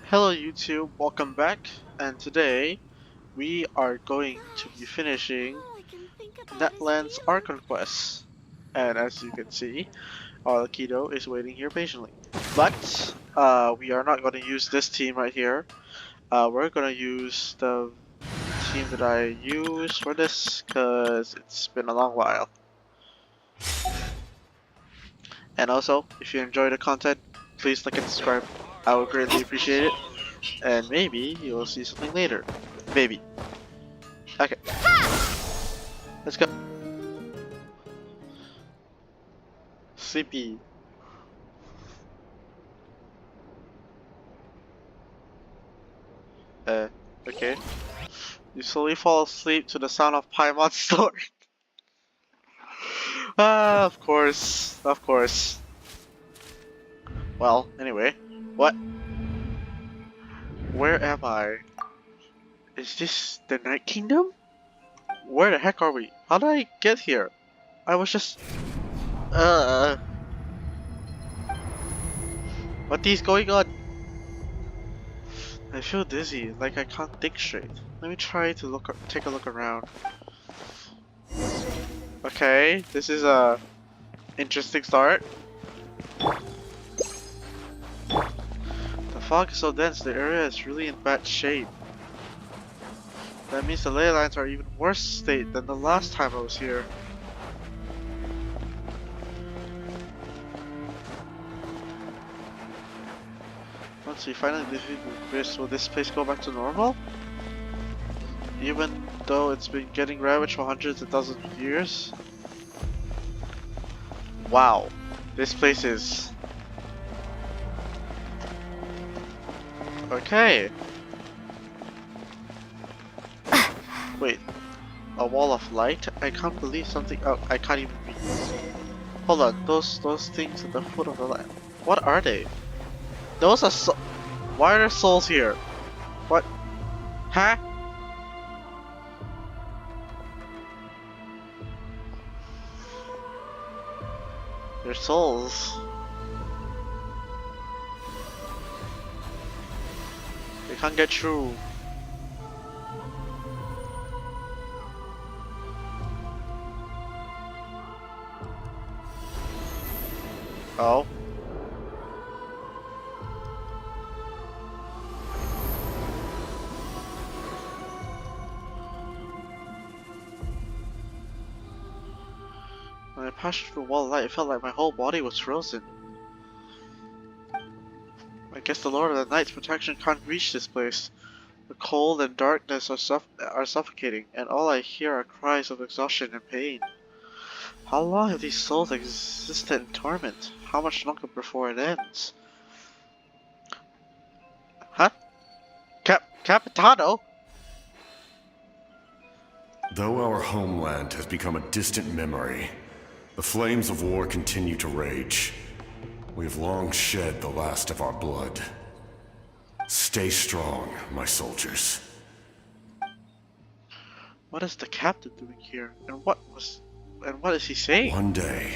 Hello YouTube, welcome back, and today we are going to be finishing Natlan's Archon quest. And as you can see, our Keto is waiting here patiently. But we are not going to use this team right here. We're going to use the team that I use for this because it's been a long while. And also, if you enjoy the content, please like and subscribe. I would greatly appreciate it. And maybe you'll see something later. Maybe. Okay. Let's go. Sleepy. Okay. You slowly fall asleep to the sound of Paimon's story. Of course. Of course. Well, anyway. What? Where am I? Is this the Night Kingdom? Where the heck are we? How did I get here? I was just... What is going on? I feel dizzy, like I can't think straight. Let me try to take a look around. Okay, this is a interesting start. The fog is so dense, the area is really in bad shape. That means the ley lines are even worse state than the last time I was here. Once we finally defeat this, will this place go back to normal? Even though it's been getting ravaged for hundreds of thousands of years? Wow, this place is... Okay. Wait, a wall of light? I can't believe something. Oh, I can't even read. Hold on, those things at the foot of the land. What are they? Those are Why are there souls here? What? Huh? They're souls. They can't get through. Oh. When I passed through the wall of light, it felt like my whole body was frozen. I guess the Lord of the Night's protection can't reach this place. The cold and darkness are suffocating, and all I hear are cries of exhaustion and pain. How long have these souls existed in torment? How much longer before it ends? Huh? Capitano? Though our homeland has become a distant memory, the flames of war continue to rage. We have long shed the last of our blood. Stay strong, my soldiers. What is the captain doing here? And what is he saying? One day,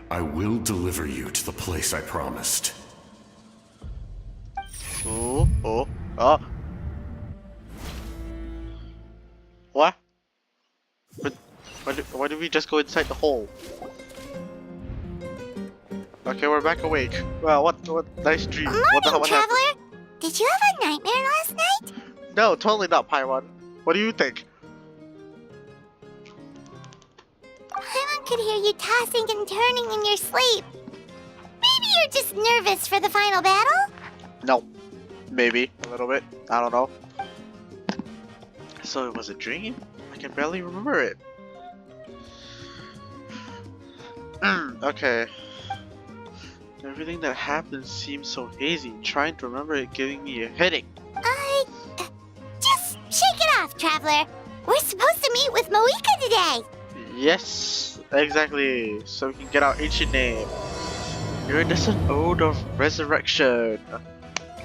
I will deliver you to the place I promised. Oh. What? But why did we just go inside the hole? Okay, we're back awake. Wow, what nice dream. Morning, Traveler! Did you have a nightmare last night? No, totally not, Paimon. What do you think? Paimon could hear you tossing and turning in your sleep. Maybe you're just nervous for the final battle? No. Maybe. A little bit. I don't know. So it was a dream? I can barely remember it. Okay. Everything that happened seems so hazy. Trying to remember it giving me a headache. Just shake it off, Traveler. We're supposed to meet with Moika today. Yes, exactly. So we can get our ancient name. Iridescent Ode of Resurrection.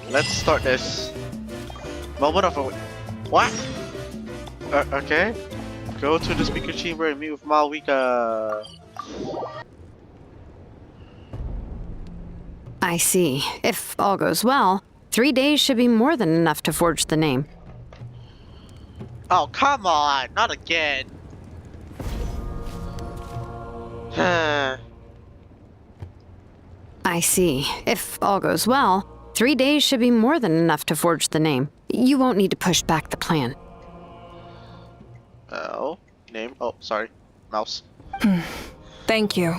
Let's start this. Moment of what? Okay. Go to the speaker chamber and meet with Malwika. I see. If all goes well, 3 days should be more than enough to forge the name. Oh, come on! Not again! I see. If all goes well, 3 days should be more than enough to forge the name. You won't need to push back the plan. Oh, name? Oh, sorry. Mouse. Thank you.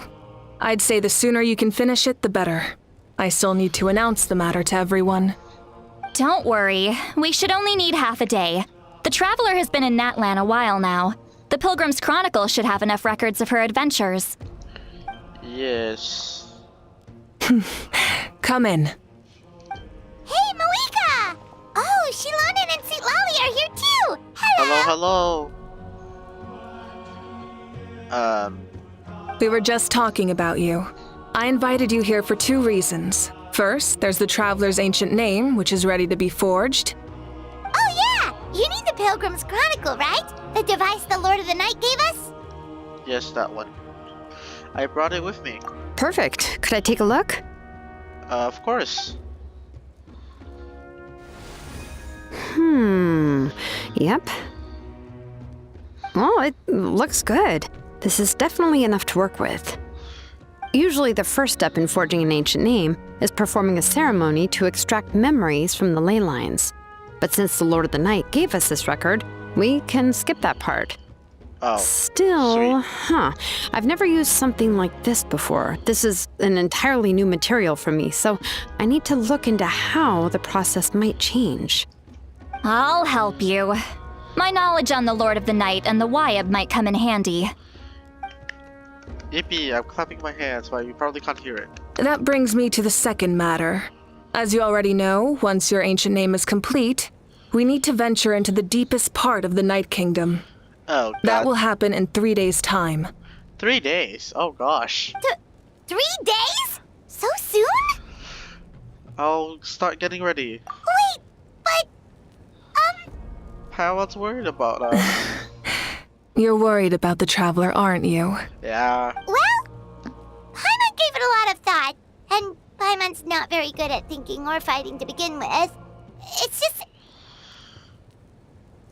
I'd say the sooner you can finish it, the better. I still need to announce the matter to everyone. Don't worry. We should only need half a day. The Traveler has been in Natlan a while now. The Pilgrim's Chronicle should have enough records of her adventures. Yes. Come in. Hey, Malika! Oh, Shilonen and Sweet Lolly are here too! Hello! Hello! We were just talking about you. I invited you here for 2 reasons. First, there's the Traveler's ancient name, which is ready to be forged. Oh yeah! You need the Pilgrim's Chronicle, right? The device the Lord of the Night gave us? Yes, that one. I brought it with me. Perfect. Could I take a look? Of course. Yep. Well, it looks good. This is definitely enough to work with. Usually the first step in forging an ancient name is performing a ceremony to extract memories from the ley lines. But since the Lord of the Night gave us this record, we can skip that part. Oh, Still, sweet. I've never used something like this before. This is an entirely new material for me, so I need to look into how the process might change. I'll help you. My knowledge on the Lord of the Night and the Wyab might come in handy. Yippee, I'm clapping my hands, but you probably can't hear it. That brings me to the second matter. As you already know, once your ancient name is complete, we need to venture into the deepest part of the Night Kingdom. Oh, God. That will happen in 3 days' time. 3 days? Oh, gosh. 3 days? So soon? I'll start getting ready. Wait, but... Paya's worried about us. You're worried about the Traveler, aren't you? Yeah. Well, Paimon gave it a lot of thought, and Paimon's not very good at thinking or fighting to begin with. It's just...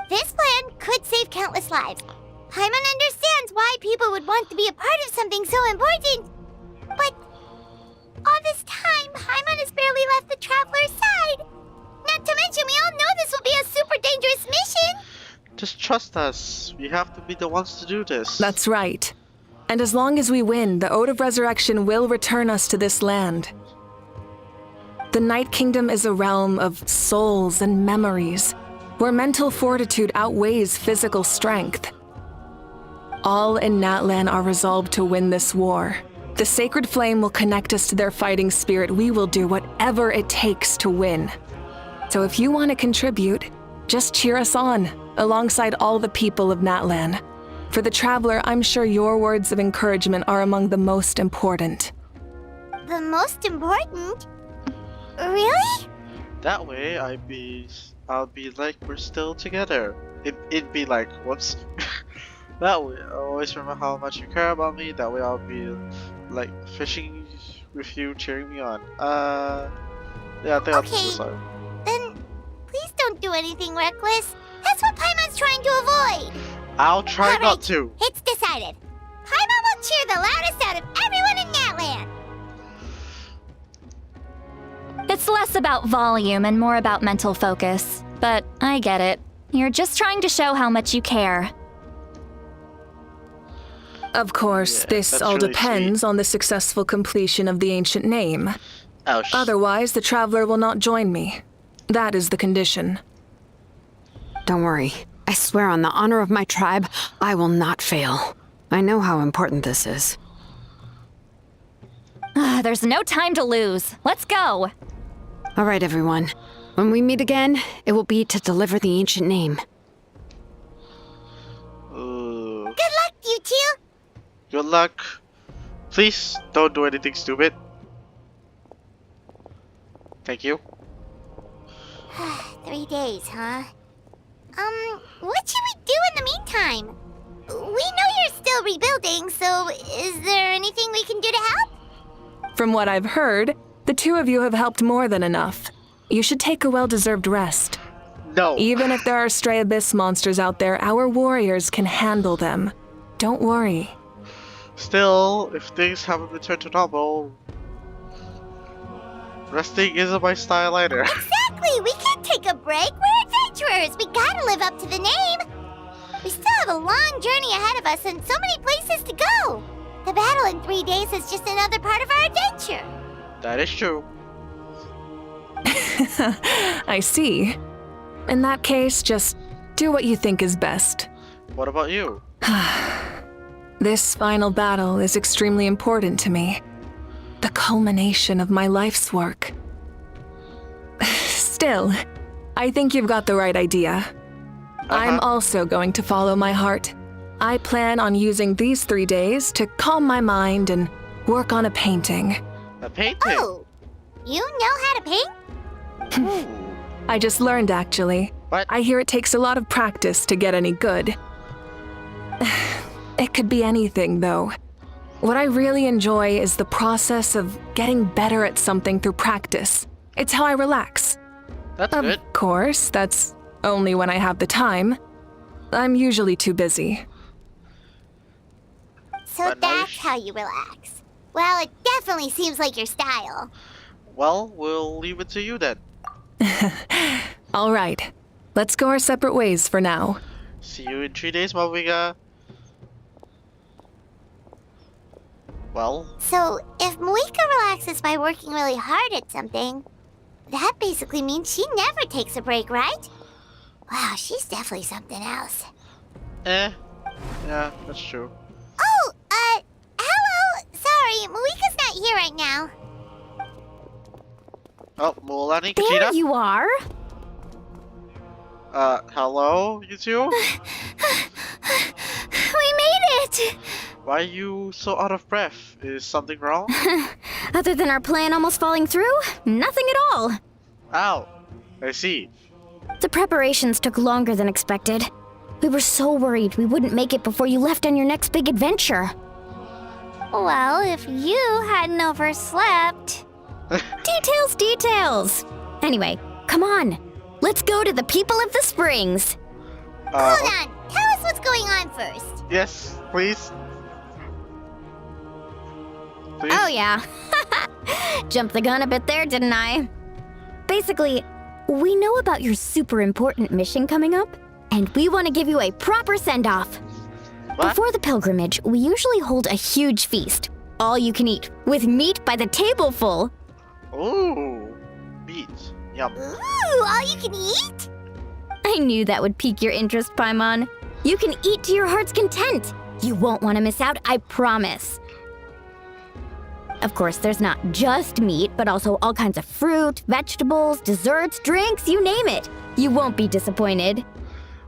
This plan could save countless lives. Paimon understands why people would want to be a part of something so important. But all this time, Paimon has barely left the Traveler's side. Not to mention, we all know this will be a super dangerous mission. Just trust us. We have to be the ones to do this. That's right. And as long as we win, the Ode of Resurrection will return us to this land. The Night Kingdom is a realm of souls and memories, where mental fortitude outweighs physical strength. All in Natlan are resolved to win this war. The sacred flame will connect us to their fighting spirit. We will do whatever it takes to win. So if you want to contribute, just cheer us on, alongside all the people of Natlan. For the Traveler, I'm sure your words of encouragement are among the most important. The most important? Really? That way, I'll be like we're still together. It'd be like, whoops. That way, I always remember how much you care about me. That way, I'll be like fishing with you, cheering me on. Yeah, I think I'll do this one. Then please don't do anything reckless. That's what Paimon's trying to avoid. I'll try not Alright, to. It's decided. Paimon will cheer the loudest out of everyone in Natlan. It's less about volume and more about mental focus. But I get it. You're just trying to show how much you care. Of course, Yeah, this that's all really depends on the successful completion of the ancient name. Oh, Otherwise, the Traveler will not join me. That is the condition. Don't worry. I swear on the honor of my tribe, I will not fail. I know how important this is. There's no time to lose. Let's go. All right, everyone. When we meet again, it will be to deliver the ancient name. Ooh. Good luck, you two. Good luck. Please don't do anything stupid. Thank you. 3 days, huh? What should we do in the meantime? We know you're still rebuilding, so is there anything we can do to help? From what I've heard, the two of you have helped more than enough. You should take a well-deserved rest. No. Even if there are stray abyss monsters out there, our warriors can handle them. Don't worry. Still, if things haven't returned to normal, resting isn't my style either. Exactly! We can't take a break! We're adventurers! We gotta live up to the name! We still have a long journey ahead of us and so many places to go! The battle in 3 days is just another part of our adventure! That is true. I see. In that case, just do what you think is best. What about you? This final battle is extremely important to me. The culmination of my life's work. Still, I think you've got the right idea. I'm also going to follow my heart. I plan on using these 3 days to calm my mind and work on a painting. A painting? Oh! You know how to paint? Ooh. I just learned, actually. What? I hear it takes a lot of practice to get any good. It could be anything, though. What I really enjoy is the process of getting better at something through practice. It's how I relax. That's good. Of course, that's only when I have the time. I'm usually too busy. So But now that's how you relax. Well, it definitely seems like your style. Well, we'll leave it to you then. All right, let's go our separate ways for now. See you in 3 days, Maviga. Well, So, if Moika relaxes by working really hard at something, that basically means she never takes a break, right? Wow, she's definitely something else. yeah, that's true. Oh, hello! Sorry, Moika's not here right now. Oh, Mulani, There Katina? you are. Hello, you two? We made it! Why are you so out of breath? Is something wrong? Other than our plan almost falling through, nothing at all. Ow, I see. The preparations took longer than expected. We were so worried we wouldn't make it before you left on your next big adventure. Well, if you hadn't overslept... Details! Anyway, come on. Let's go to the people of the springs. Hold on, tell us what's going on first. Yes, please. Please? Oh yeah. Jumped the gun a bit there, didn't I? Basically, we know about your super important mission coming up, and we want to give you a proper send-off. What? Before the pilgrimage, we usually hold a huge feast, all you can eat, with meat by the tableful. Ooh, meat. Yum. Ooh, all you can eat? I knew that would pique your interest, Paimon. You can eat to your heart's content. You won't want to miss out, I promise. Of course, there's not just meat, but also all kinds of fruit, vegetables, desserts, drinks, you name it. You won't be disappointed.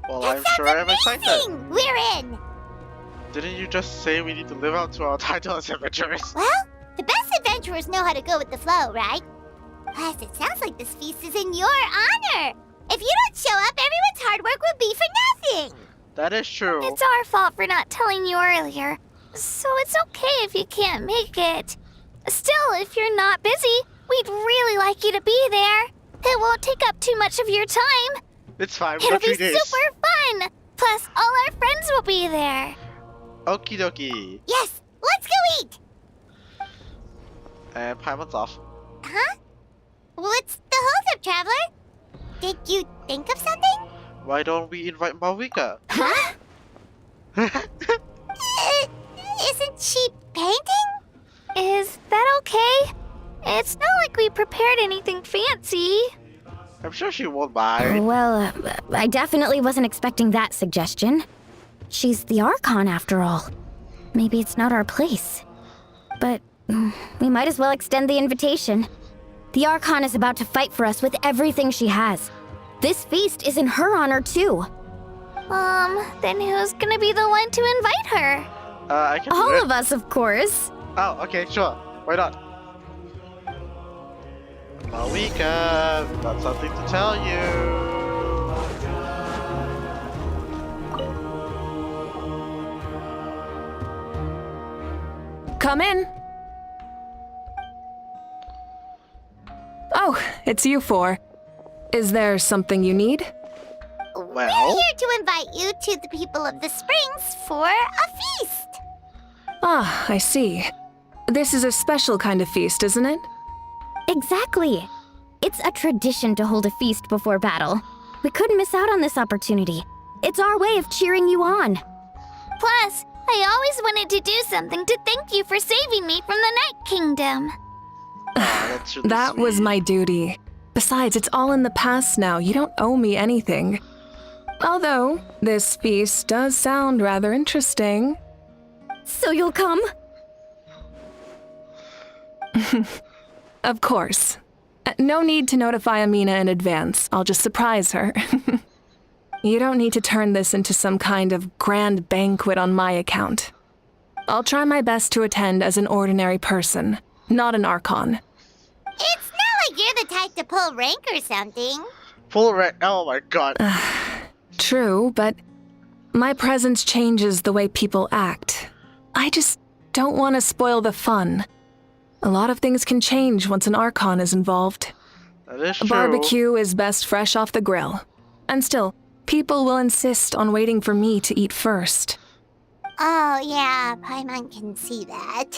Well, That I'm sounds sure I'm excited. amazing! We're in! Didn't you just say we need to live up to our title as adventurers? Well, the best adventurers know how to go with the flow, right? Plus, it sounds like this feast is in your honor. If you don't show up, everyone's hard work will be for nothing. That is true. It's our fault for not telling you earlier. So it's okay if you can't make it. Still, if you're not busy, we'd really like you to be there. It won't take up too much of your time. It's fine. It'll We've got be 3 days. super fun. Plus, all our friends will be there. Okie dokie. Yes, let's go eat. And Paimon's off. Huh? What's the holdup, Traveler? Did you think of something? Why don't we invite Malvika? Huh? Isn't she painting? Is that okay? It's not like we prepared anything fancy. I'm sure she won't mind. Well, I definitely wasn't expecting that suggestion. She's the Archon, after all. Maybe it's not our place. But we might as well extend the invitation. The Archon is about to fight for us with everything she has. This feast is in her honor, too. Then who's gonna be the one to invite her? I can do All it. of us, of course. Oh, okay, sure. Why not? Malvika, we've got something to tell you. Come in. Oh, it's you four. Is there something you need? We're Well, here to invite you to the people of the Springs for a feast. Ah, I see. This is a special kind of feast, isn't it? Exactly. It's a tradition to hold a feast before battle. We couldn't miss out on this opportunity. It's our way of cheering you on. Plus, I always wanted to do something to thank you for saving me from the Night Kingdom. that's really That was sweet. my duty. Besides, it's all in the past now. You don't owe me anything. Although, this feast does sound rather interesting. So you'll come? Of course. No need to notify Amina in advance. I'll just surprise her. You don't need to turn this into some kind of grand banquet on my account. I'll try my best to attend as an ordinary person, not an Archon. It's not like you're the type to pull rank or something. Full red. Oh my god. True, but my presence changes the way people act. I just don't want to spoil the fun. A lot of things can change once an Archon is involved. That is A true. barbecue is best fresh off the grill. And still, people will insist on waiting for me to eat first. Oh, yeah, Paimon can see that.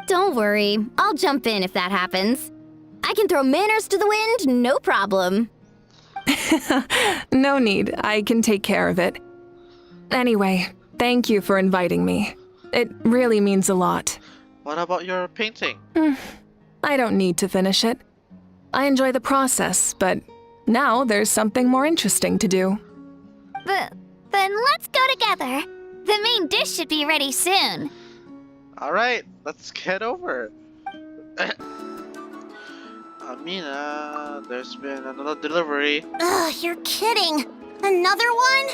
Don't worry. I'll jump in if that happens. I can throw manners to the wind, no problem. No need, I can take care of it. Anyway, thank you for inviting me. It really means a lot. What about your painting? I don't need to finish it. I enjoy the process, but now there's something more interesting to do. Then let's go together. The main dish should be ready soon. Alright, let's get over. Amina, there's been another delivery. Ugh, you're kidding. Another one?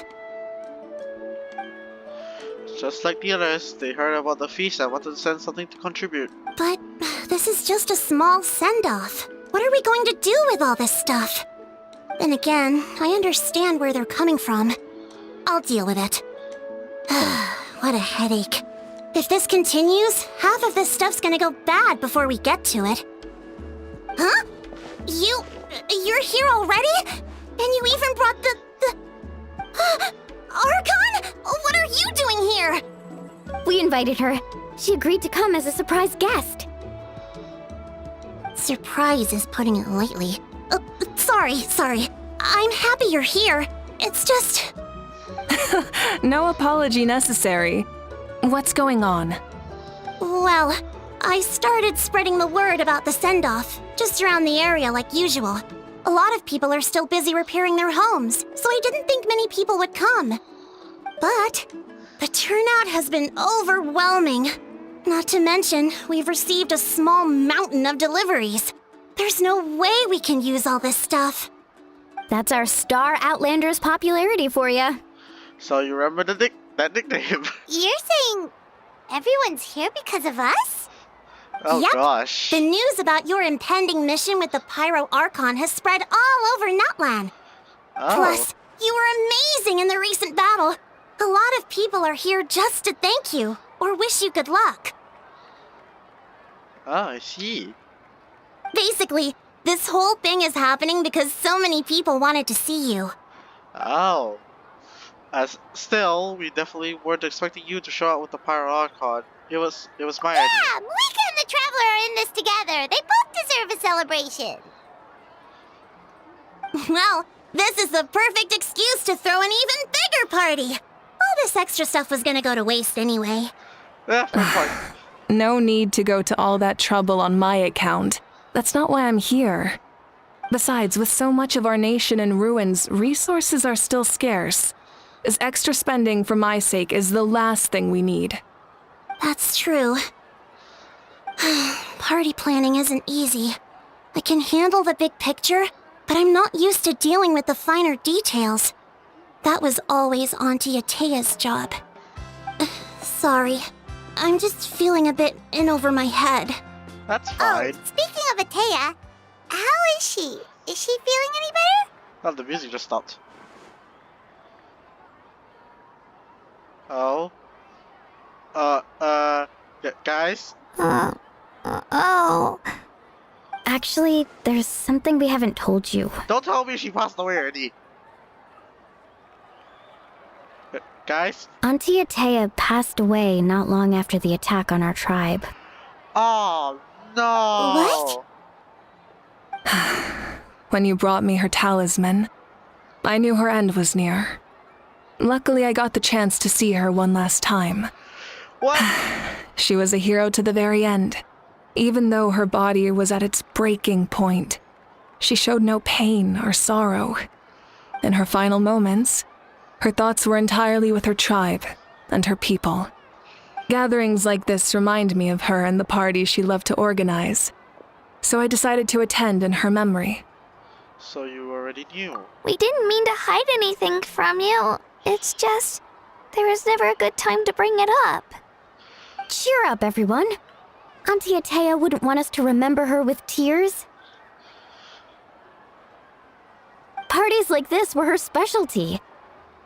Just like the others, they heard about the feast and wanted to send something to contribute. But this is just a small send-off. What are we going to do with all this stuff? Then again, I understand where they're coming from. I'll deal with it. What a headache. If this continues, half of this stuff's gonna go bad before we get to it. Huh? You're here already? And you even brought the... Archon? What are you doing here? We invited her. She agreed to come as a surprise guest. Surprise is putting it lightly. Sorry. I'm happy you're here. It's just... No apology necessary. What's going on? Well, I started spreading the word about the send-off, just around the area like usual. A lot of people are still busy repairing their homes, so I didn't think many people would come. But the turnout has been overwhelming. Not to mention, we've received a small mountain of deliveries. There's no way we can use all this stuff. That's our Star Outlander's popularity for you. So you remember that nickname? You're saying everyone's here because of us? Oh Yep. gosh. The news about your impending mission with the Pyro Archon has spread all over Natlan. Oh. Plus, you were amazing in the recent battle. A lot of people are here just to thank you, or wish you good luck. Oh, I see. Basically, this whole thing is happening because so many people wanted to see you. Oh. As still, we definitely weren't expecting you to show up with the Pyro Archon. It was my idea. Yeah, Mika and the Traveler are in this together. They both deserve a celebration. Well, this is the perfect excuse to throw an even bigger party. All this extra stuff was gonna go to waste anyway. Yeah, fair point. No need to go to all that trouble on my account. That's not why I'm here. Besides, with so much of our nation in ruins, resources are still scarce. This extra spending for my sake is the last thing we need. That's true. Party planning isn't easy. I can handle the big picture, but I'm not used to dealing with the finer details. That was always Auntie Atea's job. Sorry. I'm just feeling a bit in over my head. That's fine. Speaking of Atea, how is she? Is she feeling any better? Oh, the music just stopped. Oh. Yeah, guys? Oh. Actually, there's something we haven't told you. Don't tell me she passed away already. Guys? Auntie Atea passed away not long after the attack on our tribe. Oh, no! What? When you brought me her talisman, I knew her end was near. Luckily, I got the chance to see her one last time. What? She was a hero to the very end. Even though her body was at its breaking point, she showed no pain or sorrow. In her final moments, her thoughts were entirely with her tribe and her people. Gatherings like this remind me of her and the parties she loved to organize. So I decided to attend in her memory. So you already knew. We didn't mean to hide anything from you. It's just, there was never a good time to bring it up. Cheer up, everyone. Auntie Atea wouldn't want us to remember her with tears. Parties like this were her specialty.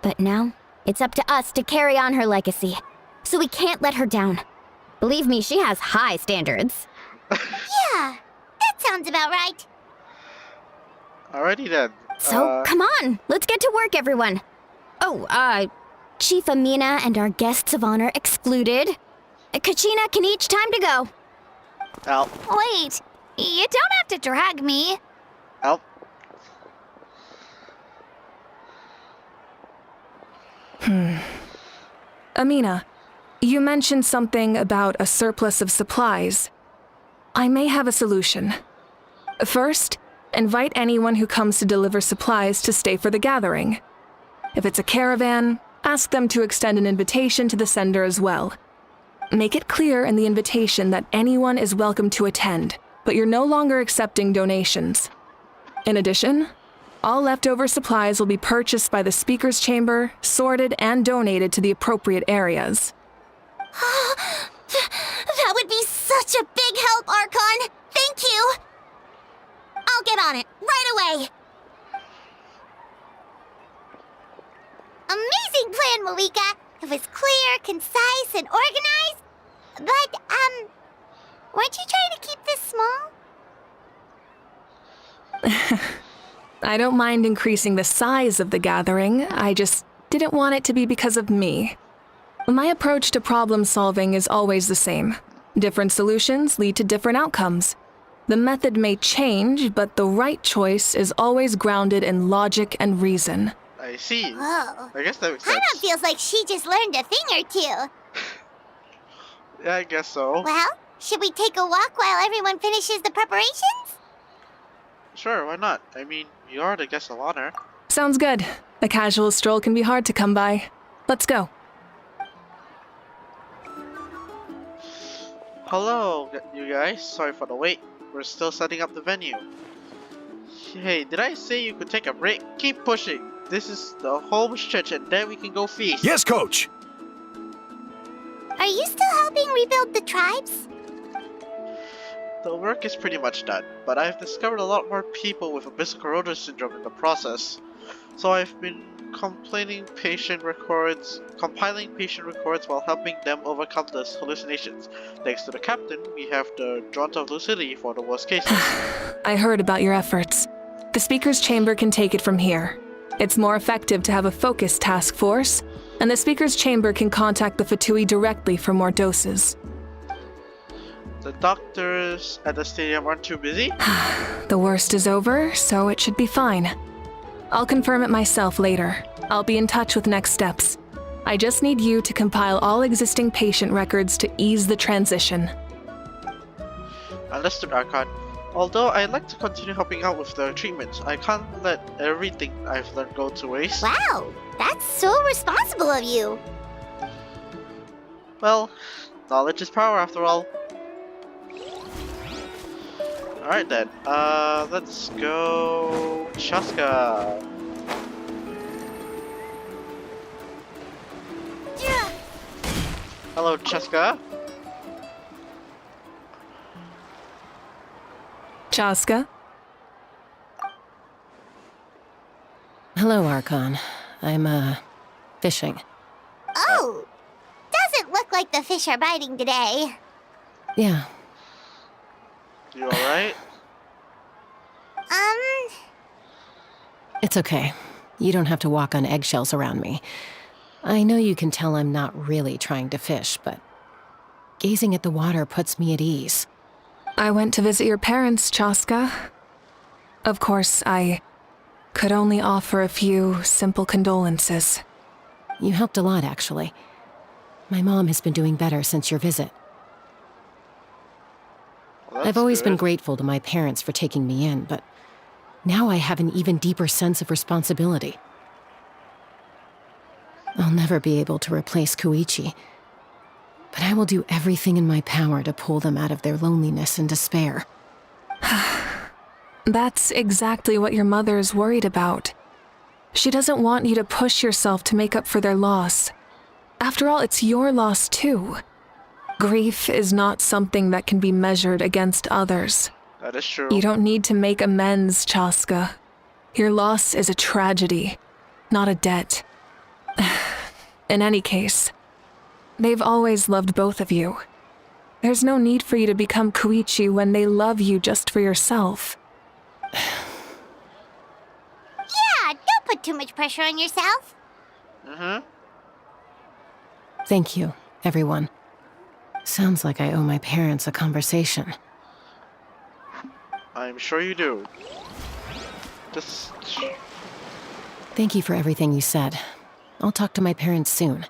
But now, it's up to us to carry on her legacy. So we can't let her down. Believe me, she has high standards. Yeah, that sounds about right. Alrighty then. So, come on, let's get to work, everyone. Oh, Chief Amina and our guests of honor excluded. Kachina can each time to go. Out. Wait, you don't have to drag me. Out. Amina, you mentioned something about a surplus of supplies. I may have a solution. First, invite anyone who comes to deliver supplies to stay for the gathering. If it's a caravan, ask them to extend an invitation to the sender as well. Make it clear in the invitation that anyone is welcome to attend, but you're no longer accepting donations. In addition, all leftover supplies will be purchased by the speaker's chamber, sorted, and donated to the appropriate areas. That would be such a big help, Archon. Thank you. I'll get on it right away. Amazing plan, Malika. It was clear, concise, and organized. But, weren't you trying to keep this small? I don't mind increasing the size of the gathering, I just didn't want it to be because of me. My approach to problem solving is always the same. Different solutions lead to different outcomes. The method may change, but the right choice is always grounded in logic and reason. I see. Whoa. I guess that makes sense. Paimon feels like she just learned a thing or two. Yeah, I guess so. Well, should we take a walk while everyone finishes the preparations? Sure, why not? I mean, you are the guest of honor. Sounds good. A casual stroll can be hard to come by. Let's go. Hello, you guys. Sorry for the wait. We're still setting up the venue. Hey, did I say you could take a break? Keep pushing. This is the home stretch and then we can go feast. Yes, Coach! Are you still helping rebuild the tribes? The work is pretty much done, but I've discovered a lot more people with abyssal corroder syndrome in the process. So I've been compiling patient records while helping them overcome the hallucinations. Thanks to the captain, we have the Draught of Lucidity for the worst cases. I heard about your efforts. The speaker's chamber can take it from here. It's more effective to have a focused task force, and the speaker's chamber can contact the Fatui directly for more doses. The doctors at the stadium aren't too busy? The worst is over, so it should be fine. I'll confirm it myself later. I'll be in touch with next steps. I just need you to compile all existing patient records to ease the transition. Understood, Archon. Although I'd like to continue helping out with the treatment, I can't let everything I've learned go to waste. Wow, that's so responsible of you. Well, knowledge is power after all. Alright then, let's go Chaska. Yeah. Hello, Chaska. Chaska? Hello, Archon. I'm, fishing. Oh, doesn't look like the fish are biting today. Yeah, You alright? It's okay. You don't have to walk on eggshells around me. I know you can tell I'm not really trying to fish, but gazing at the water puts me at ease. I went to visit your parents, Chaska. Of course, I could only offer a few simple condolences. You helped a lot, actually. My mom has been doing better since your visit. Well, I've that's always been good. grateful to my parents for taking me in, but now I have an even deeper sense of responsibility. I'll never be able to replace Koichi, but I will do everything in my power to pull them out of their loneliness and despair. That's exactly what your mother is worried about. She doesn't want you to push yourself to make up for their loss. After all, it's your loss too. Grief is not something that can be measured against others. That is true. You don't need to make amends, Chaska. Your loss is a tragedy, not a debt. In any case, they've always loved both of you. There's no need for you to become Koichi when they love you just for yourself. Yeah, don't put too much pressure on yourself. Mm-hmm. Thank you, everyone. Sounds like I owe my parents a conversation. I'm sure you do. Just... Thank you for everything you said. I'll talk to my parents soon.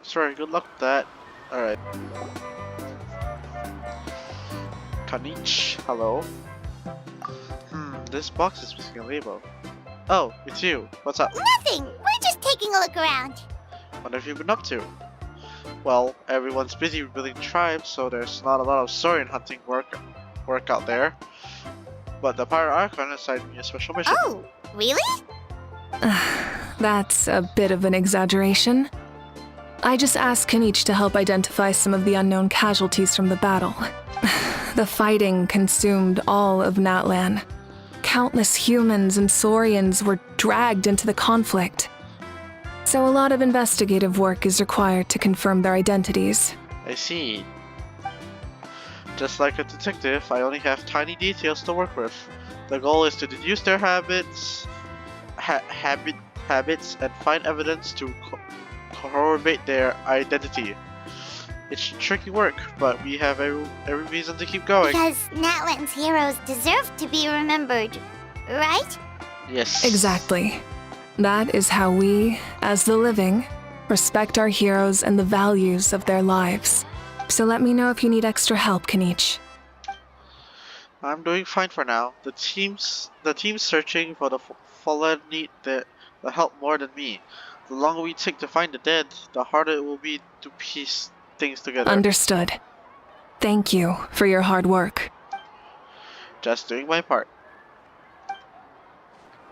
Sorry, good luck with that. Alright. Kanich, hello. This box is missing a label. Oh, it's you. What's up? Nothing. We're just taking a look around. What have you been up to? Well, everyone's busy rebuilding tribes, so there's not a lot of story and hunting work out there. But the Pirate Archon assigned me a special mission. Oh, really? That's a bit of an exaggeration. I just asked Kanich to help identify some of the unknown casualties from the battle. The fighting consumed all of Natlan. Countless humans and Saurians were dragged into the conflict. So a lot of investigative work is required to confirm their identities. I see. Just like a detective, I only have tiny details to work with. The goal is to deduce their habits, and find evidence to corroborate their identity. It's tricky work, but we have every reason to keep going. Because Natlan's heroes deserve to be remembered, right? Yes. Exactly. That is how we, as the living, respect our heroes and the values of their lives. So let me know if you need extra help, Kanich. I'm doing fine for now. The teams searching for the fallen need the help more than me. The longer we take to find the dead, the harder it will be to piece things together. Understood. Thank you for your hard work. Just doing my part.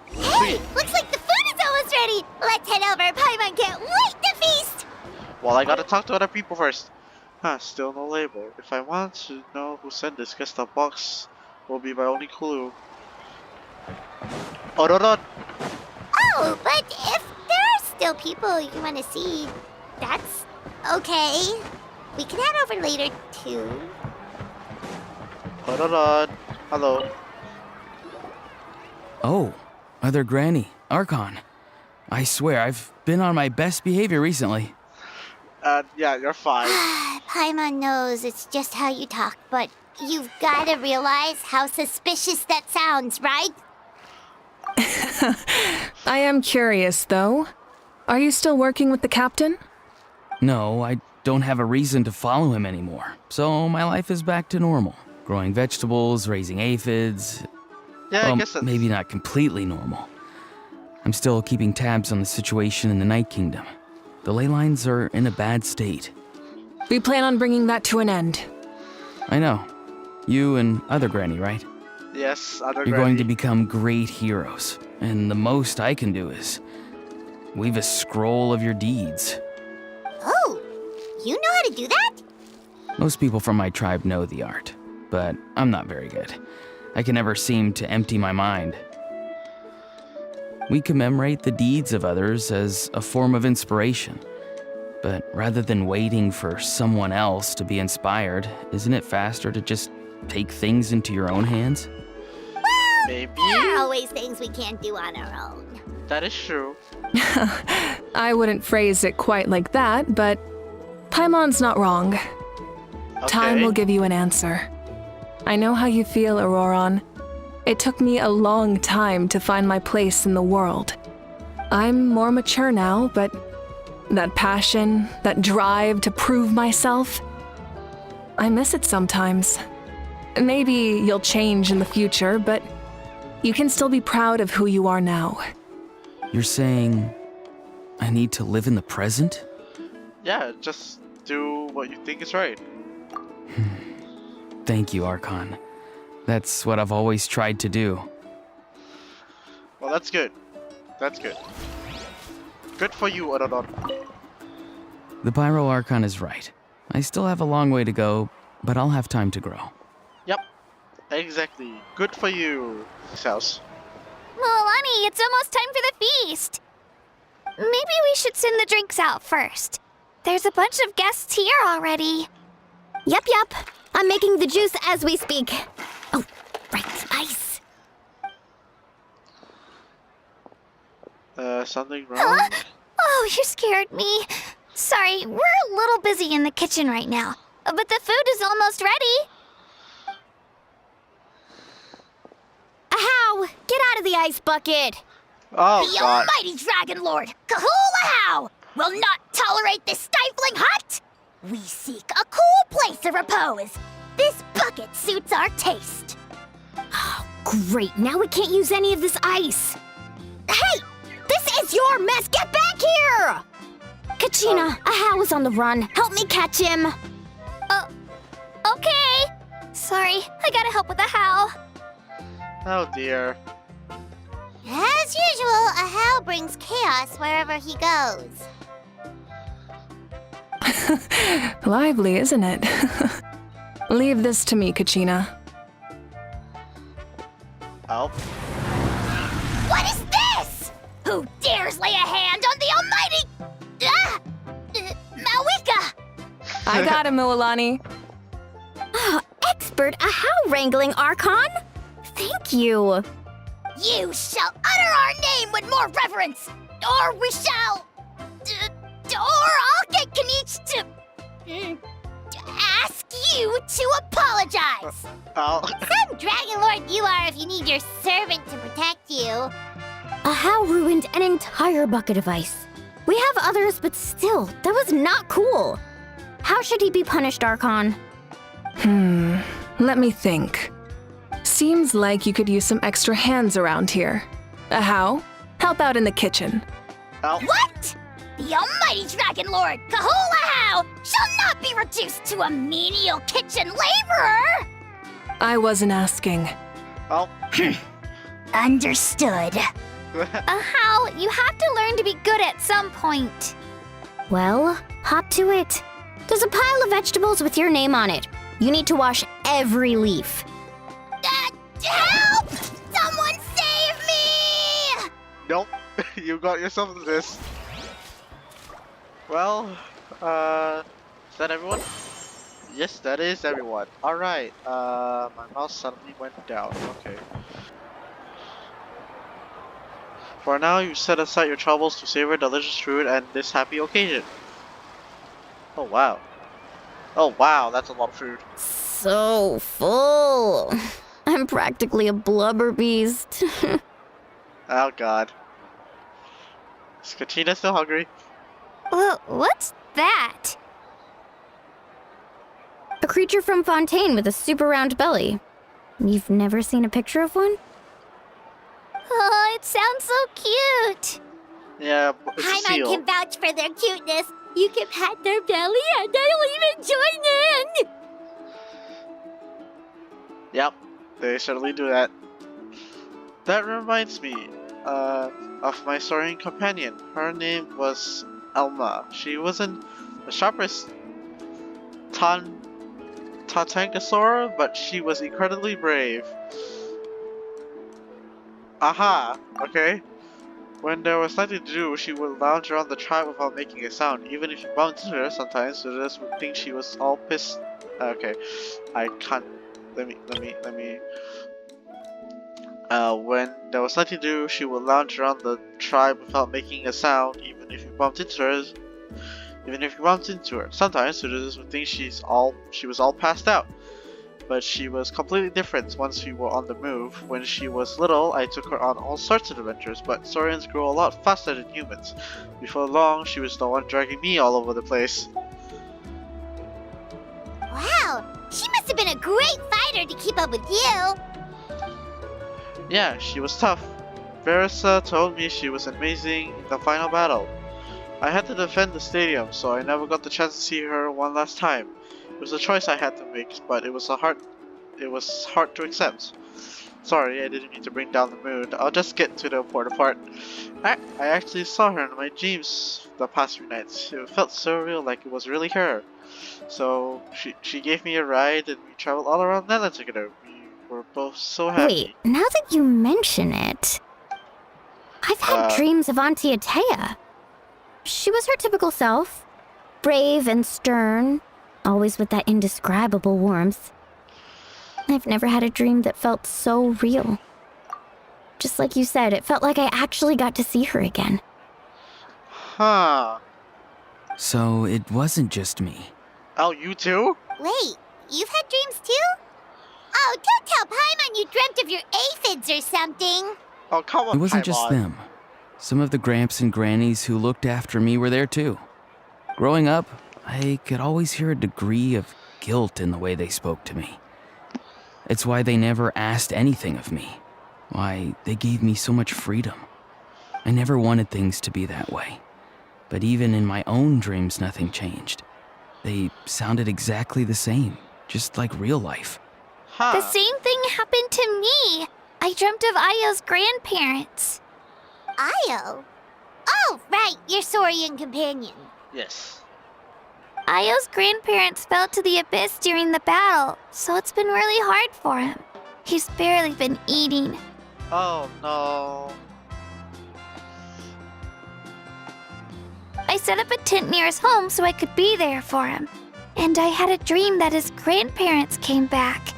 Hey, looks like the food is almost ready. Let's head over. Paimon can't wait to feast. Well, I gotta talk to other people first. Still no label. If I want to know who sent this, guess the box will be my only clue. Ororot! Oh, but if there are still people you want to see, that's okay. We can head over later, too. Ororot! Hello. Oh, other Granny, Archon. I swear, I've been on my best behavior recently. Yeah, you're fine. Paimon knows it's just how you talk, but you've gotta realize how suspicious that sounds, right? I am curious, though. Are you still working with the captain? No, I don't have a reason to follow him anymore, so my life is back to normal. Growing vegetables, raising aphids. Yeah, Well, I guess that's... maybe not completely normal. I'm still keeping tabs on the situation in the Night Kingdom. The ley lines are in a bad state. We plan on bringing that to an end. I know. You and other Granny, right? Yes, other You're going to Granny. become great heroes, and the most I can do is weave a scroll of your deeds. Oh, you know how to do that? Most people from my tribe know the art, but I'm not very good. I can never seem to empty my mind. We commemorate the deeds of others as a form of inspiration. But rather than waiting for someone else to be inspired, isn't it faster to just take things into your own hands? Well, Maybe? There are always things we can't do on our own. That is true. I wouldn't phrase it quite like that, but Paimon's not wrong. Okay. Time will give you an answer. I know how you feel, Auroron. It took me a long time to find my place in the world. I'm more mature now, but that passion, that drive to prove myself, I miss it sometimes. Maybe you'll change in the future, but you can still be proud of who you are now. You're saying I need to live in the present? Yeah, just do what you think is right. Thank you, Archon. That's what I've always tried to do. Well, that's good. That's good. Good for you, Auroron. The Pyro Archon is right. I still have a long way to go, but I'll have time to grow. Yep, exactly. Good for you. House. Milani, it's almost time for the feast. Maybe we should send the drinks out first. There's a bunch of guests here already. Yep. I'm making the juice as we speak. Oh, right, ice. Something wrong? Oh, you scared me. Sorry, we're a little busy in the kitchen right now, but the food is almost ready. Ahow! Get out of the ice bucket! Oh, The God. almighty Dragon Lord, Kahulahow, will not tolerate this stifling hut. We seek a cool place of repose. This bucket suits our taste. Oh, great. Now we can't use any of this ice. Hey! This is your mess! Get back here! Kachina, Ahow is on the run. Help me catch him. Okay. Sorry, I gotta help with the how. Oh, dear. As usual, Ahau brings chaos wherever he goes. Lively, isn't it? Leave this to me, Kachina. Oh. What is this? Who dares lay a hand on the almighty... Malika! I got him, Mualani. Oh, expert Ahow wrangling, Archon. Thank you. You shall utter our name with more reverence, or we shall... or I'll get Kanich to ask you to apologize. Oh. Some Dragon Lord you are if you need your servant to protect you. Ahow ruined an entire bucket of ice. We have others, but still, that was not cool. How should he be punished, Archon? Let me think. Seems like you could use some extra hands around here. Ahow, help out in the kitchen. Oh. What? The almighty Dragon Lord, Kahulahow, shall not be reduced to a menial kitchen laborer! I wasn't asking. Oh. Understood. Ahau, you have to learn to be good at some point. Well, hop to it. There's a pile of vegetables with your name on it. You need to wash every leaf. Help! Someone save me! Nope. You got yourself into this. Well, is that everyone? Yes, that is everyone. Alright, my mouse suddenly went down. Okay. For now, you set aside your troubles to savor delicious food and this happy occasion. Oh wow. Oh wow, that's a lot of food. So full. I'm practically a blubber beast. Oh god. Is Katina still hungry? Well, what's that? A creature from Fontaine with a super round belly. You've never seen a picture of one? Oh, it sounds so cute. Yeah, it's a Paimon seal. can vouch for their cuteness. You can pat their belly and I'll even join in. Yep, they certainly do that. That reminds me of my soaring companion. Her name was Elma. She wasn't the sharpest Tatankasaur, but she was incredibly brave. Aha! Okay. When there was nothing to do, she would lounge around the tribe without making a sound. Even if you bumped into her sometimes, visitors would think she was all pissed. Okay, I can't. Let me. When there was nothing to do, she would lounge around the tribe without making a sound, even if you bumped into her. Sometimes citizens would think she was all passed out. But she was completely different once we were on the move. When she was little, I took her on all sorts of adventures, but Saurians grow a lot faster than humans. Before long, she was the one dragging me all over the place. Wow, she must have been a great fighter to keep up with you. Yeah, she was tough. Verissa told me she was amazing in the final battle. I had to defend the stadium, so I never got the chance to see her one last time. It was a choice I had to make, but it was hard to accept. Sorry, I didn't mean to bring down the mood. I'll just get to the important part. I actually saw her in my dreams the past few nights. It felt so real, like it was really her. So she gave me a ride and we traveled all around Natlan together. We were both so happy. Wait, now that you mention it, I've had dreams of Auntie Atea. She was her typical self. Brave and stern, always with that indescribable warmth. I've never had a dream that felt so real. Just like you said, it felt like I actually got to see her again. Huh. So it wasn't just me. Oh, you too? Wait, you've had dreams too? Oh, don't tell Paimon you dreamt of your aphids or something. Oh, come on, It wasn't just Paimon. them. Some of the gramps and grannies who looked after me were there too. Growing up, I could always hear a degree of guilt in the way they spoke to me. It's why they never asked anything of me. Why they gave me so much freedom. I never wanted things to be that way. But even in my own dreams, nothing changed. They sounded exactly the same, just like real life. Huh. The same thing happened to me. I dreamt of Ayo's grandparents. Ayo? Oh, right, your Saurian companion. Yes. Ayo's grandparents fell to the abyss during the battle, so it's been really hard for him. He's barely been eating. Oh no. I set up a tent near his home so I could be there for him. And I had a dream that his grandparents came back.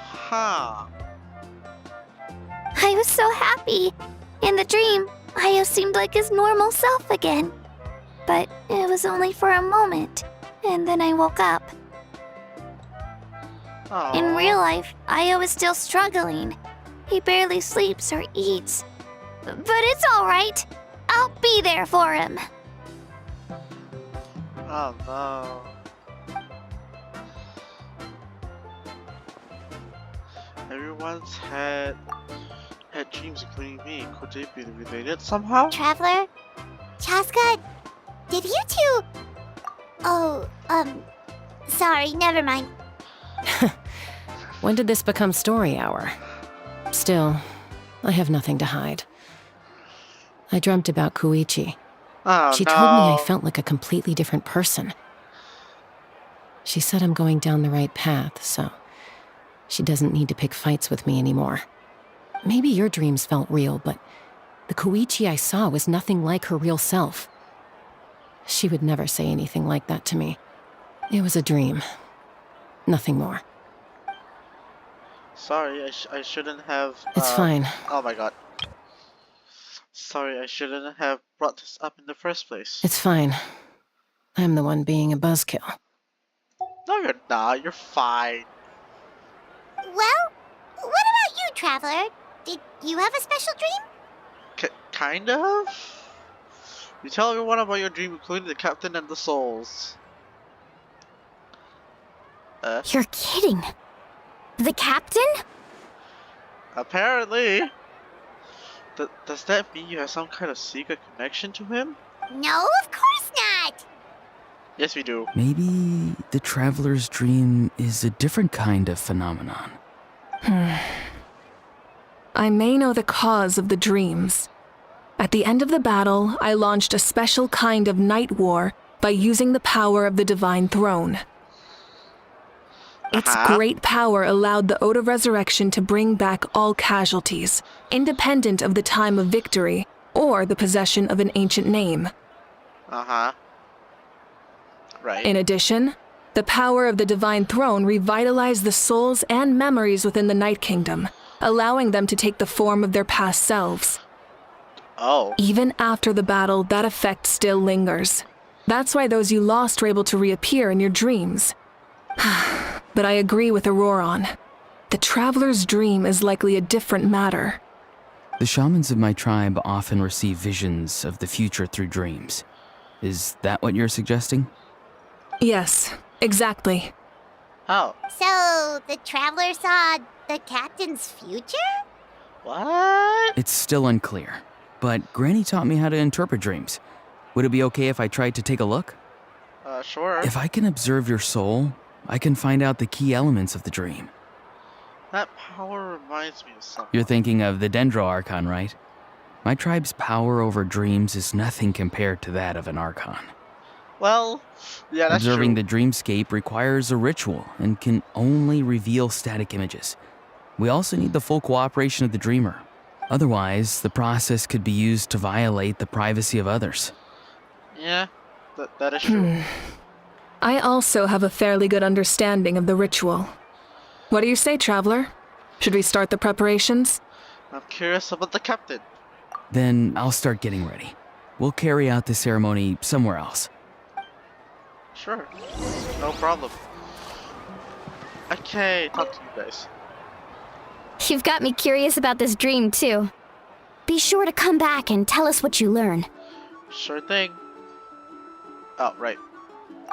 Huh. I was so happy. In the dream, Ayo seemed like his normal self again. But it was only for a moment, and then I woke up. Aw. In real life, Ayo is still struggling. He barely sleeps or eats. But it's alright. I'll be there for him. Oh no. Everyone's had dreams, including me. Could they be related somehow? Traveler? Chaska? Did you two... Oh, sorry, never mind. When did this become story hour? Still, I have nothing to hide. I dreamt about Koichi. Oh, She no. told me I felt like a completely different person. She said I'm going down the right path, so she doesn't need to pick fights with me anymore. Maybe your dreams felt real, but the Koichi I saw was nothing like her real self. She would never say anything like that to me. It was a dream. Nothing more. Sorry, I shouldn't have. It's fine. Oh my god. Sorry, I shouldn't have brought this up in the first place. It's fine. I'm the one being a buzzkill. No, you're not. You're fine. Well, what about you, Traveler? Did you have a special dream? Kind of? You tell everyone about your dream, including the captain and the souls. You're kidding. The captain? Apparently. Does that mean you have some kind of secret connection to him? No, of course not. Yes, we do. Maybe the traveler's dream is a different kind of phenomenon. I may know the cause of the dreams. At the end of the battle, I launched a special kind of night war by using the power of the Divine Throne. Its great power allowed the Ode of Resurrection to bring back all casualties, independent of the time of victory or the possession of an ancient name. Right. In addition, The power of the Divine Throne revitalized the souls and memories within the Night Kingdom, allowing them to take the form of their past selves. Oh. Even after the battle, that effect still lingers. That's why those you lost were able to reappear in your dreams. But I agree with Auroron. The Traveler's dream is likely a different matter. The shamans of my tribe often receive visions of the future through dreams. Is that what you're suggesting? Yes, exactly. Oh. So, the traveler saw the captain's future? What? It's still unclear, but Granny taught me how to interpret dreams. Would it be okay if I tried to take a look? Sure. If I can observe your soul, I can find out the key elements of the dream. That power reminds me of something. You're thinking of the Dendro Archon, right? My tribe's power over dreams is nothing compared to that of an Archon. Well, yeah, that's Observing true. the dreamscape requires a ritual and can only reveal static images. We also need the full cooperation of the dreamer. Otherwise, the process could be used to violate the privacy of others. Yeah, that is true. I also have a fairly good understanding of the ritual. What do you say, Traveler? Should we start the preparations? I'm curious about the captain. Then I'll start getting ready. We'll carry out the ceremony somewhere else. Sure. No problem. Okay, talk to you guys. You've got me curious about this dream, too. Be sure to come back and tell us what you learn. Sure thing. Oh, right.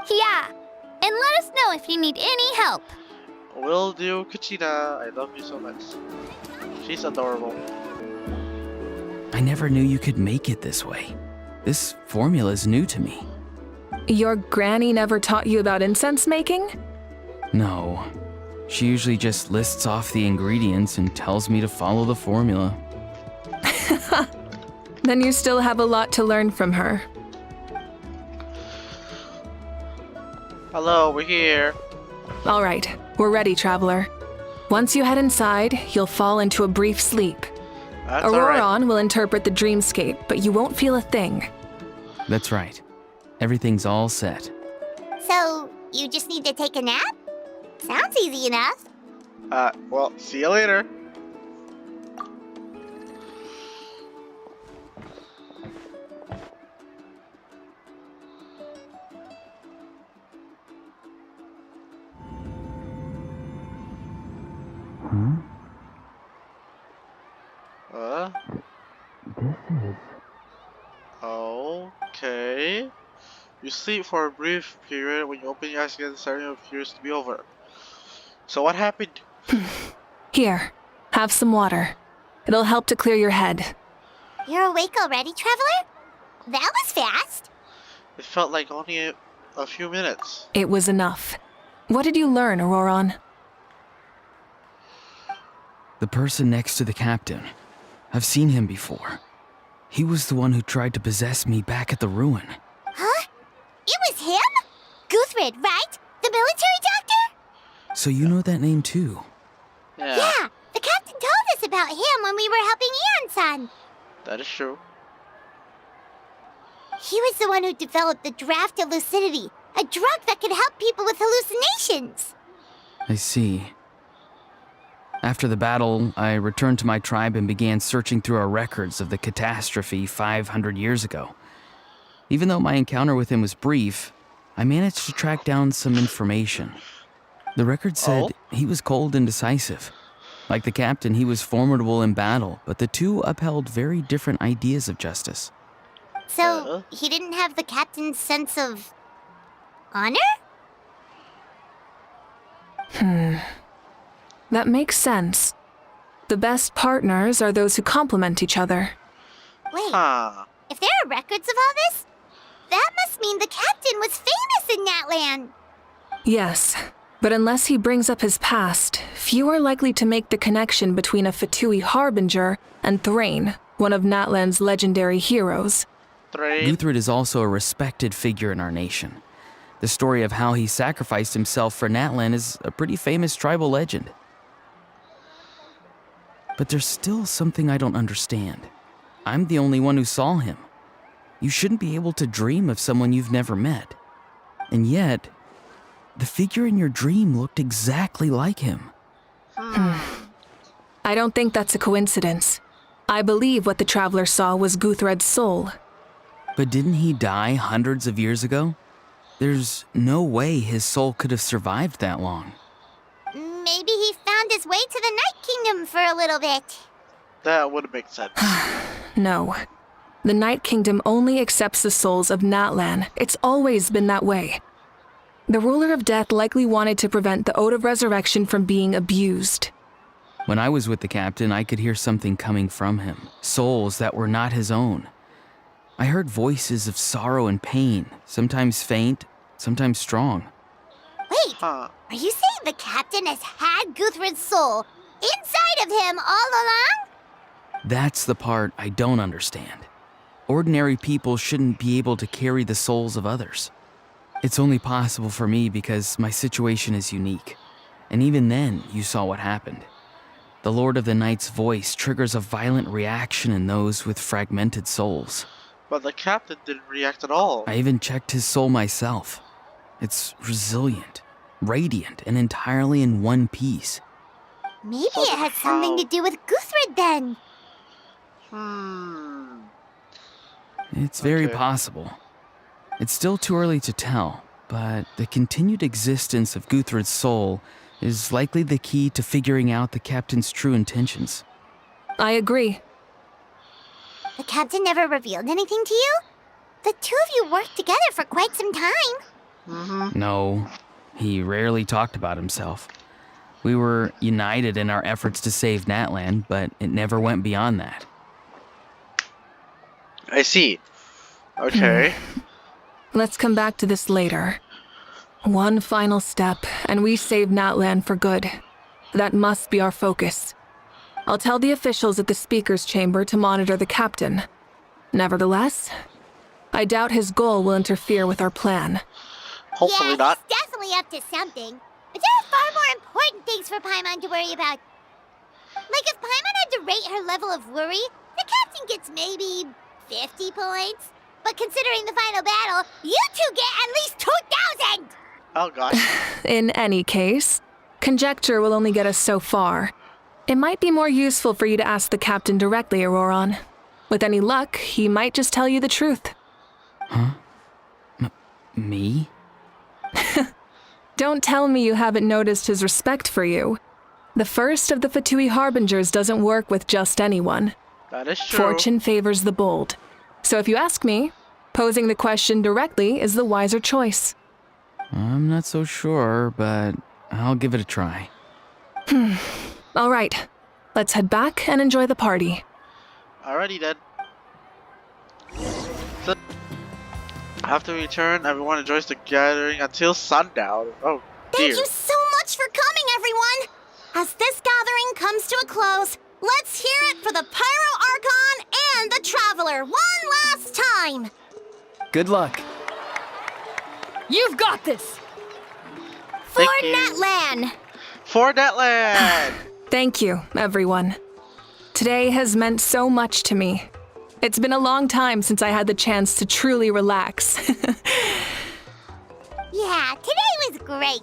Yeah. And let us know if you need any help. Will do, Kachina. I love you so much. She's adorable. I never knew you could make it this way. This formula is new to me. Your granny never taught you about incense making? No. She usually just lists off the ingredients and tells me to follow the formula. Then you still have a lot to learn from her. Hello, we're here. All right, we're ready, Traveler. Once you head inside, you'll fall into a brief sleep. That's alright. Auroron will interpret the dreamscape, but you won't feel a thing. That's right. Everything's all set. So, you just need to take a nap? Sounds easy enough. Well, see you later. Okay. You sleep for a brief period. When you open your eyes again, the ceremony appears to be over. So what happened? Here, have some water. It'll help to clear your head. You're awake already, Traveler? That was fast. It felt like only a few minutes. It was enough. What did you learn, Auroron? The person next to the captain. I've seen him before. He was the one who tried to possess me back at the ruin. Huh? It was him? Guthrid, right? The military doctor? So you know that name too? Yeah, the captain told us about him when we were helping Eon-san. That is true. He was the one who developed the draft of lucidity, a drug that could help people with hallucinations. I see. After the battle, I returned to my tribe and began searching through our records of the catastrophe 500 years ago. Even though my encounter with him was brief, I managed to track down some information. The record said he was cold and decisive. Like the captain, he was formidable in battle, but the two upheld very different ideas of justice. So, he didn't have the captain's sense of honor? That makes sense. The best partners are those who complement each other. Wait, Huh. if there are records of all this, that must mean the captain was famous in Natlan. Yes, but unless he brings up his past, few are likely to make the connection between a Fatui harbinger and Thrain, one of Natlan's legendary heroes. Guthrid is also a respected figure in our nation. The story of how he sacrificed himself for Natlan is a pretty famous tribal legend. But there's still something I don't understand. I'm the only one who saw him. You shouldn't be able to dream of someone you've never met. And yet, the figure in your dream looked exactly like him. I don't think that's a coincidence. I believe what the traveler saw was Guthred's soul. But didn't he die hundreds of years ago? There's no way his soul could have survived that long. Maybe he found his way to the Night Kingdom for a little bit. That would make sense. No. The Night Kingdom only accepts the souls of Natlan. It's always been that way. The ruler of death likely wanted to prevent the Ode of Resurrection from being abused. When I was with the captain, I could hear something coming from him. Souls that were not his own. I heard voices of sorrow and pain, sometimes faint, sometimes strong. Wait, are you saying the captain has had Guthred's soul inside of him all along? That's the part I don't understand. Ordinary people shouldn't be able to carry the souls of others. It's only possible for me because my situation is unique. And even then, you saw what happened. The Lord of the Night's voice triggers a violent reaction in those with fragmented souls. But the captain didn't react at all. I even checked his soul myself. It's resilient, radiant, and entirely in one piece. Maybe it has something to do with Guthred then. It's very possible. It's still too early to tell, but the continued existence of Guthred's soul is likely the key to figuring out the captain's true intentions. I agree. The captain never revealed anything to you? The two of you worked together for quite some time. No, he rarely talked about himself. We were united in our efforts to save Natlan, but it never went beyond that. I see. Okay. Let's come back to this later. One final step, and we save Natlan for good. That must be our focus. I'll tell the officials at the speaker's chamber to monitor the captain. Nevertheless, I doubt his goal will interfere with our plan. Hopefully not. He's definitely up to something. But there are far more important things for Paimon to worry about. Like if Paimon had to rate her level of worry, the captain gets maybe 50 points. But considering the final battle, you two get at least 2,000! Oh gosh. In any case, conjecture will only get us so far. It might be more useful for you to ask the captain directly, Auroron. With any luck, he might just tell you the truth. Huh? Me? Don't tell me you haven't noticed his respect for you. The first of the Fatui Harbingers doesn't work with just anyone. That is true. Fortune favors the bold. So if you ask me, posing the question directly is the wiser choice. I'm not so sure, but I'll give it a try. All right, let's head back and enjoy the party. Alrighty then. So, after we return, everyone enjoys the gathering until sundown. Oh dear. Thank you so much for coming, everyone! As this gathering comes to a close, let's hear it for the Pyro Archon and the Traveler one last time! Good luck. You've got this! For Thank you. Natlan! For Natlan! Thank you, everyone. Today has meant so much to me. It's been a long time since I had the chance to truly relax. Yeah, today was great.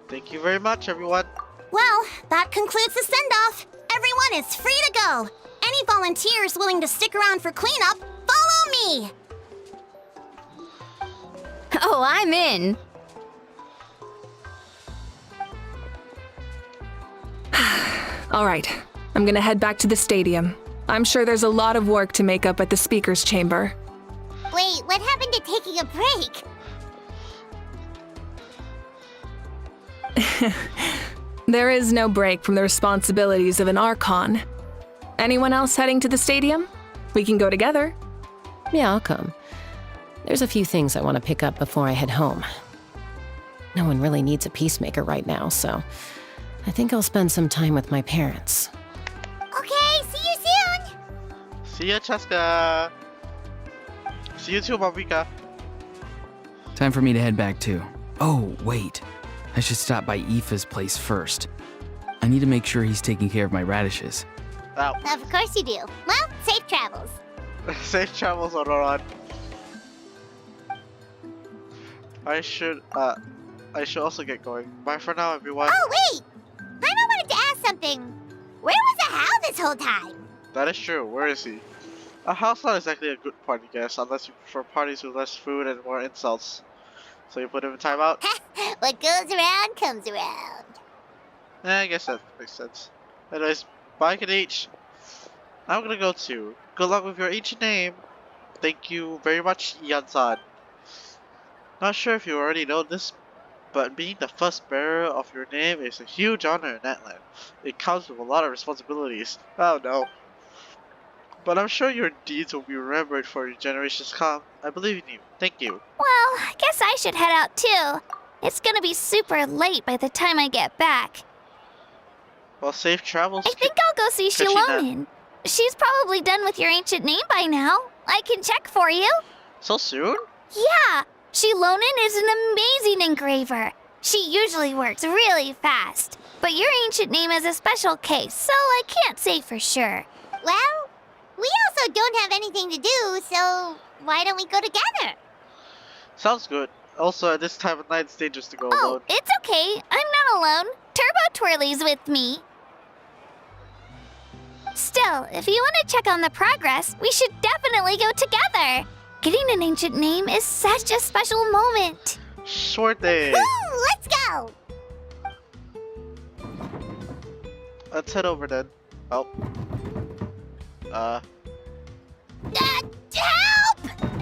Thank you very much, everyone. Well, that concludes the send-off. Everyone is free to go. Any volunteers willing to stick around for cleanup, follow me! Oh, I'm in. All right, I'm gonna head back to the stadium. I'm sure there's a lot of work to make up at the speaker's chamber. Wait, what happened to taking a break? There is no break from the responsibilities of an Archon. Anyone else heading to the stadium? We can go together. Yeah, I'll come. There's a few things I want to pick up before I head home. No one really needs a peacemaker right now, so I think I'll spend some time with my parents. Okay, see you soon! See ya, Cheska. See you too, Marika. Time for me to head back too. Oh, wait. I should stop by Aoife's place first. I need to make sure he's taking care of my radishes. Ow. Of course you do. Well, safe travels. Safe travels, Auroron. I should, I should also get going. Bye for now, everyone. Oh, wait! Paimon wanted to ask something. Where was the Hal this whole time? That is true. Where is he? A house not exactly a good party guest, unless you prefer parties with less food and more insults. So you put him in timeout? What goes around comes around. I guess that makes sense. Anyways, bye Kadich. I'm gonna go too. Good luck with your ancient name. Thank you very much, Yansan. Not sure if you already know this, but being the first bearer of your name is a huge honor in Natlan. It comes with a lot of responsibilities. Oh no. But I'm sure your deeds will be remembered for generations to come. I believe in you. Thank you. Well, I guess I should head out too. It's gonna be super late by the time I get back. Well, safe travels. I think I'll go see Katrina. Shilonin. She's probably done with your ancient name by now. I can check for you. So soon? Yeah, Shilonin is an amazing engraver. She usually works really fast. But your ancient name is a special case, so I can't say for sure. Well, we also don't have anything to do, so why don't we go together? Sounds good. Also, at this time of night, it's dangerous to go Oh, alone. it's okay. I'm not alone. Turbo Twirly's with me. Still, if you want to check on the progress, we should definitely go together. Getting an ancient name is such a special moment. Sure thing. Woo, let's go! Let's head over then. Oh. Help!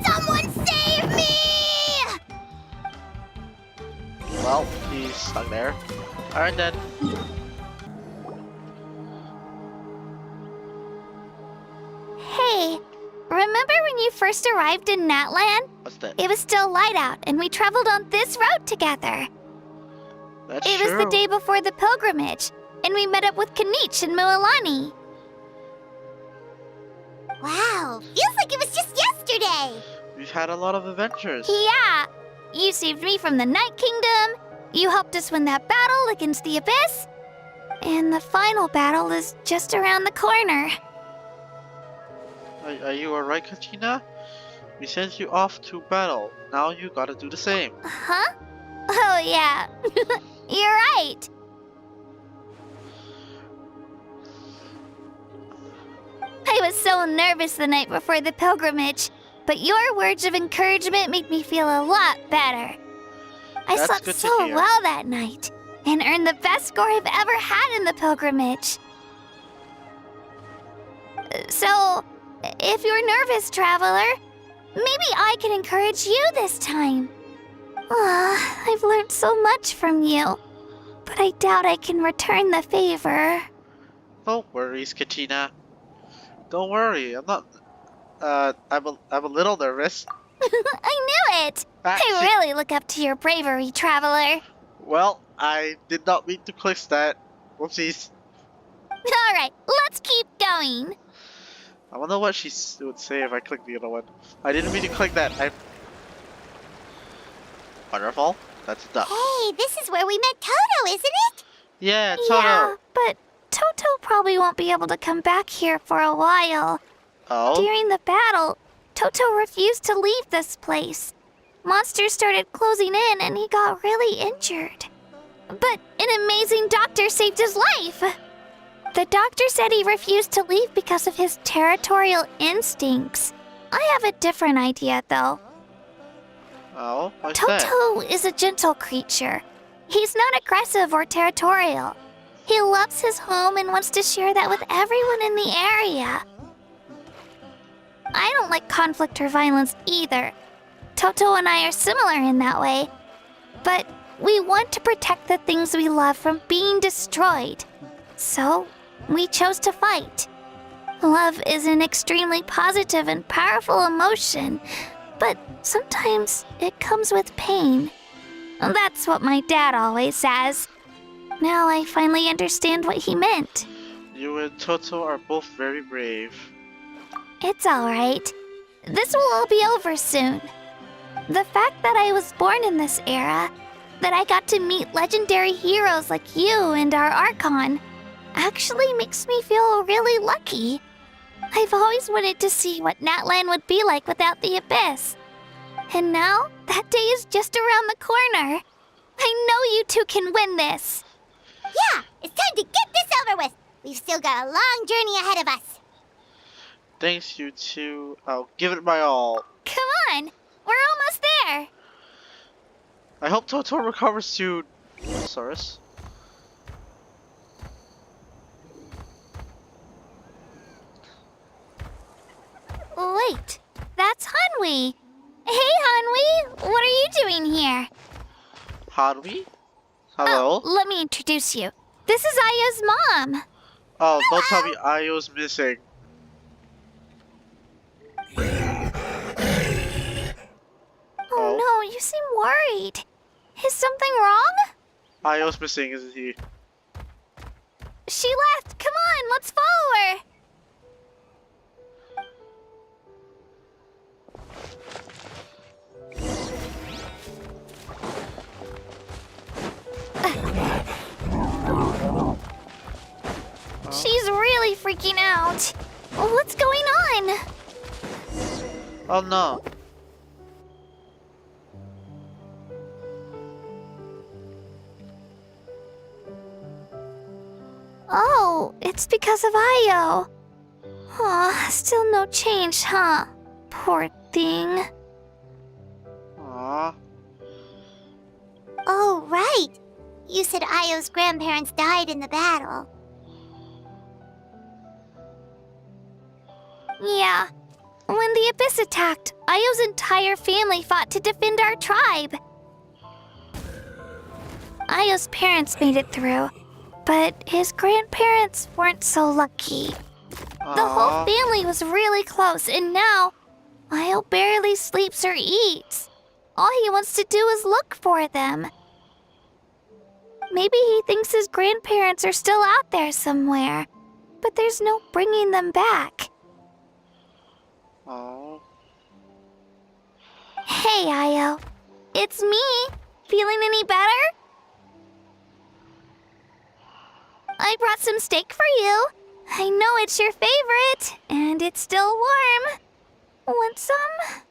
Someone save me! Well, he's stuck there. Alright then. Hey, remember when you first arrived in Natlan? What's that? It was still light out, and we traveled on this road together. That's It true. was the day before the pilgrimage, and we met up with Kanich and Mualani. Wow, feels like it was just yesterday. We've had a lot of adventures. Yeah, you saved me from the Night Kingdom, you helped us win that battle against the Abyss, and the final battle is just around the corner. Are you alright, Katrina? We sent you off to battle. Now you gotta do the same. Huh? Oh, yeah. You're right. I was so nervous the night before the pilgrimage, but your words of encouragement made me feel a lot better. I That's slept good to so hear. well that night and earned the best score I've ever had in the pilgrimage. So, if you're nervous, traveler, maybe I can encourage you this time. I've learned so much from you, but I doubt I can return the favor. No worries, Katrina. Don't worry, I'm not. I'm a little nervous. I knew it! I really look up to your bravery, traveler. Well, I did not mean to click that. Whoopsies. Alright, let's keep going. I wonder what she would say if I click the other one. I didn't mean to click that. Waterfall? That's a duck. Hey, this is where we met Toto, isn't it? Yeah, Toto. Yeah, but Toto probably won't be able to come back here for a while. Oh? During the battle, Toto refused to leave this place. Monsters started closing in and he got really injured. But an amazing doctor saved his life. The doctor said he refused to leave because of his territorial instincts. I have a different idea, though. Oh? What's that? Toto is a gentle creature. He's not aggressive or territorial. He loves his home and wants to share that with everyone in the area. I don't like conflict or violence either. Toto and I are similar in that way. But we want to protect the things we love from being destroyed. So, we chose to fight. Love is an extremely positive and powerful emotion, but sometimes it comes with pain. That's what my dad always says. Now I finally understand what he meant. You and Toto are both very brave. It's alright. This will all be over soon. The fact that I was born in this era, that I got to meet legendary heroes like you and our Archon, actually makes me feel really lucky. I've always wanted to see what Natlan would be like without the Abyss. And now, that day is just around the corner. I know you two can win this. Yeah, it's time to get this over with. We've still got a long journey ahead of us. Thanks, you two. I'll give it my all. Come on, we're almost there. I hope Totoro recovers soon. Saurus. Wait, that's Hanwi. Hey, Hanwi, what are you doing here? Hanwi? Hello? Let me introduce you. This is Aya's mom. Oh, don't tell me Ayo's missing. Oh no, you seem worried. Is something wrong? Ayo's missing, isn't he? She left. Come on, let's follow her. She's really freaking out. What's going on? Oh no. Oh, it's because of Ayo. Aw, still no change, huh? Poor thing. Aww. Oh, right. You said Ayo's grandparents died in the battle. Yeah. When the Abyss attacked, Ayo's entire family fought to defend our tribe. Ayo's parents made it through, but his grandparents weren't so lucky. The whole family was really close, and now Ayo barely sleeps or eats. All he wants to do is look for them. Maybe he thinks his grandparents are still out there somewhere, but there's no bringing them back. Oh. Hey, Ayo. It's me. Feeling any better? I brought some steak for you. I know it's your favorite, and it's still warm. Want some?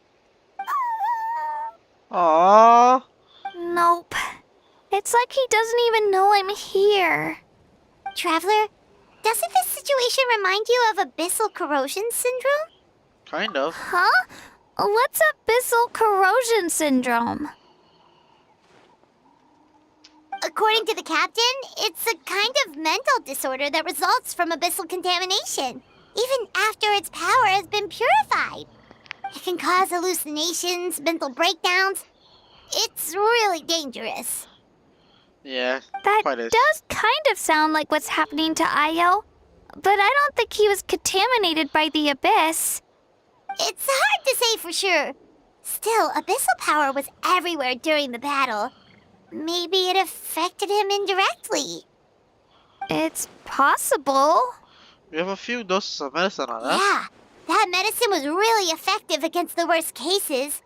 Aww. Nope. It's like he doesn't even know I'm here. Traveler, doesn't this situation remind you of abyssal corrosion syndrome? Kind of. Huh? What's abyssal corrosion syndrome? According to the captain, it's a kind of mental disorder that results from abyssal contamination, even after its power has been purified. It can cause hallucinations, mental breakdowns. It's really dangerous. Yeah, That quite is. does kind of sound like what's happening to Ayo, but I don't think he was contaminated by the Abyss. It's hard to say for sure. Still, abyssal power was everywhere during the battle. Maybe it affected him indirectly. It's possible. We have a few doses of medicine on us. Yeah, that medicine was really effective against the worst cases.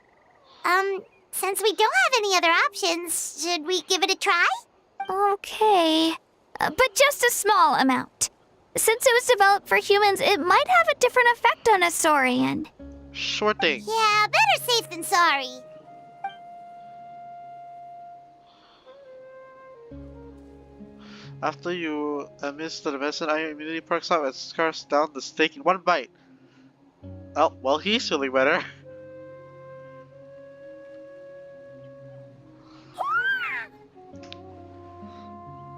Since we don't have any other options, should we give it a try? Okay, but just a small amount. Since it was developed for humans, it might have a different effect on a Saurian. Sure thing. Yeah, better safe than sorry. After you administer the medicine, Ayo immediately perks up and scarfs down the steak in one bite. Oh, well, he's feeling better.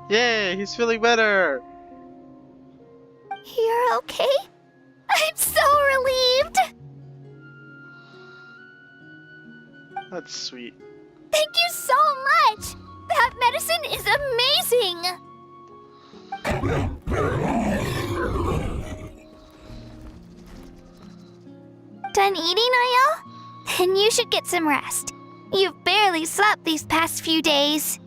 Yay, he's feeling better! You're okay? I'm so relieved! That's sweet. Thank you so much! That medicine is amazing! Done eating, Ayo? Then you should get some rest. You've barely slept these past few days.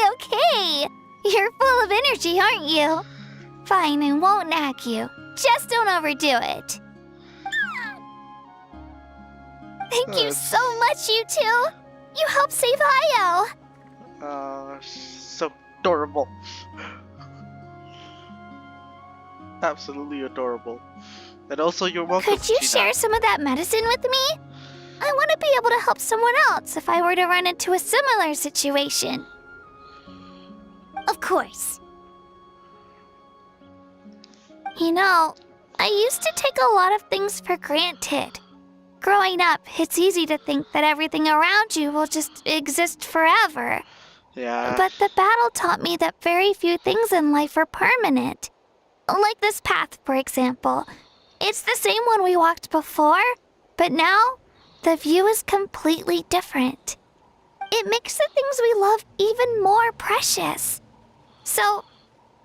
Okay. You're full of energy, aren't you? Fine, I won't nag you. Just don't overdo it. Thank you so much, you two. You helped save Ayo. So adorable. Absolutely adorable. And also, you're welcome. Could you Gina. share some of that medicine with me? I want to be able to help someone else if I were to run into a similar situation. Of course. You know, I used to take a lot of things for granted. Growing up, it's easy to think that everything around you will just exist forever. Yeah. But the battle taught me that very few things in life are permanent. Like this path, for example. It's the same one we walked before, but now the view is completely different. It makes the things we love even more precious. So,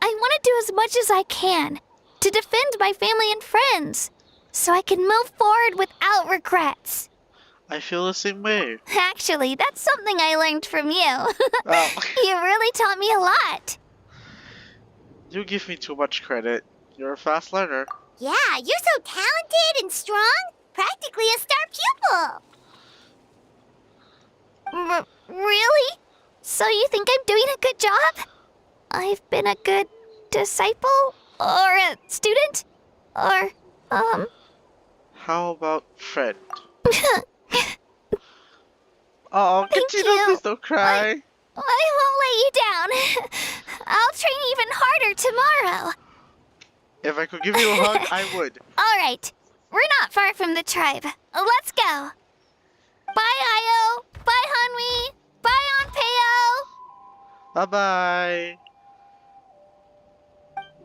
I want to do as much as I can to defend my family and friends, so I can move forward without regrets. I feel the same way. Actually, that's something I learned from you. Well, You really taught me a lot. you give me too much credit. You're a fast learner. Yeah, you're so talented and strong. Practically a star pupil. Really? So you think I'm doing a good job? I've been a good disciple? Or a student? Or, How about friend? Oh, Thank Katina, you. please don't cry. I won't let you down. I'll train even harder tomorrow. If I could give you a hug, I would. All right. We're not far from the tribe. Let's go. Bye, Io. Bye, Hanwi. Bye, Onpeo. Bye-bye.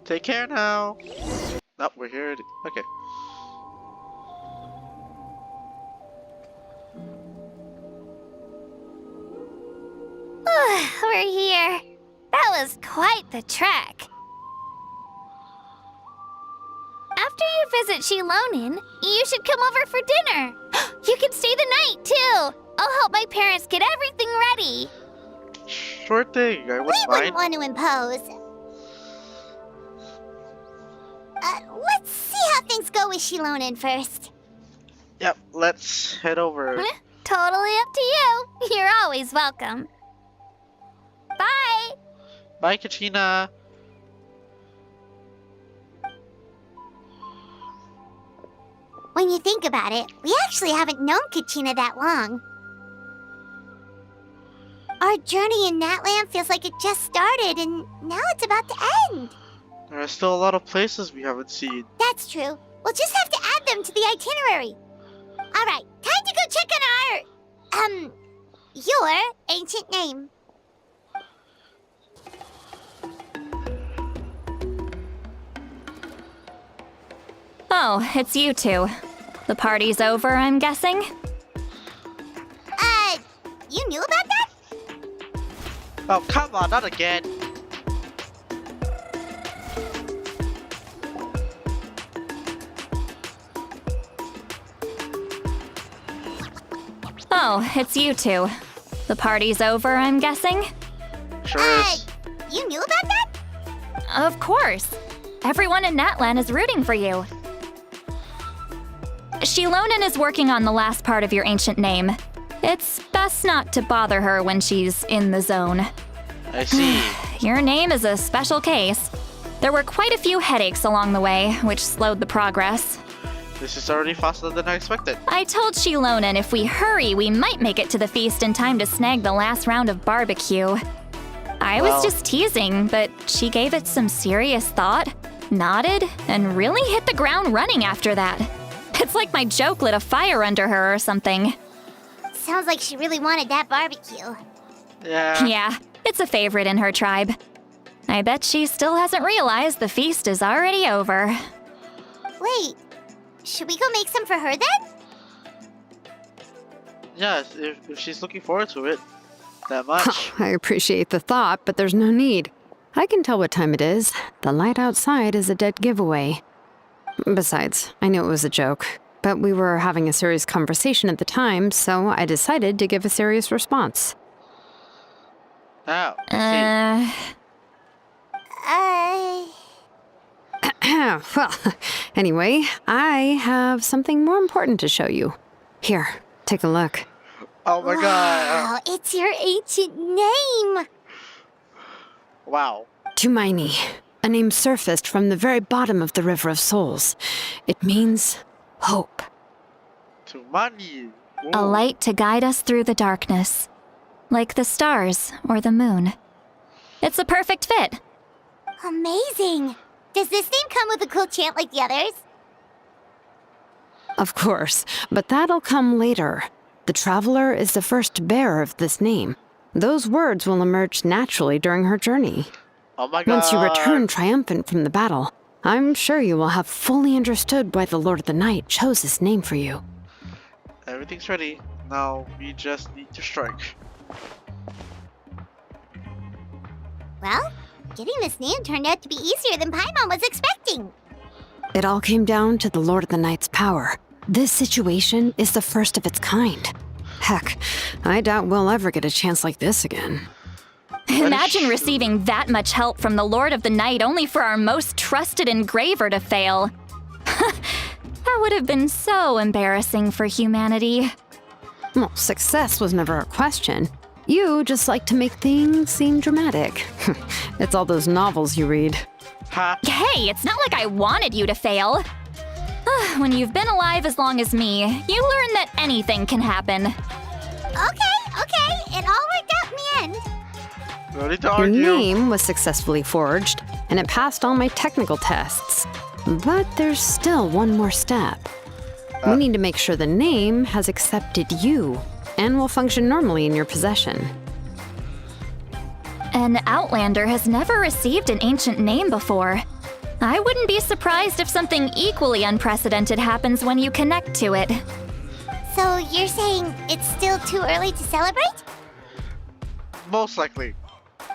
Take care now. Oh, we're here. Okay. We're here. That was quite the trek. After you visit Shilonin, you should come over for dinner. You can stay the night, too. I'll help my parents get everything ready. Sure thing. I We wouldn't wouldn't mind. want to impose. Let's see how things go with Shilonin first. Yep, let's head over. Totally up to you. You're always welcome. Bye. Bye, Katina. When you think about it, we actually haven't known Kachina that long. Our journey in Natlan feels like it just started, and now it's about to end. There are still a lot of places we haven't seen. That's true. We'll just have to add them to the itinerary. All right, time to go check on our, your ancient name. Oh, it's you two. The party's over, I'm guessing? You knew about that? Oh, come on, not again. Oh, it's you two. The party's over, I'm guessing? Sure is. You knew about that? Of course. Everyone in Natlan is rooting for you. Shilonin is working on the last part of your ancient name. It's best not to bother her when she's in the zone. I see. Your name is a special case. There were quite a few headaches along the way, which slowed the progress. This is already faster than I expected. I told Shilonin if we hurry, we might make it to the feast in time to snag the last round of barbecue. I was just teasing, but she gave it some serious thought, nodded, and really hit the ground running after that. It's like my joke lit a fire under her or something. Sounds like she really wanted that barbecue. Yeah. Yeah, it's a favorite in her tribe. I bet she still hasn't realized the feast is already over. Wait, should we go make some for her then? Yeah, if she's looking forward to it that much. I appreciate the thought, but there's no need. I can tell what time it is. The light outside is a dead giveaway. Besides, I knew it was a joke, but we were having a serious conversation at the time, so I decided to give a serious response. Oh, I Well, anyway, I have something more important to show you. Here, take a look. see. Oh my god. Wow, it's your ancient name. Wow. Tumaini, a name surfaced from the very bottom of the River of Souls. It means hope. To money. A light to guide us through the darkness. Like the stars or the moon. It's a perfect fit. Amazing! Does this name come with a cool chant like the others? Of course, but that'll come later. The Traveler is the first bearer of this name. Those words will emerge naturally during her journey. Oh my god. Once you return triumphant from the battle, I'm sure you will have fully understood why the Lord of the Night chose this name for you. Everything's ready. Now we just need to strike. Well, getting this name turned out to be easier than Paimon was expecting. It all came down to the Lord of the Night's power. This situation is the first of its kind. Heck, I doubt we'll ever get a chance like this again. Imagine receiving that much help from the Lord of the Night only for our most trusted engraver to fail. That would have been so embarrassing for humanity. Well, success was never a question. You just like to make things seem dramatic. It's all those novels you read. Ha! Hey, it's not like I wanted you to fail. When you've been alive as long as me, you learn that anything can happen. Okay, it all worked out in the end. No need to Your argue. name was successfully forged, and it passed all my technical tests. But there's still one more step. We need to make sure the name has accepted you, and will function normally in your possession. An Outlander has never received an ancient name before. I wouldn't be surprised if something equally unprecedented happens when you connect to it. So you're saying it's still too early to celebrate? Most likely.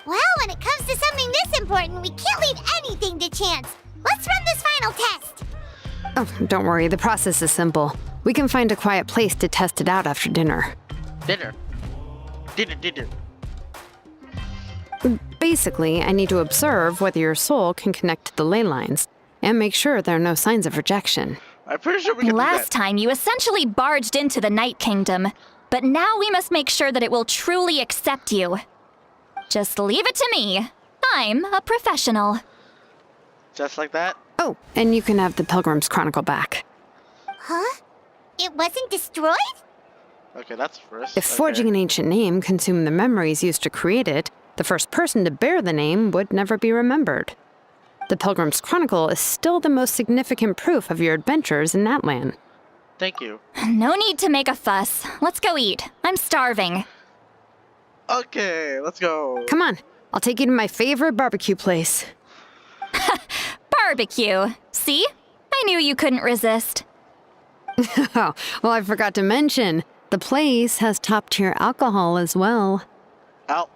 Well, when it comes to something this important, we can't leave anything to chance. Let's run this final test. Oh, don't worry, the process is simple. We can find a quiet place to test it out after dinner. Dinner. Basically, I need to observe whether your soul can connect to the ley lines, and make sure there are no signs of rejection. I'm pretty sure we can Last do that. time, you essentially barged into the Night Kingdom, but now we must make sure that it will truly accept you. Just leave it to me. I'm a professional. Just like that? Oh, and you can have the Pilgrim's Chronicle back. Huh? It wasn't destroyed? Okay, that's first. If forging an ancient name consumed the memories used to create it, the first person to bear the name would never be remembered. The Pilgrim's Chronicle is still the most significant proof of your adventures in Natlan. Thank you. No need to make a fuss. Let's go eat. I'm starving. Okay, let's go. Come on, I'll take you to my favorite barbecue place. Barbecue. See? I knew you couldn't resist. Oh, well, I forgot to mention, the place has top-tier alcohol as well. Out.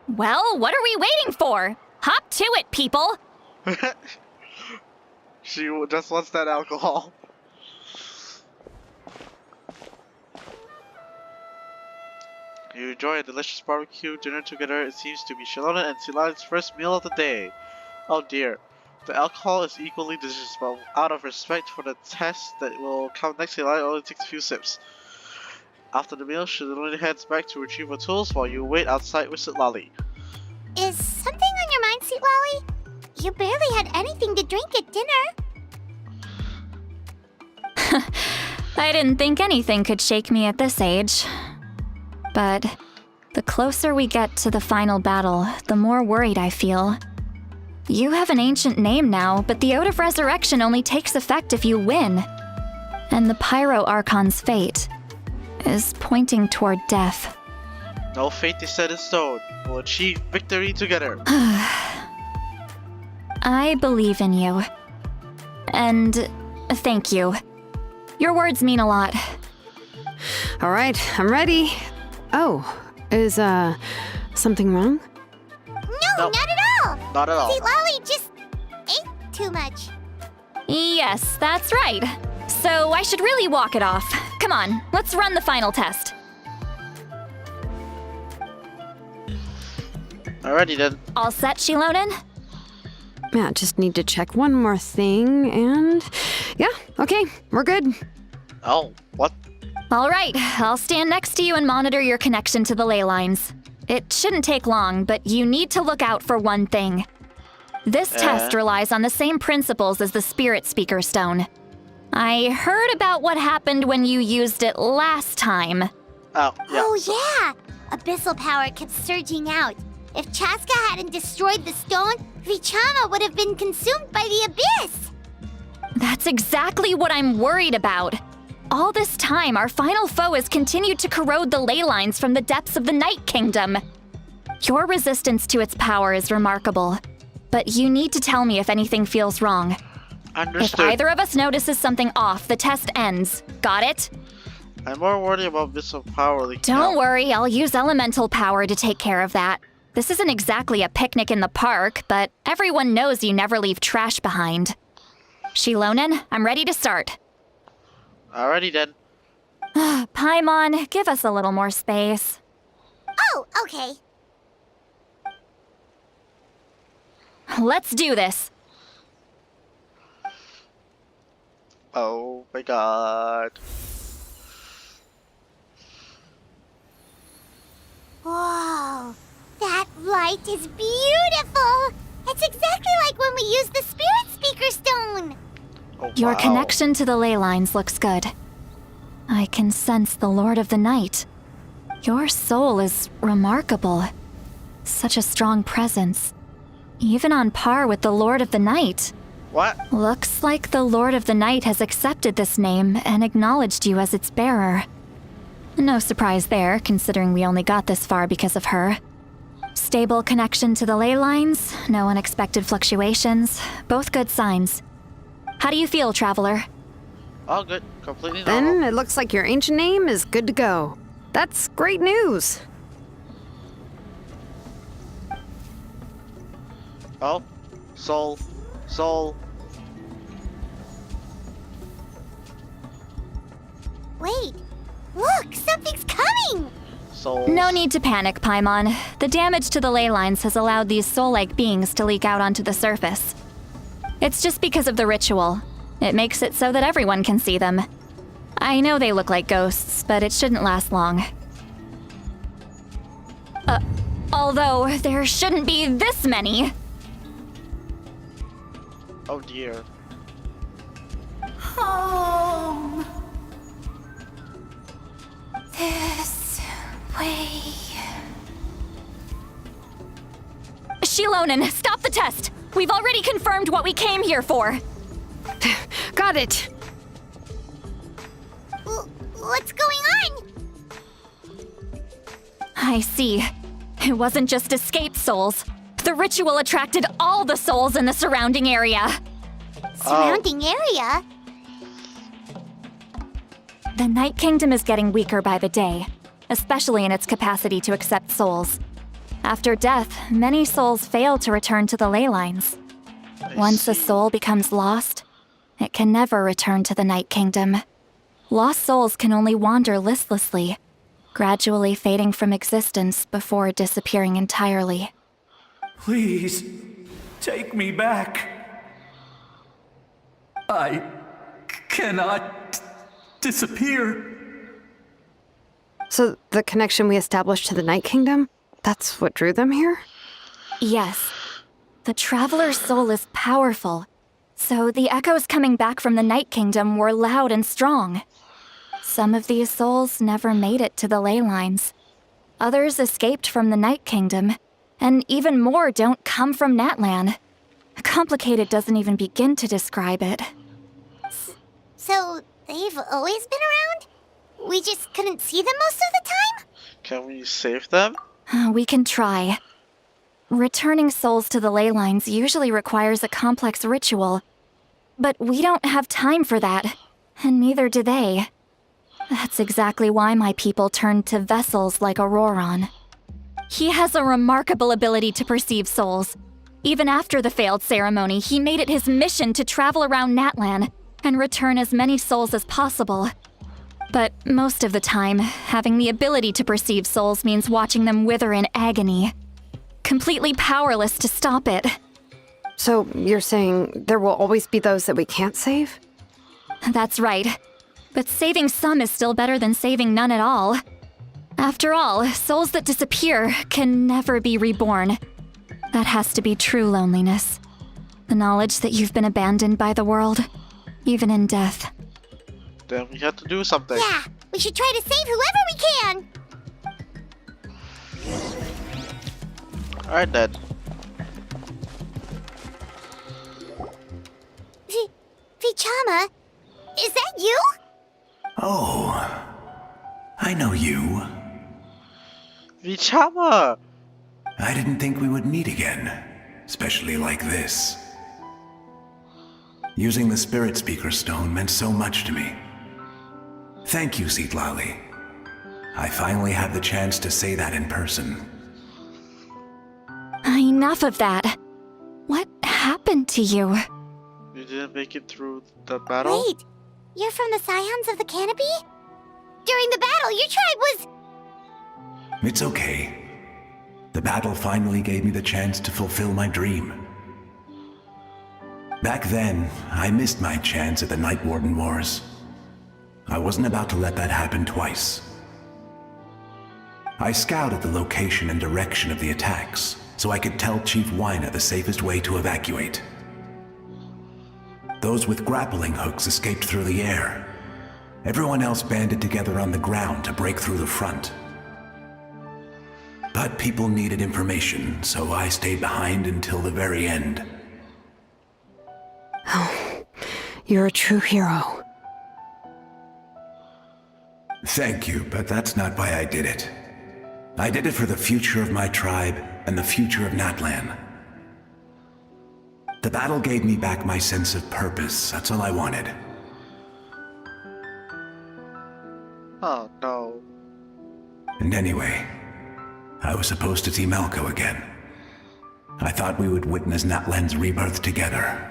Well, what are we waiting for? Hop to it, people! She just wants that alcohol. You enjoy a delicious barbecue dinner together. It seems to be Shalona and Silani's first meal of the day. Oh dear. The alcohol is equally delicious, but out of respect for the test that will come next, Silani only takes a few sips. After the meal, Shalona heads back to retrieve her tools while you wait outside with Lolly. Is something on your mind, Sweet Lolly? You barely had anything to drink at dinner. I didn't think anything could shake me at this age. But the closer we get to the final battle, the more worried I feel. You have an ancient name now, but the Ode of Resurrection only takes effect if you win. And the Pyro Archon's fate is pointing toward death. No fate is set in stone. We'll achieve victory together. I believe in you. And thank you. Your words mean a lot. All right, I'm ready. Oh, is, something wrong? No, not at all. Not at all. Sweet Lolly just ate too much. Yes, that's right. So I should really walk it off. Come on, let's run the final test. Alrighty then. All set, Shilonen? Yeah, just need to check one more thing, and... Yeah, okay, we're good. Oh, what? All right, I'll stand next to you and monitor your connection to the ley lines. It shouldn't take long, but you need to look out for one thing. This test relies on the same principles as the Spirit Speaker Stone. I heard about what happened when you used it last time. Oh, yeah. Oh, yeah! Abyssal power kept surging out. If Chaska hadn't destroyed the stone, Vichama would have been consumed by the abyss! That's exactly what I'm worried about. All this time, our final foe has continued to corrode the ley lines from the depths of the Night Kingdom. Your resistance to its power is remarkable, but you need to tell me if anything feels wrong. Understood. If either of us notices something off, the test ends. Got it? I'm more worried about Abyssal power leaking Don't out. worry, I'll use elemental power to take care of that. This isn't exactly a picnic in the park, but everyone knows you never leave trash behind. Shilonen, I'm ready to start. Alrighty then. Paimon, give us a little more space. Oh, okay. Let's do this. Oh my god. Whoa, that light is beautiful! It's exactly like when we used the Spirit Speaker Stone! Oh, Your wow. connection to the ley lines looks good. I can sense the Lord of the Night. Your soul is remarkable. Such a strong presence. Even on par with the Lord of the Night. What? Looks like the Lord of the Night has accepted this name and acknowledged you as its bearer. No surprise there, considering we only got this far because of her. Stable connection to the ley lines, no unexpected fluctuations, both good signs. How do you feel, Traveler? All good. Completely normal. Then it looks like your ancient name is good to go. That's great news. Oh. Soul. Soul. Wait, look, something's coming! Soul. No need to panic, Paimon. The damage to the ley lines has allowed these soul-like beings to leak out onto the surface. It's just because of the ritual. It makes it so that everyone can see them. I know they look like ghosts, but it shouldn't last long. Although there shouldn't be this many. Oh dear. Home. This way. Shilonen, stop the test! We've already confirmed what we came here for. Got it. What's going on? I see. It wasn't just escaped souls. The ritual attracted all the souls in the surrounding area. Surrounding area? The Night Kingdom is getting weaker by the day, especially in its capacity to accept souls. After death, many souls fail to return to the ley lines. Once a soul becomes lost, it can never return to the Night Kingdom. Lost souls can only wander listlessly, gradually fading from existence before disappearing entirely. Please, take me back. I cannot disappear. So the connection we established to the Night Kingdom, that's what drew them here? Yes. The Traveler's soul is powerful, so the echoes coming back from the Night Kingdom were loud and strong. Some of these souls never made it to the ley lines. Others escaped from the Night Kingdom, and even more don't come from Natlan. Complicated doesn't even begin to describe it. So, they've always been around? We just couldn't see them most of the time? Can we save them? We can try. Returning souls to the ley lines usually requires a complex ritual. But we don't have time for that, and neither do they. That's exactly why my people turned to vessels like Auroron. He has a remarkable ability to perceive souls. Even after the failed ceremony, he made it his mission to travel around Natlan and return as many souls as possible. But most of the time, having the ability to perceive souls means watching them wither in agony. Completely powerless to stop it. So you're saying there will always be those that we can't save? That's right. But saving some is still better than saving none at all. After all, souls that disappear can never be reborn. That has to be true loneliness. The knowledge that you've been abandoned by the world, even in death. Then we have to do something. Yeah, we should try to save whoever we can. Alright then. Vichama, is that you? Oh, I know you. Vichama! I didn't think we would meet again, especially like this. Using the Spirit Speaker Stone meant so much to me. Thank you, Citlali. I finally had the chance to say that in person. Enough of that. What happened to you? You didn't make it through the battle? Wait, you're from the Scions of the Canopy? During the battle, your tribe was... It's okay. The battle finally gave me the chance to fulfill my dream. Back then, I missed my chance at the Night Warden Wars. I wasn't about to let that happen twice. I scouted the location and direction of the attacks, so I could tell Chief Wyna the safest way to evacuate. Those with grappling hooks escaped through the air. Everyone else banded together on the ground to break through the front. But people needed information, so I stayed behind until the very end. Oh, you're a true hero. Thank you, but that's not why I did it. I did it for the future of my tribe and the future of Natlan. The battle gave me back my sense of purpose. That's all I wanted. Oh no. And anyway, I was supposed to see Malco again. I thought we would witness Natlan's rebirth together.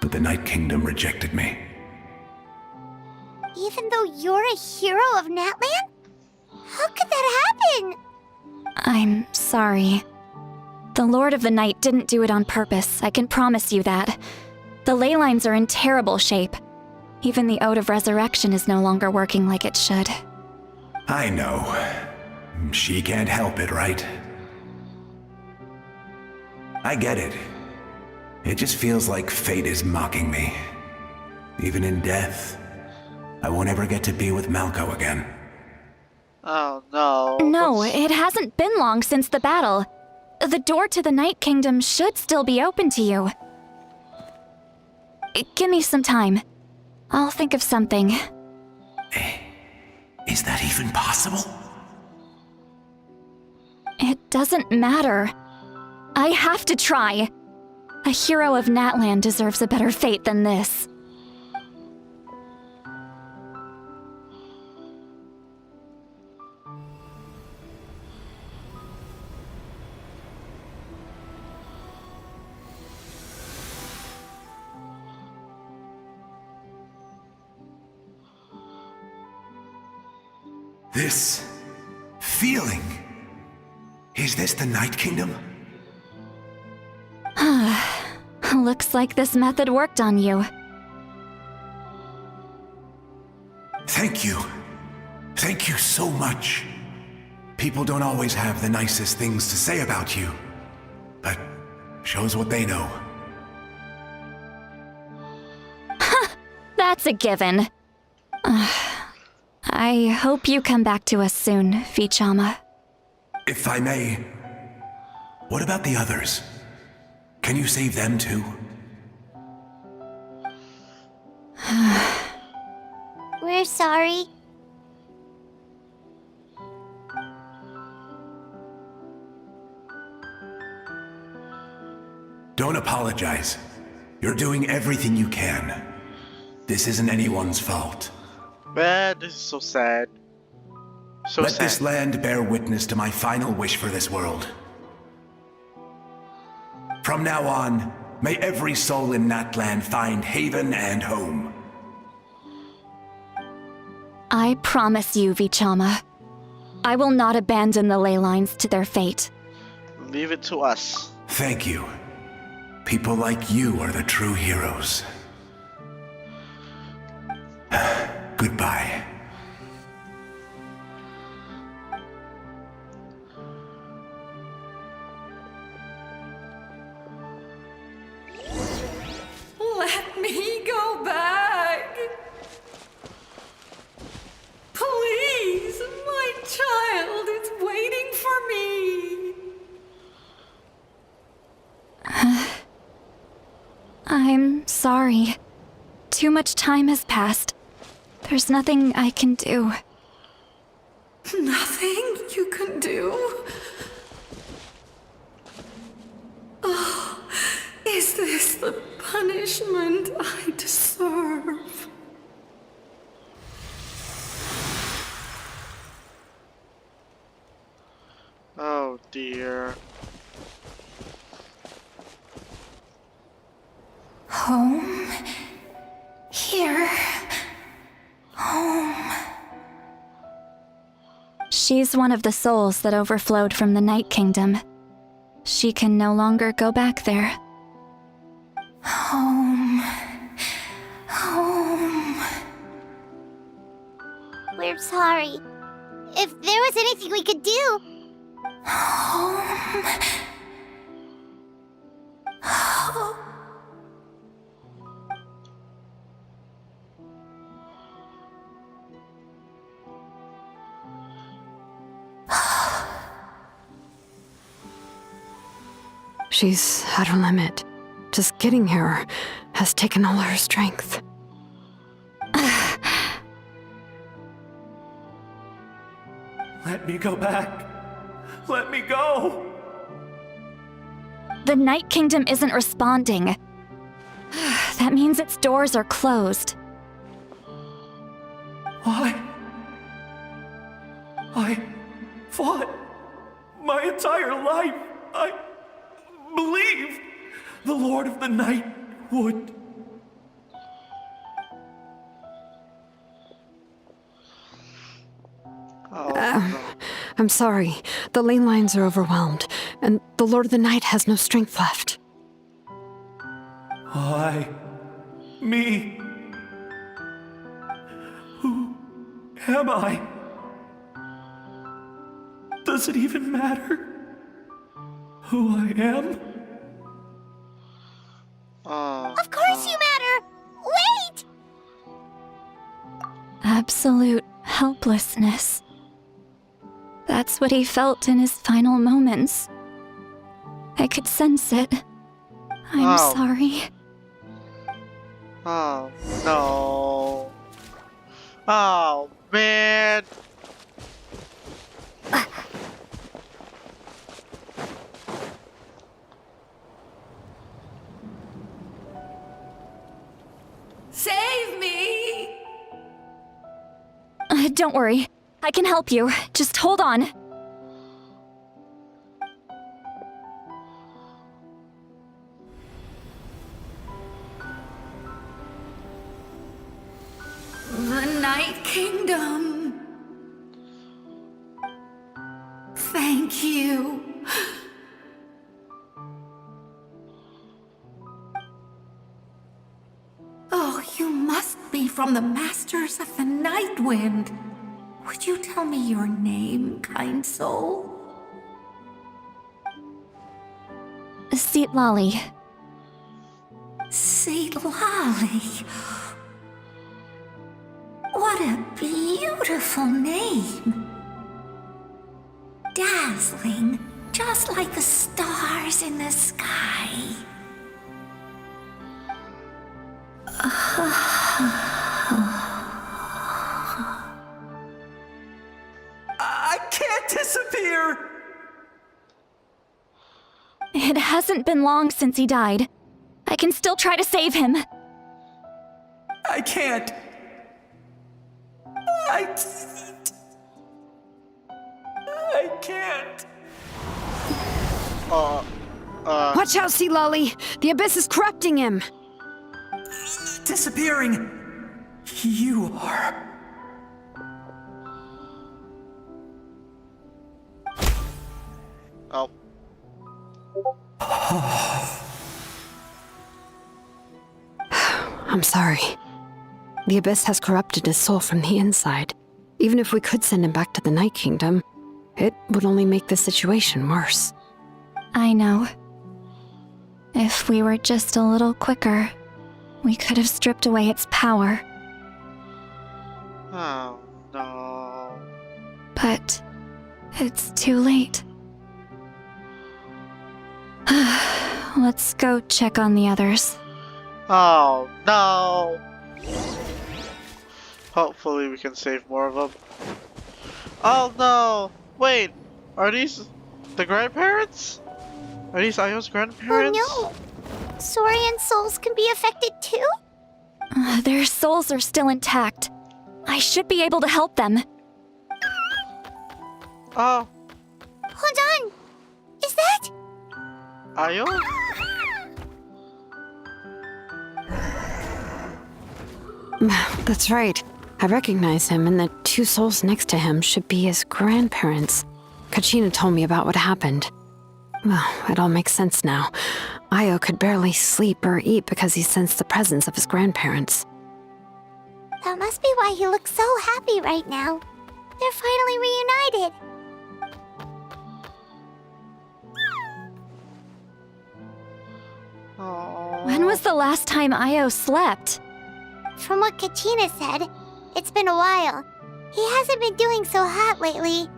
But the Night Kingdom rejected me. Even though you're a hero of Natlan? How could that happen? I'm sorry. The Lord of the Night didn't do it on purpose, I can promise you that. The ley lines are in terrible shape. Even the Ode of Resurrection is no longer working like it should. I know. She can't help it, right? I get it. It just feels like fate is mocking me. Even in death, I won't ever get to be with Malco again. Oh no. No, it hasn't been long since the battle. The door to the Night Kingdom should still be open to you. Give me some time. I'll think of something. Is that even possible? It doesn't matter. I have to try. A hero of Natlan deserves a better fate than this. This feeling. Is this the Night Kingdom? Looks like this method worked on you. Thank you. Thank you so much. People don't always have the nicest things to say about you, but shows what they know. That's a given. I hope you come back to us soon, Vichama. If I may, what about the others? Can you save them too? We're sorry. Don't apologize. You're doing everything you can. This isn't anyone's fault. Man, this is so sad. So Let sad. this land bear witness to my final wish for this world. From now on, may every soul in Natlan find haven and home. I promise you, Vichama. I will not abandon the ley lines to their fate. Leave it to us. Thank you. People like you are the true heroes. Goodbye. Let me go back. I'm sorry. Too much time has passed. There's nothing I can do. Nothing you can do? Oh, is this the punishment I deserve? Oh dear. Home? Here? Home? She's one of the souls that overflowed from the Night Kingdom. She can no longer go back there. Home. Home. We're sorry. If there was anything we could do. Home. Home. She's at her limit. Just getting here has taken all her strength. Let me go back. Let me go. The Night Kingdom isn't responding. That means its doors are closed. Why? I fought my entire life. I believed the Lord of the Night would. I'm sorry. The ley lines are overwhelmed, and the Lord of the Night has no strength left. Why? Me? Who am I? Does it even matter who I am? Of course you matter! Wait! Absolute helplessness. That's what he felt in his final moments. I could sense it. I'm sorry. Oh no. Oh man. Save me! Don't worry. I can help you. Just hold on. The Night Kingdom. Thank you. Oh, you must be from the Masters of the Night Wind. Would you tell me your name, kind soul? Seat Lolly. Seat Lolly. What a beautiful name. Dazzling, just like the stars in the sky. I can't disappear! It hasn't been long since he died. I can still try to save him. I can't. I can't. Watch out, Sea Lolly! The Abyss is corrupting him! Disappearing. You are. Oh. I'm sorry. The Abyss has corrupted his soul from the inside. Even if we could send him back to the Night Kingdom, it would only make the situation worse. I know. If we were just a little quicker, we could have stripped away its power. Oh no. But it's too late. Let's go check on the others. Oh no! Hopefully we can save more of them. Oh no! Wait! Are these the grandparents? Are these Io's grandparents? Oh no! Saurian souls can be affected too? Their souls are still intact. I should be able to help them. Oh, Hold on! Is that? Io? That's right. I recognize him, and the two souls next to him should be his grandparents. Kachina told me about what happened. Well, it all makes sense now. Io could barely sleep or eat because he sensed the presence of his grandparents. That must be why he looks so happy right now. They're finally reunited. When was the last time Io slept? From what Kachina said, it's been a while. He hasn't been doing so hot lately.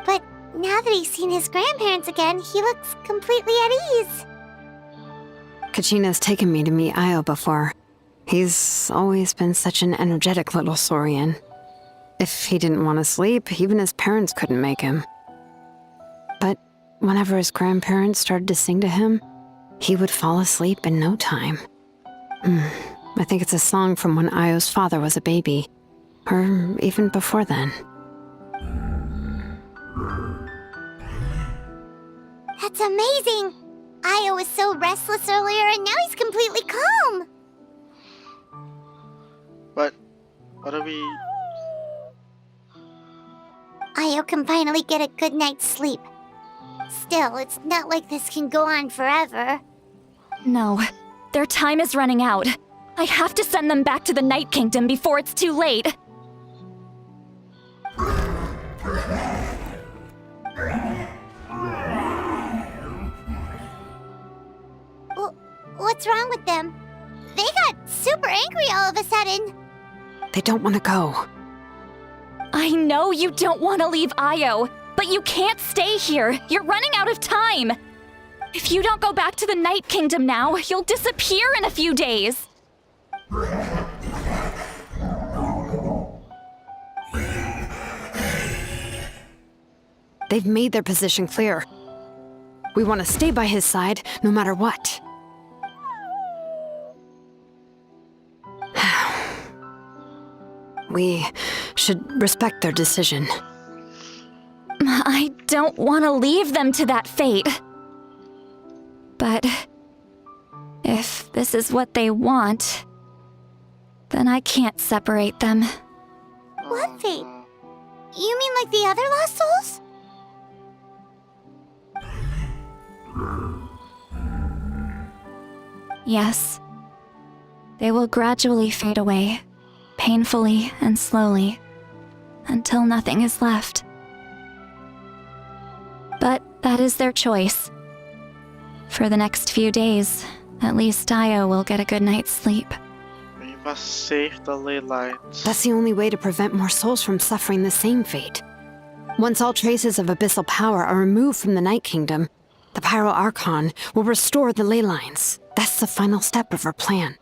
But now that he's seen his grandparents again, he looks completely at ease. Kachina's taken me to meet Io before. He's always been such an energetic little saurian. If he didn't want to sleep, even his parents couldn't make him. But whenever his grandparents started to sing to him, he would fall asleep in no time. I think it's a song from when Io's father was a baby, or even before then. That's amazing! Io was so restless earlier and now he's completely calm! But what do we... Io can finally get a good night's sleep. Still, it's not like this can go on forever. No, their time is running out. I have to send them back to the Night Kingdom before it's too late. What's wrong with them? They got super angry all of a sudden. They don't want to go. I know you don't want to leave Io, but you can't stay here. You're running out of time. If you don't go back to the Night Kingdom now, you'll disappear in a few days. They've made their position clear. We want to stay by his side, no matter what. We should respect their decision. I don't want to leave them to that fate. But if this is what they want, then I can't separate them. What fate? You mean like the other lost souls? Yes. They will gradually fade away, painfully and slowly, until nothing is left. But that is their choice. For the next few days, at least Io will get a good night's sleep. We must save the ley lines. That's the only way to prevent more souls from suffering the same fate. Once all traces of abyssal power are removed from the Night Kingdom, the Pyro Archon will restore the ley lines. That's the final step of our plan.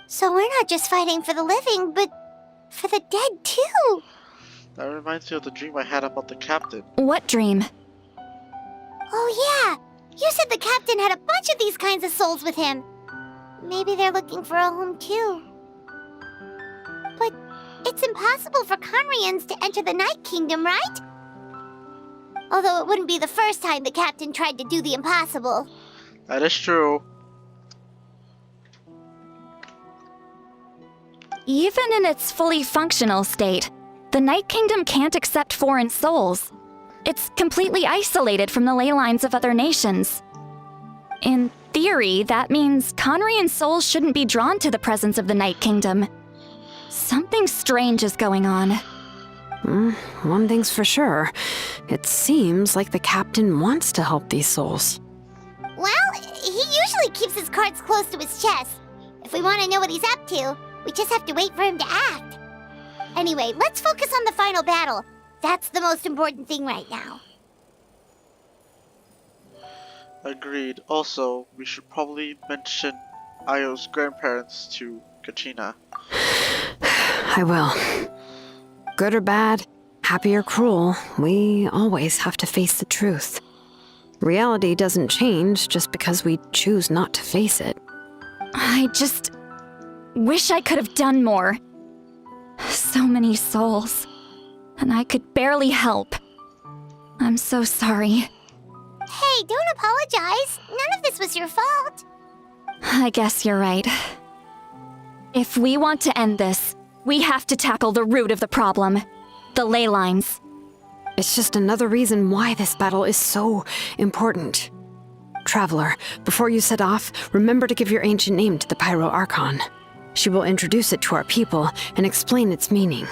So we're not just fighting for the living, but for the dead too. That reminds me of the dream I had about the captain. What dream? Oh yeah! You said the captain had a bunch of these kinds of souls with him. Maybe they're looking for a home too. But it's impossible for Conrians to enter the Night Kingdom, right? Although it wouldn't be the first time the captain tried to do the impossible. That is true. Even in its fully functional state, the Night Kingdom can't accept foreign souls. It's completely isolated from the ley lines of other nations. In theory, that means Conrian souls shouldn't be drawn to the presence of the Night Kingdom. Something strange is going on. One thing's for sure. It seems like the captain wants to help these souls. Well, he usually keeps his cards close to his chest. If we want to know what he's up to, we just have to wait for him to act. Anyway, let's focus on the final battle. That's the most important thing right now. Agreed. Also, we should probably mention Io's grandparents to Katrina. I will. Good or bad, happy or cruel, we always have to face the truth. Reality doesn't change just because we choose not to face it. I just wish I could have done more. So many souls, and I could barely help. I'm so sorry. Hey, don't apologize. None of this was your fault. I guess you're right. If we want to end this, we have to tackle the root of the problem. The ley lines. It's just another reason why this battle is so important. Traveler, before you set off, remember to give your ancient name to the Pyro Archon. She will introduce it to our people and explain its meaning.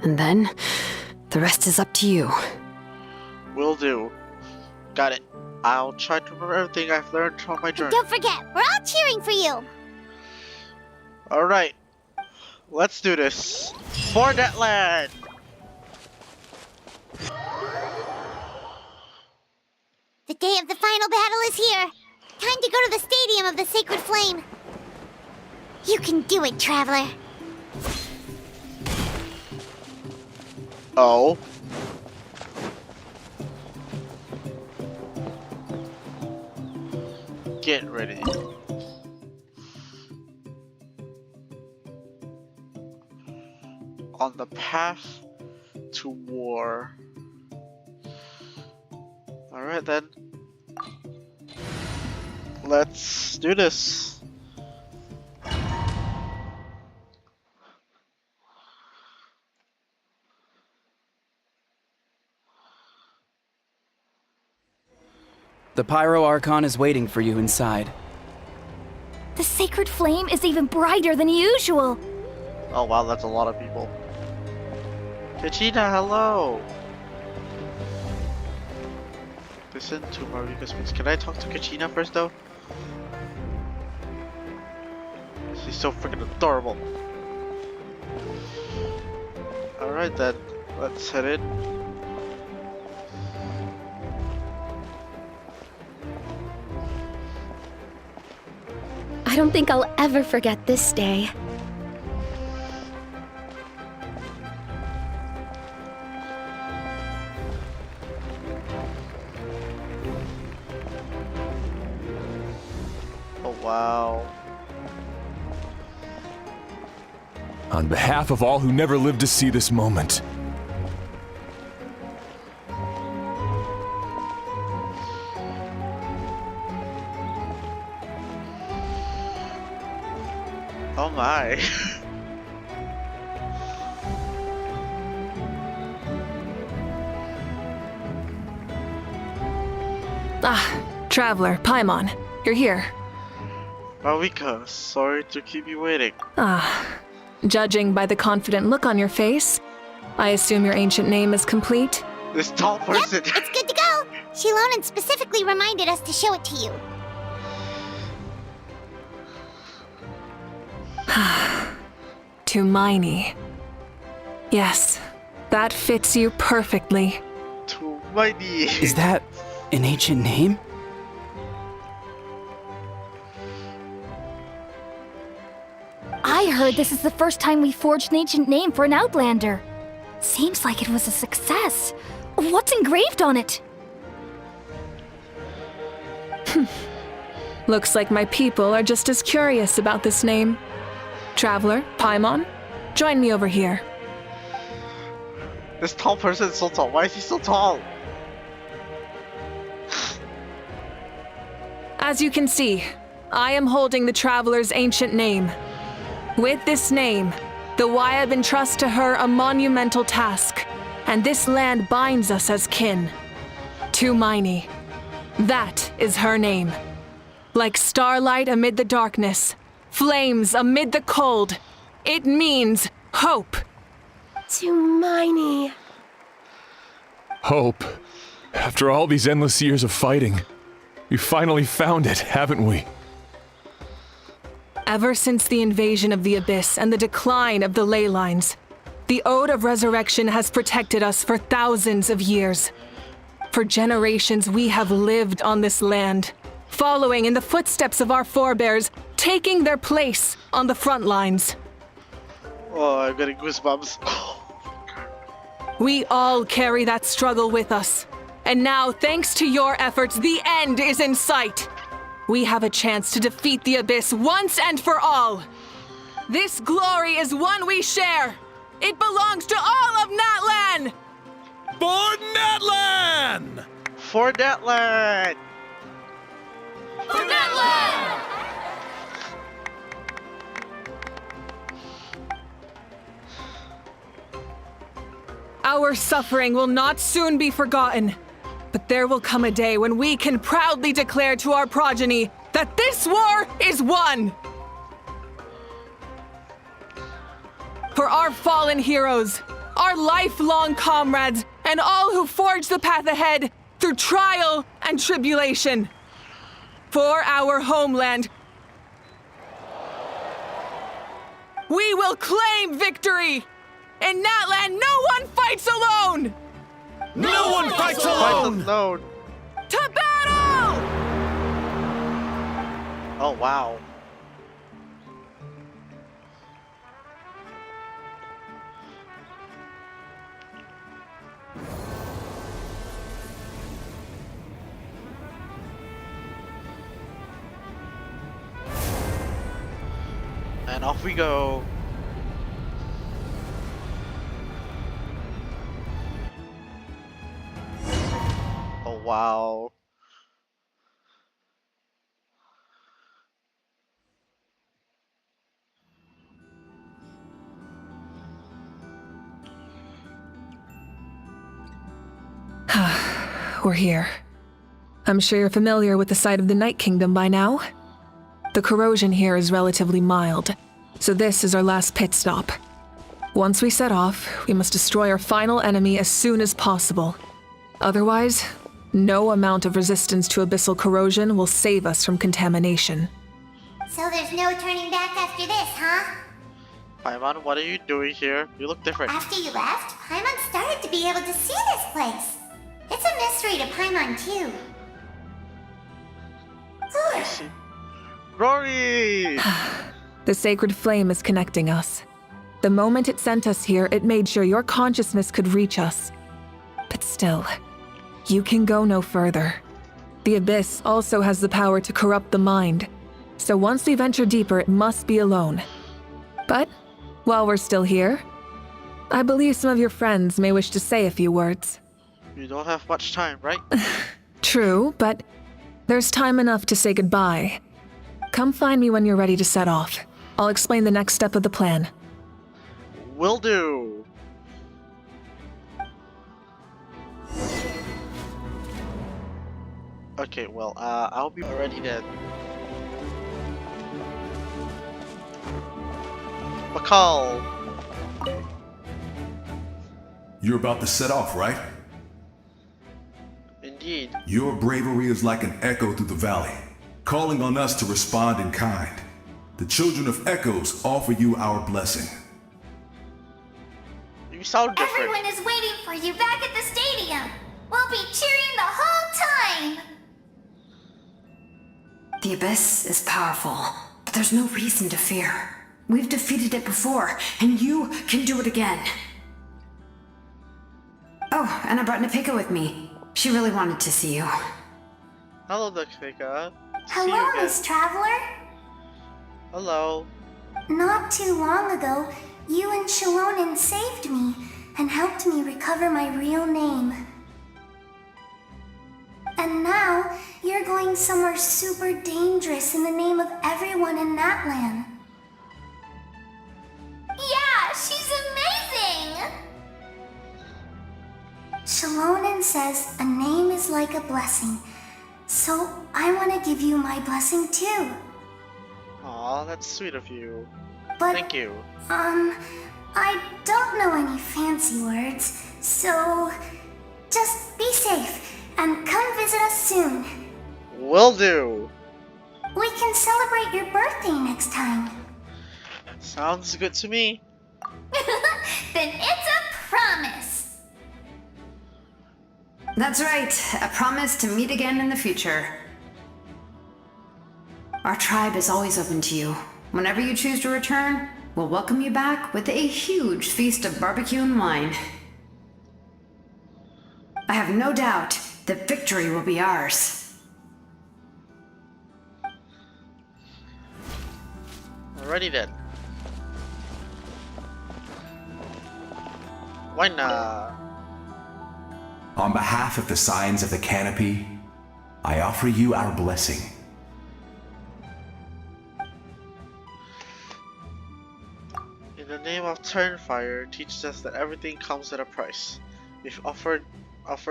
And then, the rest is up to you. Will do. Got it. I'll try to remember everything I've learned on my journey. Don't forget, we're all cheering for you. Alright. Let's do this. For Natlan! The day of the final battle is here. Time to go to the Stadium of the Sacred Flame. You can do it, Traveler. Oh. Get ready. On the path to war. Alright then. Let's do this. The Pyro Archon is waiting for you inside. The sacred flame is even brighter than usual. Oh wow, that's a lot of people. Vegeta, hello! Listen to Marika's speech. Can I talk to Kachina first though? She's so freaking adorable. Alright then, let's head in. I don't think I'll ever forget this day. Oh wow. On behalf of all who never lived to see this moment, Oh my. Traveler, Paimon, you're here. Marika, sorry to keep you waiting. Judging by the confident look on your face, I assume your ancient name is complete? This tall person. Yep, it's good to go. Shilonan specifically reminded us to show it to you. Tumaini. Yes, that fits you perfectly. Tumaini. Is that an ancient name? I heard this is the first time we forged an ancient name for an Outlander. Seems like it was a success. What's engraved on it? Looks like my people are just as curious about this name. Traveler, Paimon, join me over here. This tall person is so tall. Why is he so tall? As you can see, I am holding the Traveler's ancient name. With this name, the Wyab entrusts to her a monumental task, and this land binds us as kin. Tumaini. That is her name. Like starlight amid the darkness, flames amid the cold, it means hope. Tumaini. hope. After all these endless years of fighting, we finally found it, haven't we? Ever since the invasion of the Abyss and the decline of the ley lines, the Ode of Resurrection has protected us for thousands of years. For generations, we have lived on this land, following in the footsteps of our forebears, taking their place on the front lines. Oh, I'm getting goosebumps. We all carry that struggle with us. And now, thanks to your efforts, the end is in sight. We have a chance to defeat the Abyss once and for all. This glory is one we share. It belongs to all of Natlan! For Natlan! For Natlan! For Natlan! Our suffering will not soon be forgotten, but there will come a day when we can proudly declare to our progeny that this war is won! For our fallen heroes, our lifelong comrades, and all who forge the path ahead through trial and tribulation. For our homeland, we will claim victory! In Natlan, no one fights alone! No one fights alone! To battle! Oh, wow. And off we go. Oh, wow. We're here. I'm sure you're familiar with the site of the Night Kingdom by now. The corrosion here is relatively mild, so this is our last pit stop. Once we set off, we must destroy our final enemy as soon as possible. Otherwise, no amount of resistance to abyssal corrosion will save us from contamination. So there's no turning back after this, huh? Paimon, what are you doing here? You look different. After you left, Paimon started to be able to see this place. It's a mystery to Paimon, too. I see. Rory! The sacred flame is connecting us. The moment it sent us here, it made sure your consciousness could reach us. But still, you can go no further. The Abyss also has the power to corrupt the mind, so once we venture deeper, it must be alone. But while we're still here, I believe some of your friends may wish to say a few words. You don't have much time, right? True, but there's time enough to say goodbye. Come find me when you're ready to set off. I'll explain the next step of the plan. Will do. Okay, well, I'll be ready then. Bakal. You're about to set off, right? Indeed. Your bravery is like an echo through the valley, calling on us to respond in kind. The children of Echoes offer you our blessing. You sound different. Everyone is waiting for you back at the stadium. We'll be cheering the whole time. The Abyss is powerful, but there's no reason to fear. We've defeated it before, and you can do it again. Oh, and I brought Napika with me. She really wanted to see you. Hello, Napika. Hello, Miss Traveler. Hello. Not too long ago, you and Shalonen saved me and helped me recover my real name. And now, you're going somewhere super dangerous in the name of everyone in Natlan. Yeah, she's amazing! Shalonen says a name is like a blessing, so I want to give you my blessing too. Aw, that's sweet of you. But, thank you. I don't know any fancy words, so just be safe and come visit us soon. Will do. We can celebrate your birthday next time. Sounds good to me. Then it's a promise. That's right. A promise to meet again in the future. Our tribe is always open to you. Whenever you choose to return, we'll welcome you back with a huge feast of barbecue and wine. I have no doubt that victory will be ours. Alrighty then. Why not? On behalf of the Signs of the Canopy, I offer you our blessing. In the name of Turnfire teaches us that everything comes at a price. We've offered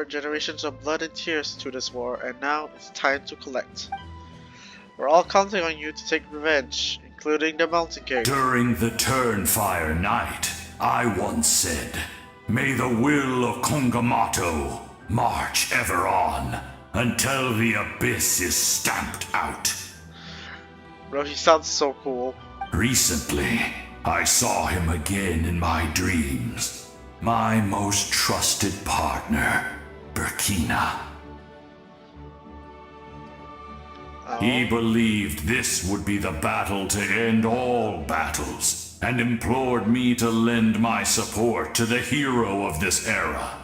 generations of blood and tears to this war, and now it's time to collect. We're all counting on you to take revenge, including the Mountain King. During the Turnfire night, I once said, "May the will of Kongamato march ever on until the abyss is stamped out." Bro, he sounds so cool. Recently, I saw him again in my dreams. My most trusted partner, Burkina. He believed this would be the battle to end all battles, and implored me to lend my support to the hero of this era.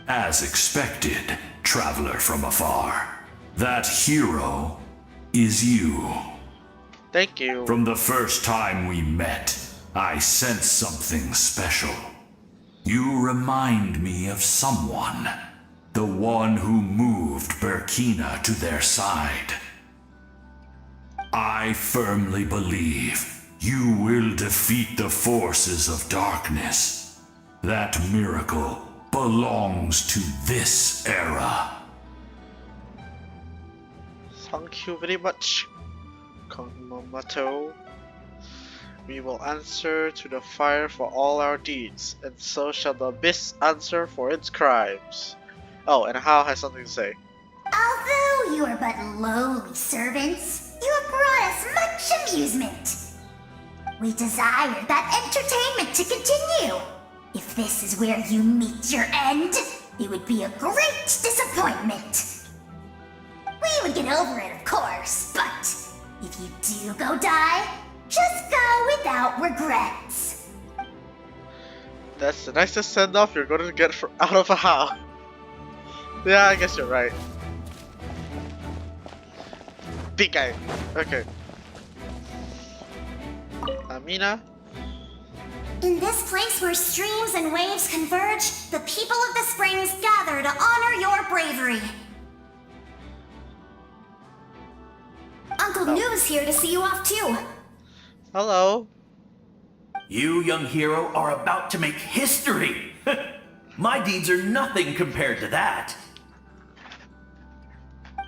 As expected, traveler from afar, that hero is you. Thank you. From the first time we met, I sensed something special. You remind me of someone. The one who moved Burkina to their side. I firmly believe you will defeat the forces of darkness. That miracle belongs to this era. Thank you very much, Kongamato. We will answer to the fire for all our deeds, and so shall the abyss answer for its crimes. Oh, and Hao has something to say. Although you are but lowly servants, you have brought us much amusement. We desire that entertainment to continue. If this is where you meet your end, it would be a great disappointment. We would get over it, of course, but if you do go die, just go without regrets. That's the nicest send-off you're going to get out of a Hao. Yeah, I guess you're right. Big guy. Okay. Amina? In this place where streams and waves converge, the people of the springs gather to honor your bravery. Uncle Noo's here to see you off too. Hello. You, young hero, are about to make history. My deeds are nothing compared to that.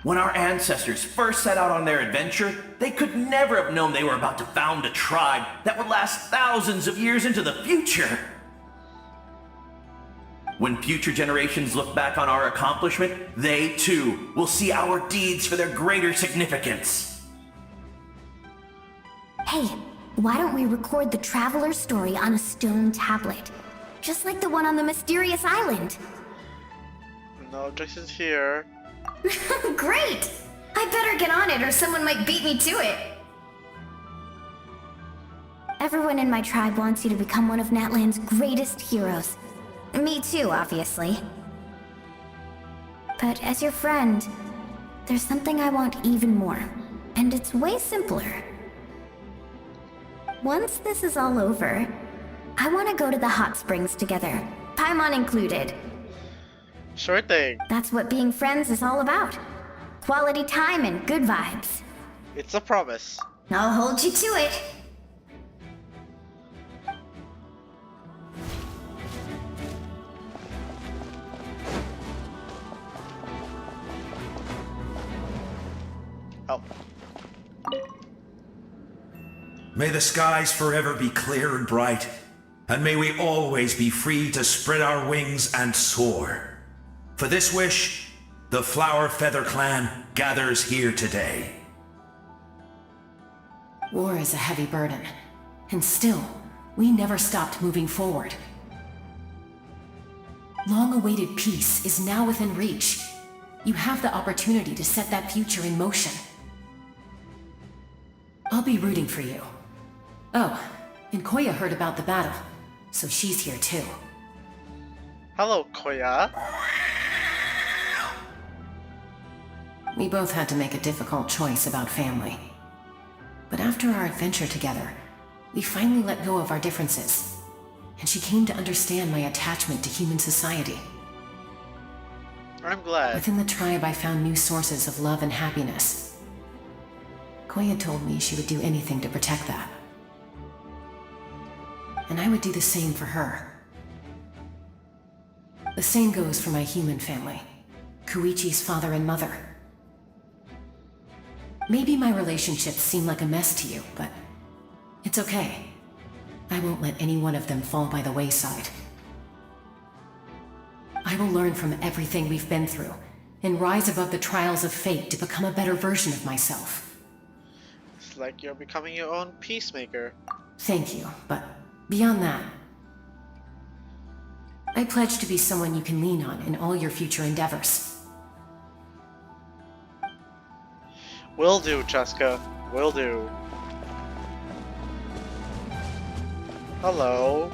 When our ancestors first set out on their adventure, they could never have known they were about to found a tribe that would last thousands of years into the future. When future generations look back on our accomplishment, they too will see our deeds for their greater significance. Hey, why don't we record the traveler's story on a stone tablet? Just like the one on the mysterious island. No, Jason's here. Great! I better get on it or someone might beat me to it. Everyone in my tribe wants you to become one of Natlan's greatest heroes. Me too, obviously. But as your friend, there's something I want even more. And it's way simpler. Once this is all over, I want to go to the hot springs together, Paimon included. Sure thing. That's what being friends is all about. Quality time and good vibes. It's a promise. I'll hold you to it. Oh. May the skies forever be clear and bright, and may we always be free to spread our wings and soar. For this wish, the Flower Feather Clan gathers here today. War is a heavy burden, and still, we never stopped moving forward. Long-awaited peace is now within reach. You have the opportunity to set that future in motion. I'll be rooting for you. Oh, and Koya heard about the battle, so she's here too. Hello, Koya. We both had to make a difficult choice about family. But after our adventure together, we finally let go of our differences, and she came to understand my attachment to human society. I'm glad. Within the tribe, I found new sources of love and happiness. Koya told me she would do anything to protect that. And I would do the same for her. The same goes for my human family, Koichi's father and mother. Maybe my relationships seem like a mess to you, but it's okay. I won't let any one of them fall by the wayside. I will learn from everything we've been through and rise above the trials of fate to become a better version of myself. It's like you're becoming your own peacemaker. Thank you, but beyond that, I pledge to be someone you can lean on in all your future endeavors. Will do, Cheska. Will do. Hello.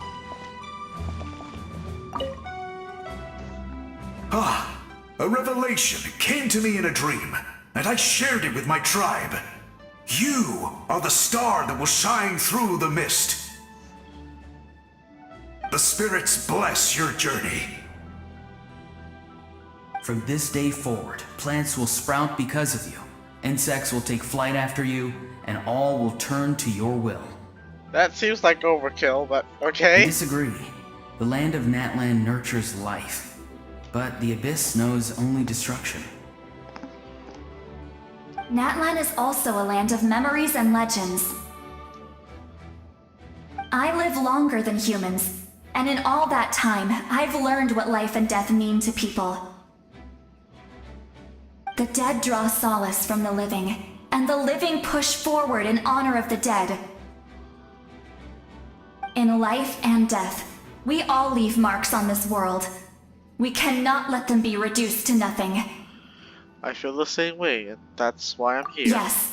A revelation came to me in a dream, and I shared it with my tribe. You are the star that will shine through the mist. The spirits bless your journey. From this day forward, plants will sprout because of you. Insects will take flight after you, and all will turn to your will. That seems like overkill, but I okay. disagree. The land of Natlan nurtures life, but the Abyss knows only destruction. Natlan is also a land of memories and legends. I live longer than humans, and in all that time, I've learned what life and death mean to people. The dead draw solace from the living, and the living push forward in honor of the dead. In life and death, we all leave marks on this world. We cannot let them be reduced to nothing. I feel the same way, and that's why I'm here. Yes.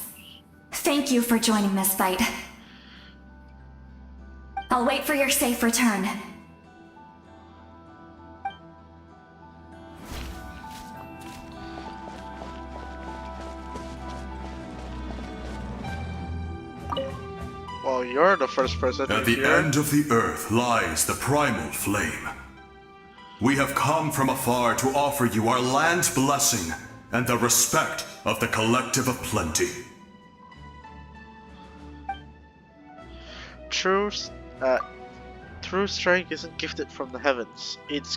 Thank you for joining this fight. I'll wait for your safe return. Well, you're the first person At to the hear. end of the earth lies the primal flame. We have come from afar to offer you our land's blessing and the respect of the Collective of Plenty. True strength isn't gifted from the heavens. It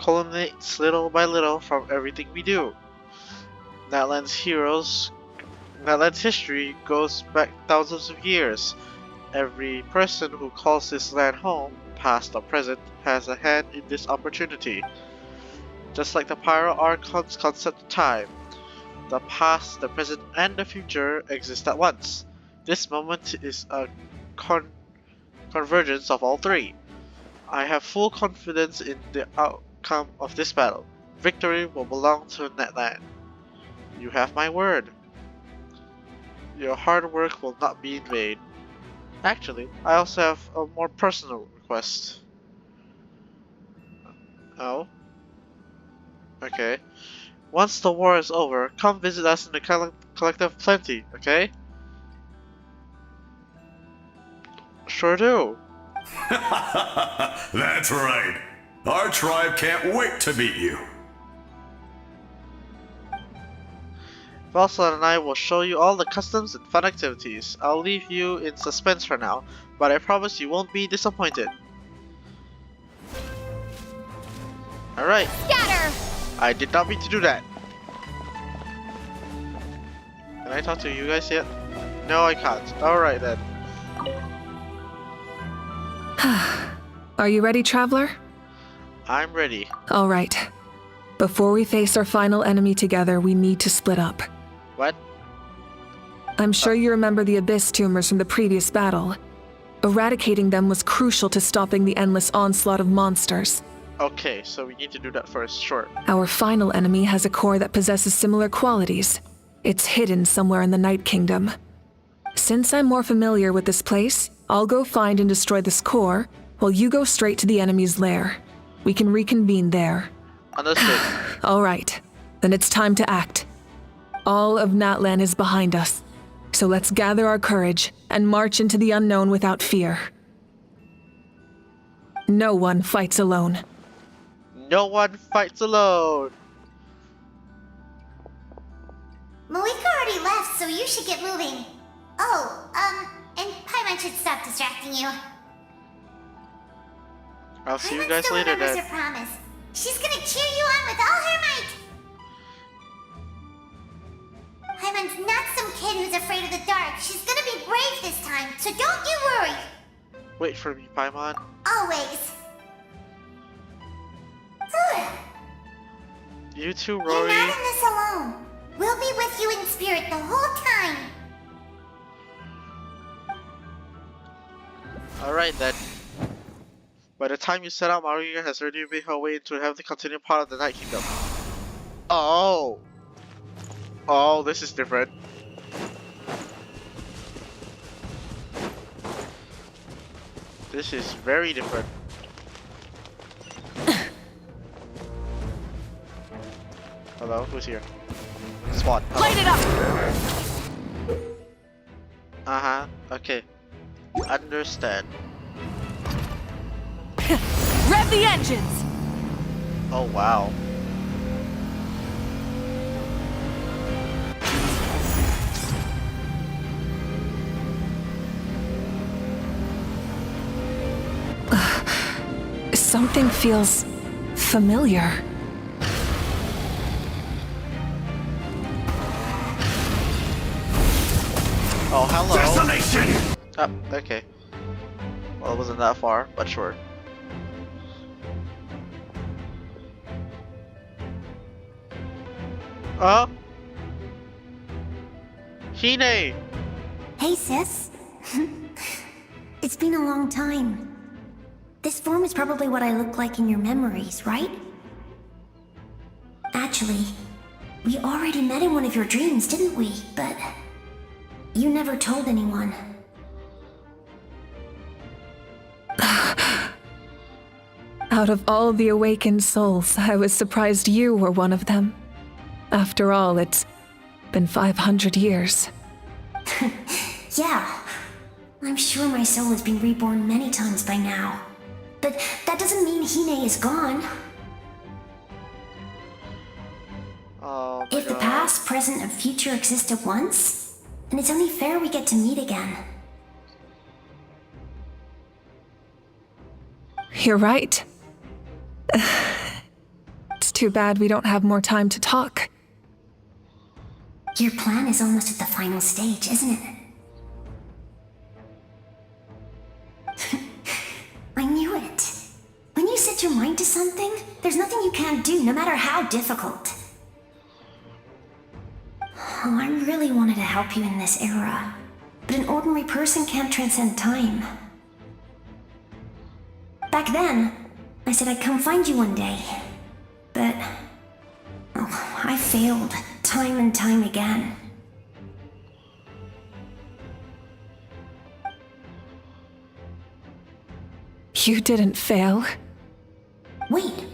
culminates little by little from everything we do. Natlan's history goes back thousands of years. Every person who calls this land home, past or present, has a hand in this opportunity. Just like the Pyro Archon's concept of time, the past, the present, and the future exist at once. This moment is a convergence of all three. I have full confidence in the outcome of this battle. Victory will belong to Natlan. You have my word. Your hard work will not be in vain. Actually, I also have a more personal request. Oh? Okay. Once the war is over, come visit us in the Collective Plenty, okay? Sure do. That's right. Our tribe can't wait to meet you. Valslan and I will show you all the customs and fun activities. I'll leave you in suspense for now, but I promise you won't be disappointed. Alright. Scatter! I did not mean to do that. Can I talk to you guys yet? No, I can't. Alright then. Are you ready, Traveler? I'm ready. All right. Before we face our final enemy together, we need to split up. What? I'm sure you remember the Abyss tumors from the previous battle. Eradicating them was crucial to stopping the endless onslaught of monsters. Okay, so we need to do that first, sure. Our final enemy has a core that possesses similar qualities. It's hidden somewhere in the Night Kingdom. Since I'm more familiar with this place, I'll go find and destroy this core, while you go straight to the enemy's lair. We can reconvene there. Understood. All right, then it's time to act. All of Natlan is behind us, so let's gather our courage and march into the unknown without fear. No one fights alone. No one fights alone. Malika already left, so you should get moving. Oh, and Paimon should stop distracting you. I'll see you Paimon guys still later remembers then. her promise. She's gonna cheer you on with all her might. Paimon's not some kid who's afraid of the dark. She's gonna be brave this time, so don't you worry. Wait for me, Paimon. Always. You too, You're Rory. not in this alone. We'll be with you in spirit the whole time. Alright then. By the time you set out, Maria has already made her way into the continuing part of the Night Kingdom. Oh! Oh, this is different. This is very different. Hello, who's here? Spawn. Light it up! Uh-huh, okay. Understand. Rev the engines! Oh wow. Something feels familiar. Oh, hello. Desolation! Oh, okay. Well, it wasn't that far, but sure. Oh? Hine! Hey, sis. It's been a long time. This form is probably what I look like in your memories, right? Actually, we already met in one of your dreams, didn't we? But you never told anyone. Out of all the awakened souls, I was surprised you were one of them. After all, it's been 500 years. Yeah. I'm sure my soul has been reborn many times by now. But that doesn't mean Hine is gone. Oh my If the God. past, present, and future exist at once, then it's only fair we get to meet again. You're right. It's too bad we don't have more time to talk. Your plan is almost at the final stage, isn't it? I knew it. When you set your mind to something, there's nothing you can't do, no matter how difficult. Oh, I really wanted to help you in this era, but an ordinary person can't transcend time. Back then, I said I'd come find you one day, but oh, I failed time and time again. You didn't fail. Wait,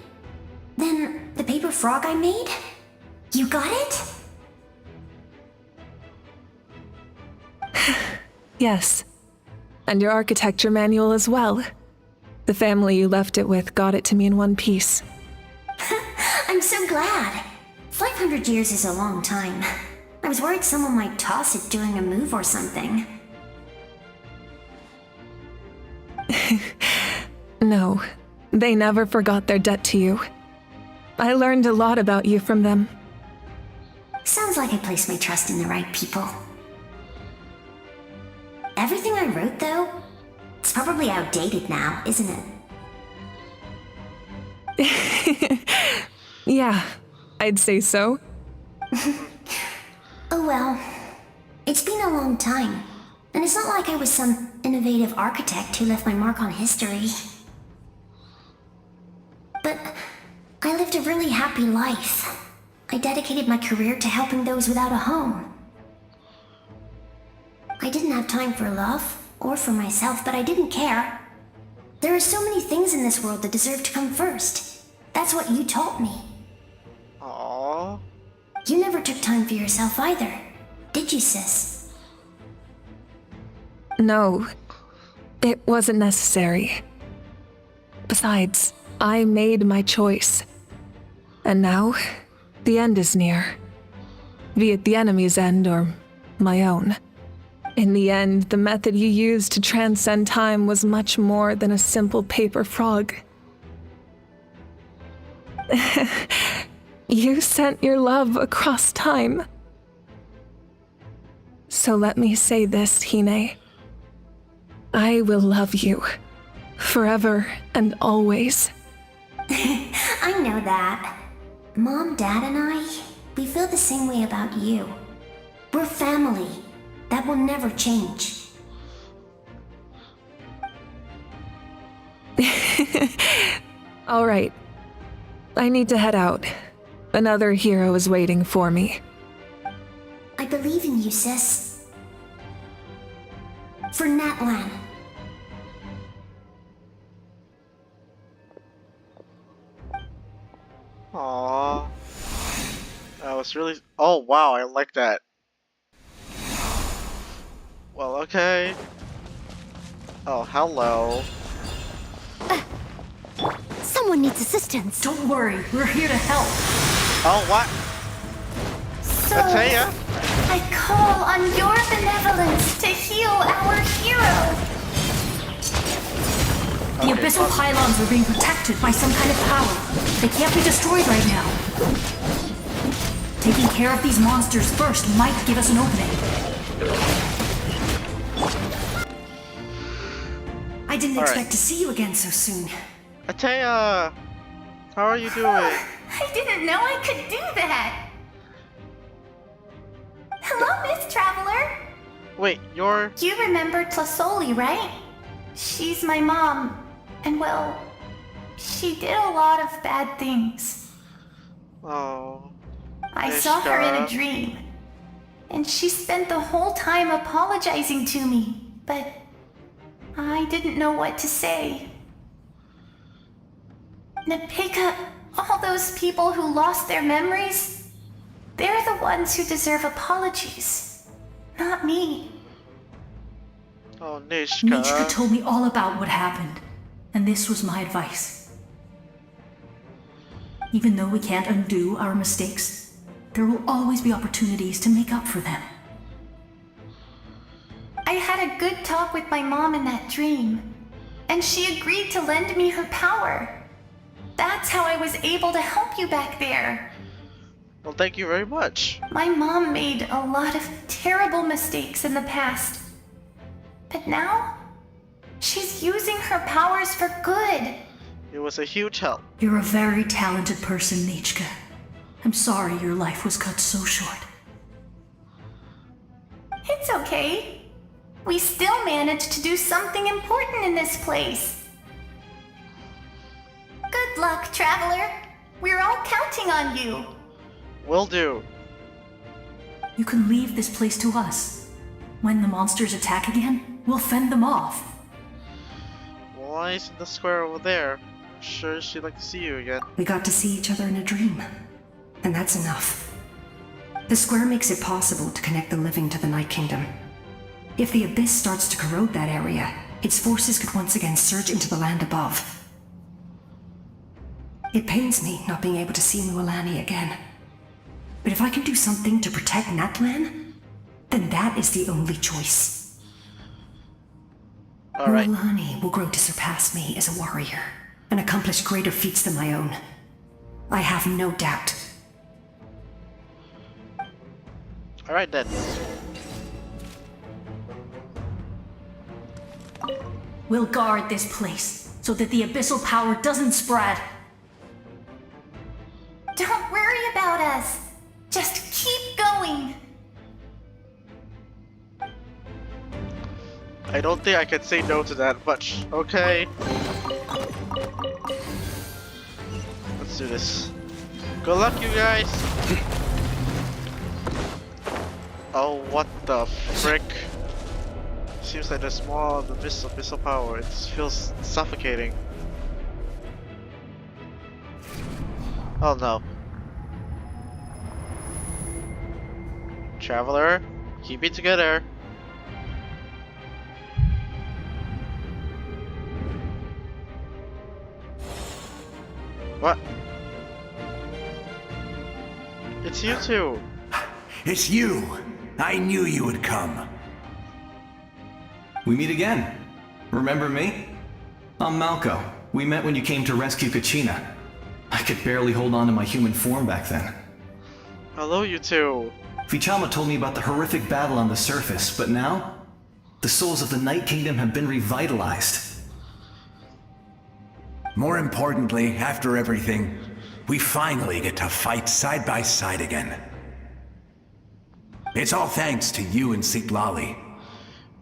then the paper frog I made? You got it? Yes. And your architecture manual as well. The family you left it with got it to me in one piece. I'm so glad. 500 years is a long time. I was worried someone might toss it during a move or something. No, they never forgot their debt to you. I learned a lot about you from them. Sounds like I placed my trust in the right people. Everything I wrote, though, it's probably outdated now, isn't it? Yeah, I'd say so. Oh well. It's been a long time. And it's not like I was some innovative architect who left my mark on history. But I lived a really happy life. I dedicated my career to helping those without a home. I didn't have time for love, or for myself, but I didn't care. There are so many things in this world that deserve to come first. That's what you taught me. Aww. You never took time for yourself either, did you, sis? No, it wasn't necessary. Besides, I made my choice. And now, the end is near. Be it the enemy's end or my own. In the end, the method you used to transcend time was much more than a simple paper frog. You sent your love across time. So let me say this, Hine. I will love you. Forever and always. I know that. Mom, Dad, and I, we feel the same way about you. We're family. That will never change. All right. I need to head out. Another hero is waiting for me. I believe in you, sis. For Natlan. Aww. That was really. Oh wow, I like that. Well, okay. Oh, hello. Someone needs assistance. Don't worry, we're here to help. Oh, what? So, Ataya? I call on your benevolence to heal our hero. The abyssal pylons are being protected by some kind of power. They can't be destroyed right now. Taking care of these monsters first might give us an opening. I didn't expect to see you again so soon. Ataya! How are you doing? I didn't know I could do that. Hello, Miss Traveler. Wait, you're... You remember Tlasoli, right? She's my mom. And well, she did a lot of bad things. Oh... I saw her in a dream. And she spent the whole time apologizing to me. But I didn't know what to say. Napika, all those people who lost their memories, they're the ones who deserve apologies, not me. Oh, Nishka. Nishka told me all about what happened, and this was my advice. Even though we can't undo our mistakes, there will always be opportunities to make up for them. I had a good talk with my mom in that dream, and she agreed to lend me her power. That's how I was able to help you back there. Well, thank you very much. My mom made a lot of terrible mistakes in the past. But now, she's using her powers for good. It was a huge help. You're a very talented person, Nichka. I'm sorry your life was cut so short. It's okay. We still managed to do something important in this place. Good luck, Traveler. We're all counting on you. Will do. You can leave this place to us. When the monsters attack again, we'll fend them off. Why is the square over there? Sure she'd like to see you again. We got to see each other in a dream. And that's enough. The square makes it possible to connect the living to the Night Kingdom. If the abyss starts to corrode that area, its forces could once again surge into the land above. It pains me not being able to see Mualani again. But if I can do something to protect Natlan, then that is the only choice. Alright. Mualani will grow to surpass me as a warrior, and accomplish greater feats than my own. I have no doubt. Alright then. We'll guard this place, so that the abyssal power doesn't spread. Don't worry about us. Just keep going. I don't think I can say no to that much. Okay. let's do this. Good luck, you guys! Oh, what the frick? Seems like there's more of the missile power. It feels suffocating. Oh no. Traveler, keep it together. What? It's you two. It's you. I knew you would come. We meet again. Remember me? I'm Malco. We met when you came to rescue Kachina. I could barely hold on to my human form back then. Hello, you two. Vichama told me about the horrific battle on the surface, but now, the souls of the Night Kingdom have been revitalized. More importantly, after everything, we finally get to fight side by side again. It's all thanks to you and Sitlali.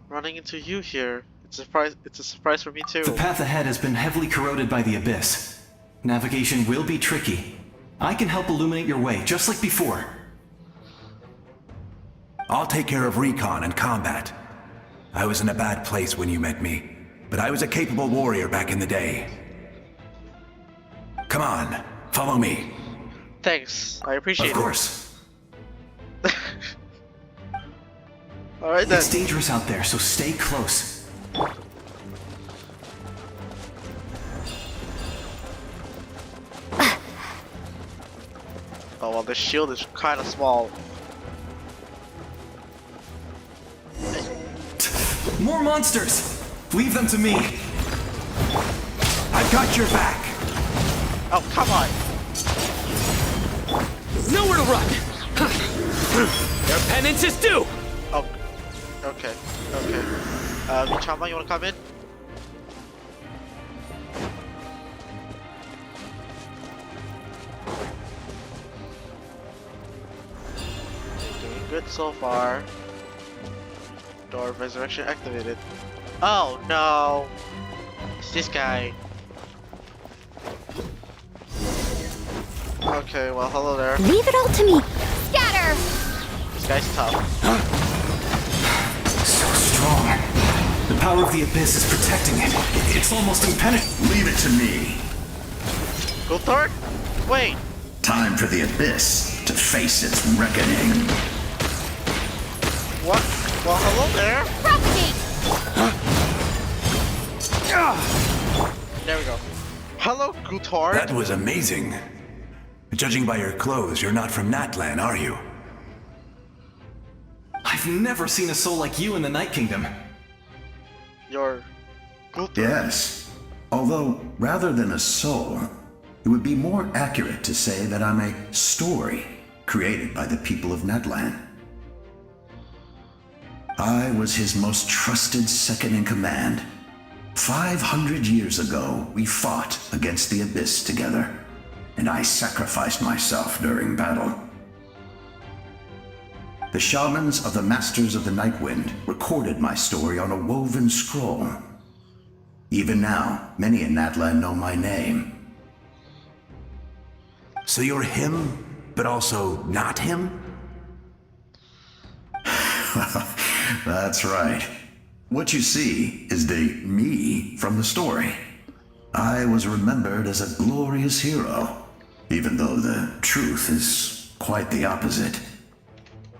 Running into you here. It's a surprise for me too. The path ahead has been heavily corroded by the Abyss. Navigation will be tricky. I can help illuminate your way, just like before. I'll take care of recon and combat. I was in a bad place when you met me, but I was a capable warrior back in the day. Come on, follow me. Thanks, I appreciate it. Of course. Alright then. It's dangerous out there, so stay close. Oh well, the shield is kind of small. More monsters! Leave them to me! I've got your back! Oh, come on! Nowhere to run! Their penance is due! Oh, okay, okay. Vichama, you wanna come in? Doing good so far. Door of Resurrection activated. Oh no! It's this guy. Okay, well, hello there. Leave it all to me. Scatter! This guy's tough. So strong. The power of the Abyss is protecting it. It's almost impenetrable. Leave it to me. Go third? Wait. Time for the Abyss to face its reckoning. What? Well, hello there. Propagate! There we go. Hello, Gutard. That was amazing. Judging by your clothes, you're not from Natlan, are you? I've never seen a soul like you in the Night Kingdom. You're Gutard. Yes. Although, rather than a soul, it would be more accurate to say that I'm a story created by the people of Natlan. I was his most trusted second-in-command. 500 years ago, we fought against the Abyss together, and I sacrificed myself during battle. The shamans of the Masters of the Nightwind recorded my story on a woven scroll. Even now, many in Natlan know my name. So you're him, but also not him? That's right. What you see is the me from the story. I was remembered as a glorious hero, even though the truth is quite the opposite.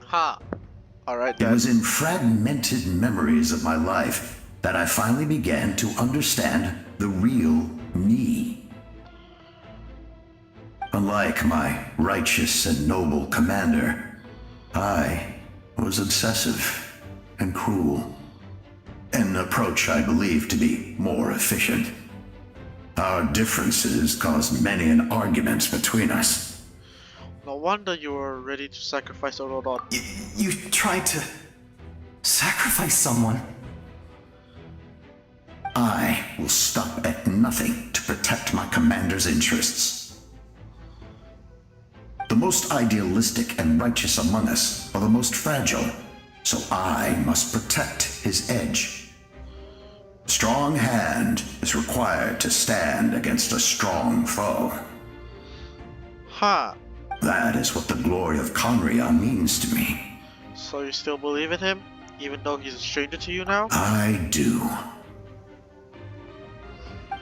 Ha. Alright It then. was in fragmented memories of my life that I finally began to understand the real me. Unlike my righteous and noble commander, I was obsessive and cruel. An approach I believe to be more efficient. Our differences caused many an arguments between us. No wonder you were ready to sacrifice Orodon. You tried to sacrifice someone. I will stop at nothing to protect my commander's interests. The most idealistic and righteous among us are the most fragile, so I must protect his edge. A strong hand is required to stand against a strong foe. Huh. That is what the glory of Conria means to me. So you still believe in him? Even though he's a stranger to you now? I do.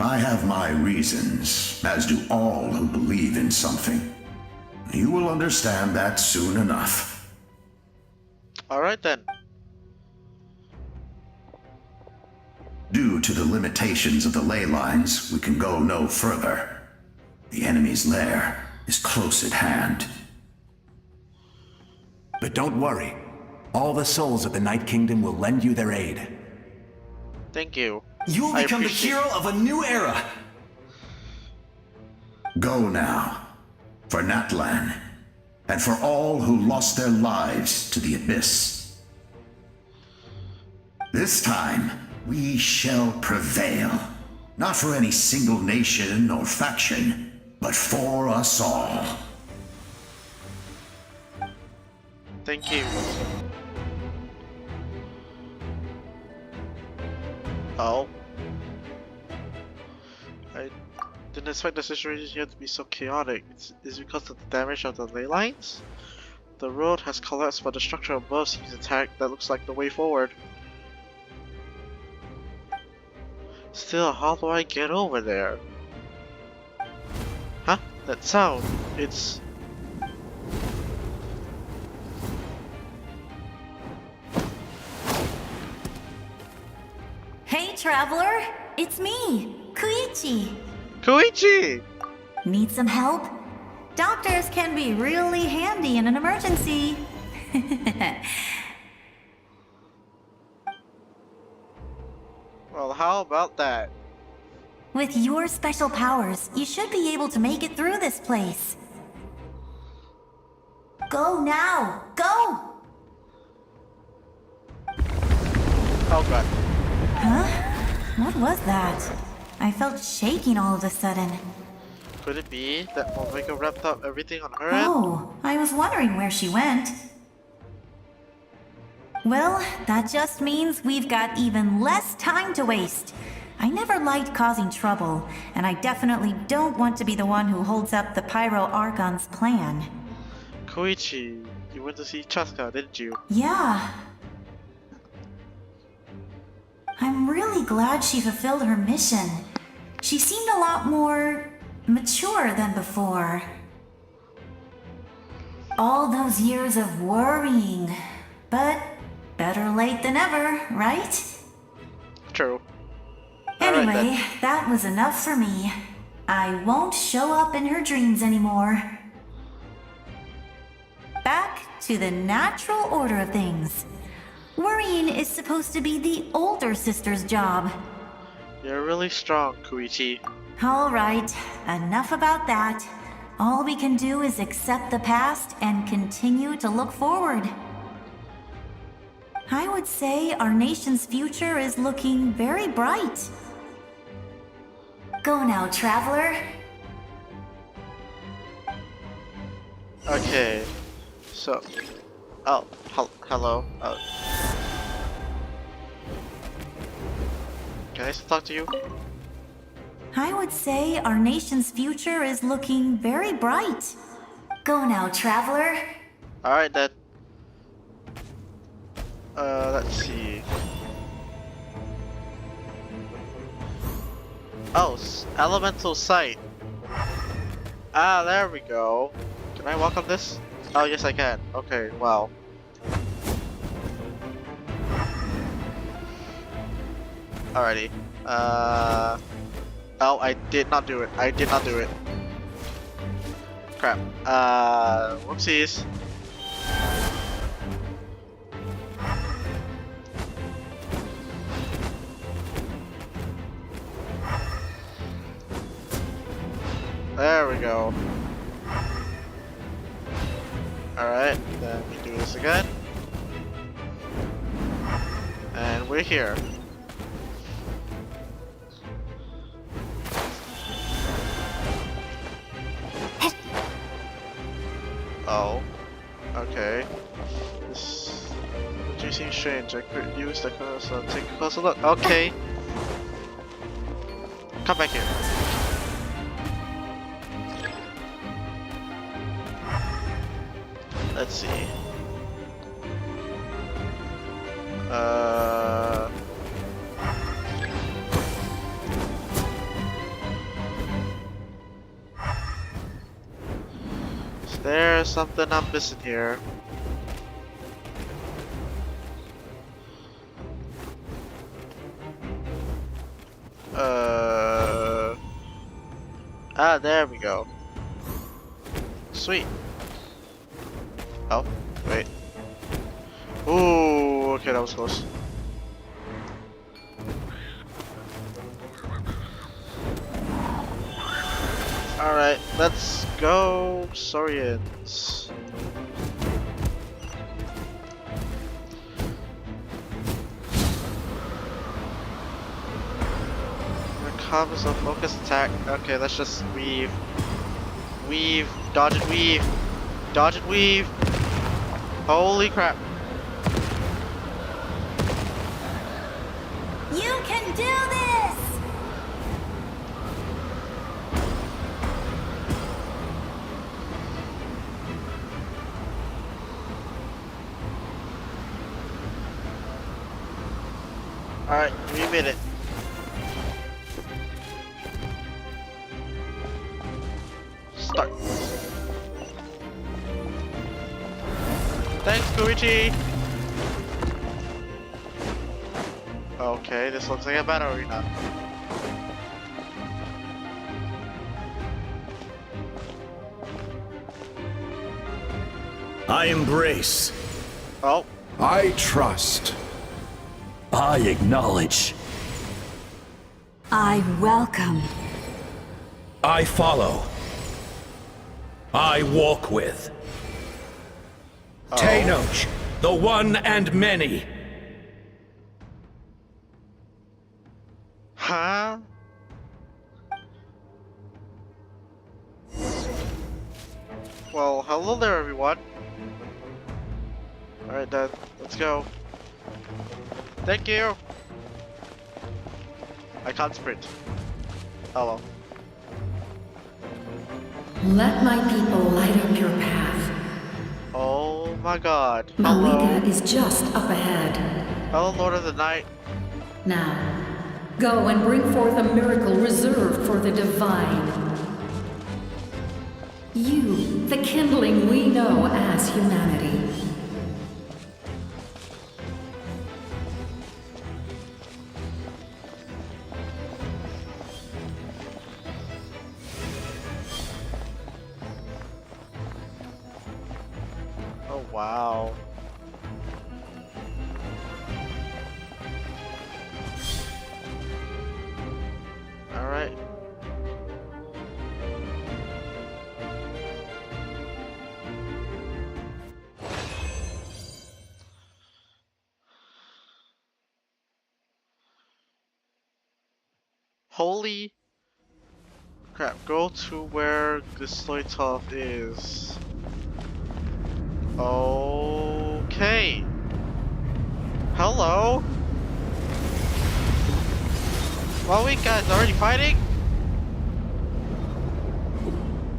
I have my reasons, as do all who believe in something. You will understand that soon enough. Alright then. Due to the limitations of the ley lines, we can go no further. The enemy's lair is close at hand. But don't worry. All the souls of the Night Kingdom will lend you their aid. Thank you. You will become the hero of a new era! Go now, for Natlan, and for all who lost their lives to the Abyss. This time, we shall prevail. Not for any single nation or faction, but for us all. Thank you. Oh. I didn't expect the situation here to be so chaotic. It's because of the damage of the ley lines? The road has collapsed, but the structure above seems intact. That looks like the way forward. Still, how do I get over there? Huh? That sound. It's... Hey, traveler! It's me, Koichi! Koichi! Need some help? Doctors can be really handy in an emergency. Well, how about that? With your special powers, you should be able to make it through this place. Go now! Go! Oh god. Huh? What was that? I felt shaking all of a sudden. Could it be that Omega wrapped up everything on her end? Oh, I was wondering where she went. Well, that just means we've got even less time to waste. I never liked causing trouble, and I definitely don't want to be the one who holds up the Pyro Archon's plan. Koichi, you went to see Chaska, didn't you? Yeah. I'm really glad she fulfilled her mission. She seemed a lot more mature than before. All those years of worrying, but better late than ever, right? True. Anyway, that was enough for me. I won't show up in her dreams anymore. Back to the natural order of things. Worrying is supposed to be the older sister's job. You're really strong, Koichi. Alright, enough about that. All we can do is accept the past and continue to look forward. I would say our nation's future is looking very bright. Go now, traveler. Okay, so... Oh, hello. Can I still talk to you? I would say our nation's future is looking very bright. Go now, traveler. Alright then. Let's see. Oh, elemental sight. Ah, there we go. Can I walk on this? Oh, yes I can. Okay, wow. Alrighty. Oh, I did not do it. I did not do it. Crap. Whoopsies. There we go. Alright, then we do this again. And we're here. Oh. Okay. This do seem strange. I could use the cursor to take a closer look. Okay. Come back here. Let's see. Is there something I'm missing here? There we go. Sweet. Oh, wait. Ooh, okay, that was close. Alright, let's go, Saurians. Combos of focus attack. Okay, let's just weave. Weave. Dodge and weave. Dodge and weave. Holy crap. You can do this! Alright, we made it. Start. Thanks, Koichi! Okay, this looks like a battle arena. I embrace. Oh. I trust. I acknowledge. I welcome. I follow. I walk with. Tenoch, the one and many. Huh? Well, hello there, everyone. Alright, then, let's go. Thank you! I can't sprint. Hello. Let my people light up your path. Oh my god. Hello. Malika is just up ahead. Hello, Lord of the Night. Now, go and bring forth a miracle reserved for the divine. You, the kindling we know as humanity. Oh wow. Alright. Holy crap, go to where Gisloitov is. Okay. Hello? Well, we guys already fighting?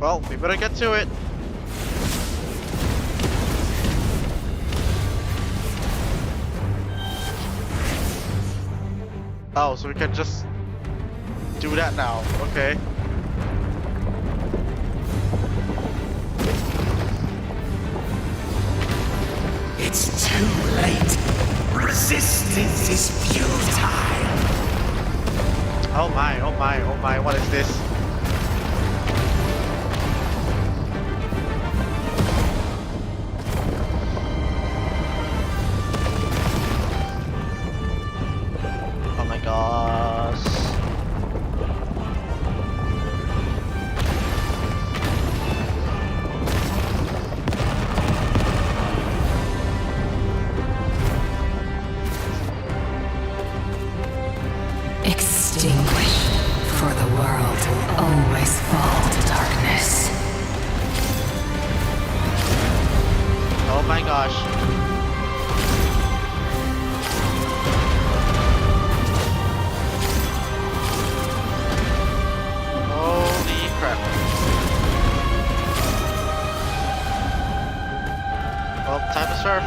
Well, we better get to it. Oh, so we can just do that now. Okay. It's too late. Resistance is futile. Oh my, oh my, oh my, what is this? Oh my gosh. Extinguish, for the world always fall to darkness. Oh my gosh. Holy crap. surf.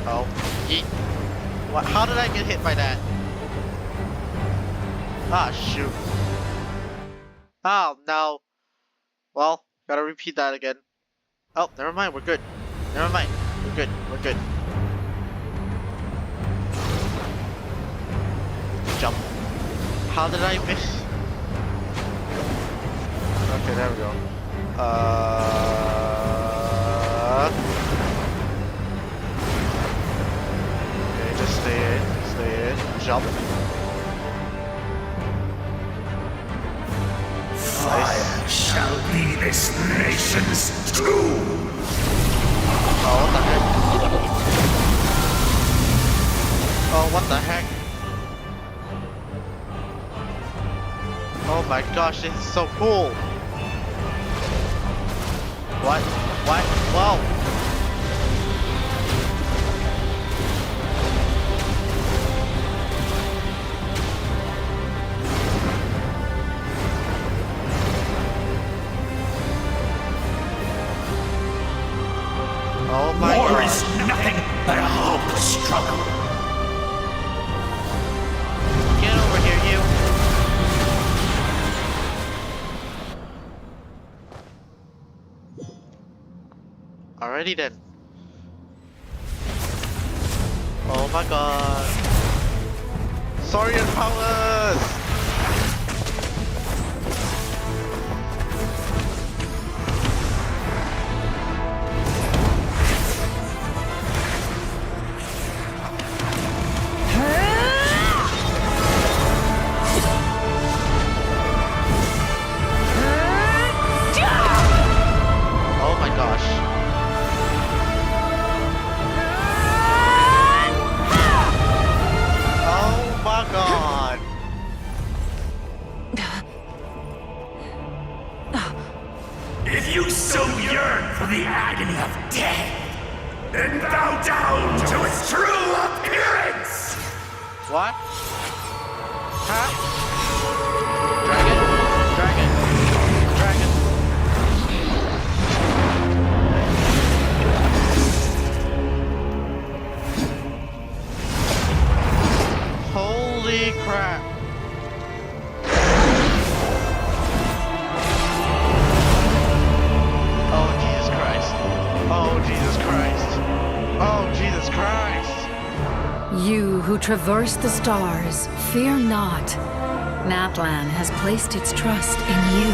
Oh, yeet. What? How did I get hit by that? Ah, shoot. Oh, no. Well, gotta repeat that again. Oh, never mind, we're good. Never mind, we're good, we're good. Jump. How did I miss? Okay, there we go. Okay, just stay in, jump. Fire shall be this nation's tomb! Oh, what the heck? Oh, what the heck? Oh my gosh, this is so cool! What? What? Whoa! Oh my War God. is nothing but a hopeless struggle. Get over here, you! Alrighty then. Oh my God. Saurian powers! Oh my gosh. Oh my God. If you so yearn for the agony of death, then bow down to its true appearance! What? Huh? Dragon? Dragon? Dragon? Holy crap. Oh Jesus Christ. Oh Jesus Christ. Oh Jesus Christ. You who traverse the stars, fear not. Natlan has placed its trust in you.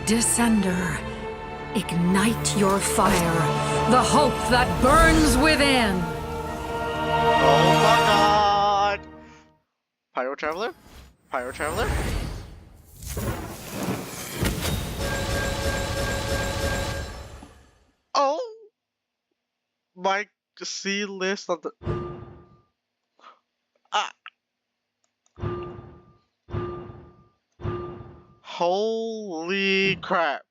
Descender, ignite your fire, the hope that burns within. Oh my God. Pyro Traveler? Pyro Traveler? Oh my C list on the holy crap.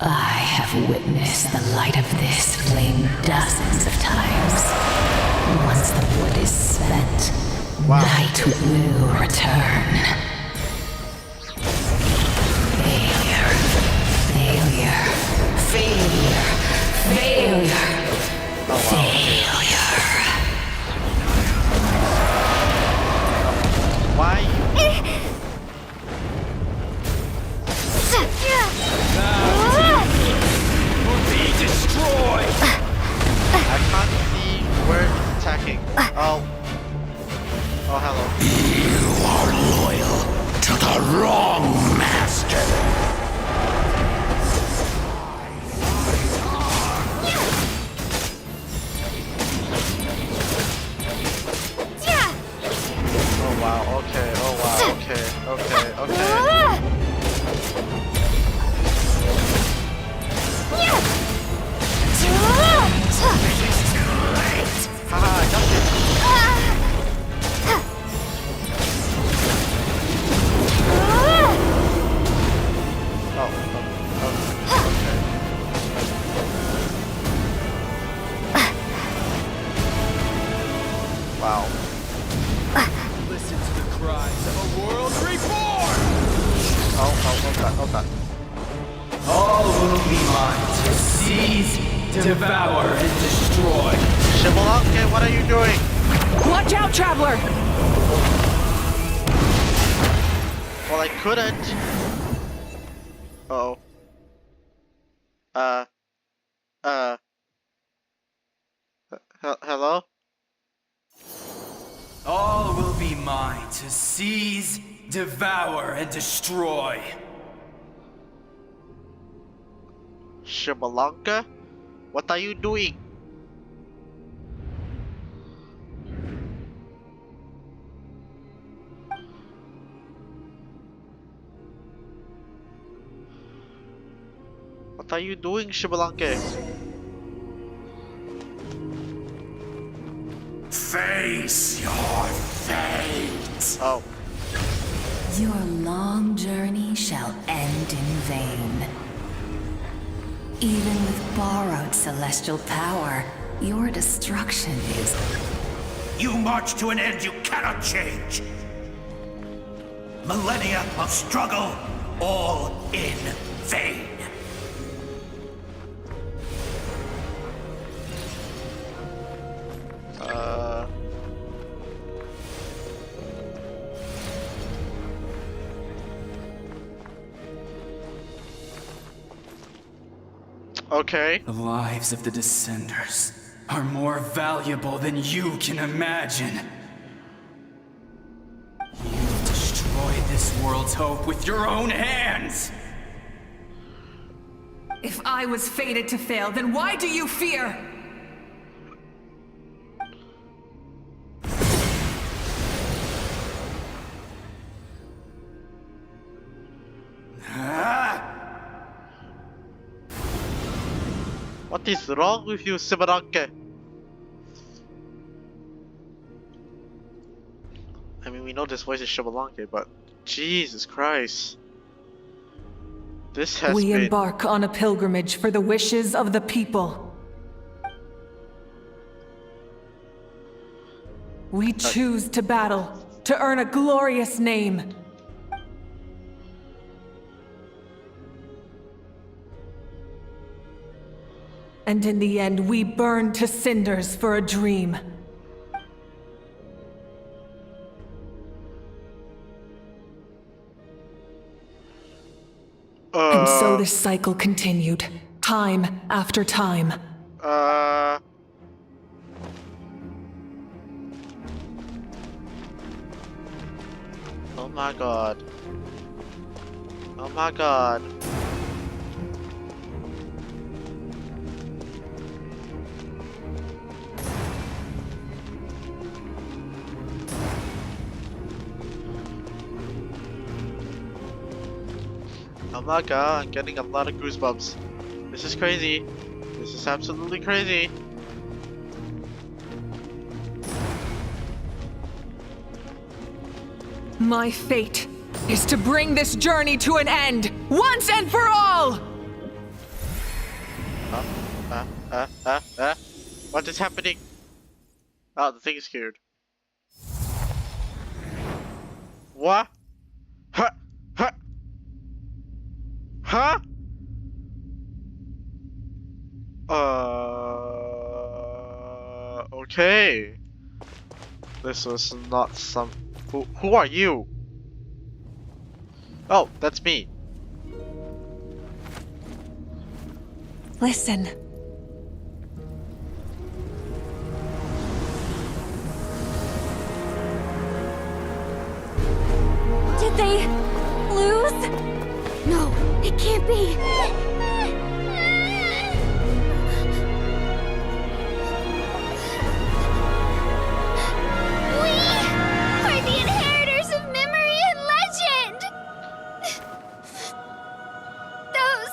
I have witnessed the light of this flame dozens of times. Once the wood is spent, night will return. Failure, failure, failure, failure, failure. Why you? Be destroyed! I can't see where it's attacking. Oh. Oh, hello. You are loyal to the wrong master! Oh wow, okay, oh wow, okay, okay, okay. Haha, I got it. Wow. Listen to the cries of a world reborn! Oh god. All will be mine to seize, devour, and destroy. Shibalanke, what are you doing? Watch out, Traveler! Well, I couldn't. Uh-oh. Hello? All will be mine to seize, devour, and destroy. Shibalanka? What are you doing? What are you doing, Shibalanke? Face your fate! Oh. Your long journey shall end in vain. Even with borrowed celestial power, your destruction is... You march to an end you cannot change. Millennia of struggle, all in vain. Okay. The lives of the Descenders are more valuable than you can imagine. You've destroyed this world's hope with your own hands! If I was fated to fail, then why do you fear? What is wrong with you, Shibalanke? I mean, we know this voice is Shibalanke, but Jesus Christ. This has We been... embark on a pilgrimage for the wishes of the people. We choose to battle, to earn a glorious name. And in the end, we burn to cinders for a dream. And so this cycle continued, time after time. Oh my god. Oh my god. Oh my god, I'm getting a lot of goosebumps. This is crazy. This is absolutely crazy. My fate is to bring this journey to an end, once and for all! What is happening? Oh, the thing is scared. What? Huh? Huh? Huh? Okay. This was not some... Who are you? Oh, that's me. Listen. Did they lose? No, it can't be. We are the inheritors of memory and legend. Those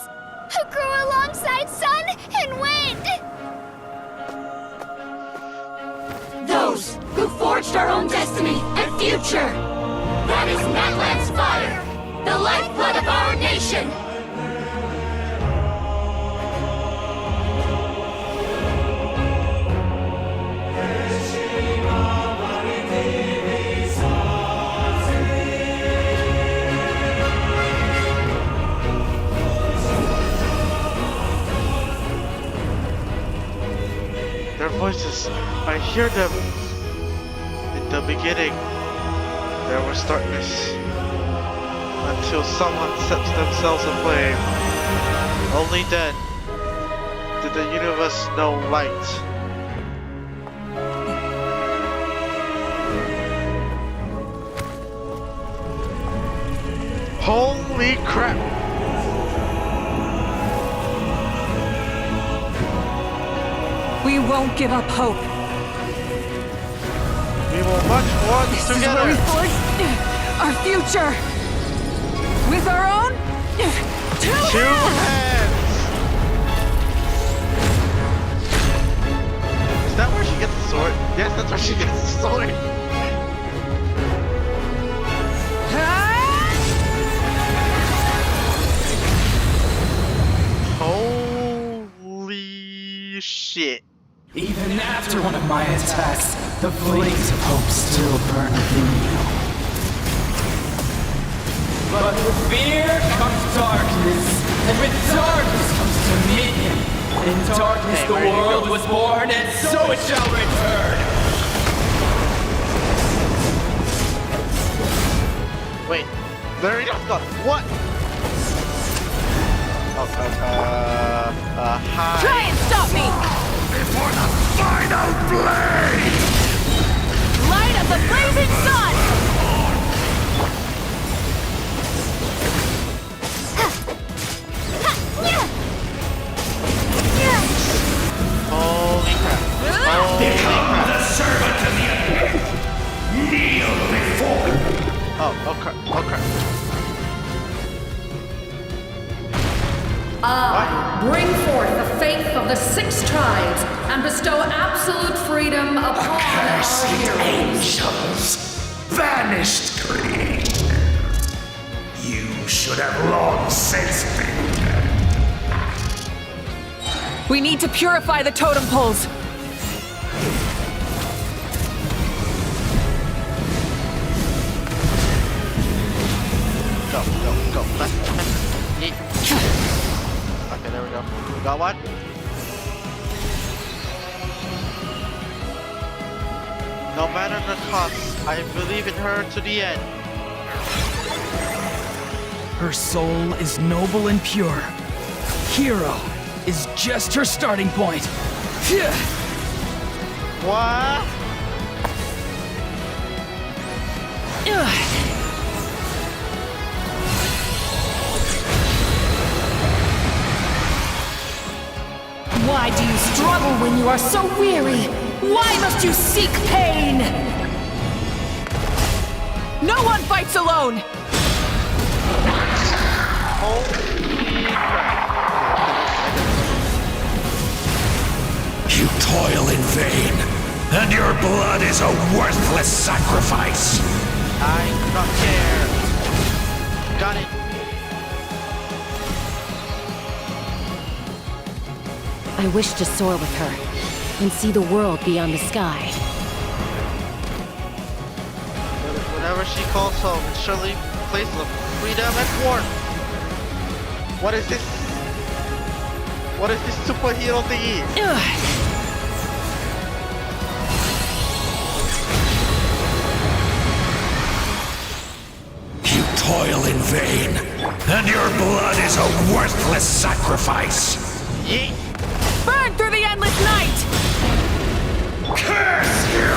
who grew alongside sun and wind. Those who forged our own destiny and future! That is Natlan's fire, the lifeblood of our nation! Their voices, I hear them. In the beginning, there was darkness. Until someone sets themselves aflame. Only then did the universe know light. Holy crap! We won't give up hope. We will march on This together. is where we forge our future. With our own two hands. Is that where she gets the sword? Yes, that's where she gets the sword. Holy shit. Even after one of my attacks, the flames of hope still burn within you. But with fear comes darkness, and with darkness comes dominion. In darkness the world was born, and so it shall return. Wait, there he goes. What? Hi. Try and stop me! Before the final blade! Light of the blazing sun! Holy crap. Become the servant of the abyss! Kneel before me! Oh crap. Oh crap. Bring forth the faith of the 6 tribes and bestow absolute freedom upon our heroes. Angels! Vanished green! You should have long since been dead. We need to purify the totem poles. Go. Yeet. Okay, there we go. Got one? No matter the cost, I believe in her to the end. Her soul is noble and pure. Hero is just her starting point. What? Why do you struggle when you are so weary? Why must you seek pain? No one fights alone! You toil in vain, and your blood is a worthless sacrifice. I do not care. Got it. I wish to soar with her and see the world beyond the sky. Whenever she calls home, it's surely a place of freedom and warmth. What is this? What is this superhero thingy? You toil in vain, and your blood is a worthless sacrifice. Yeet. Burn through the endless night! Curse you!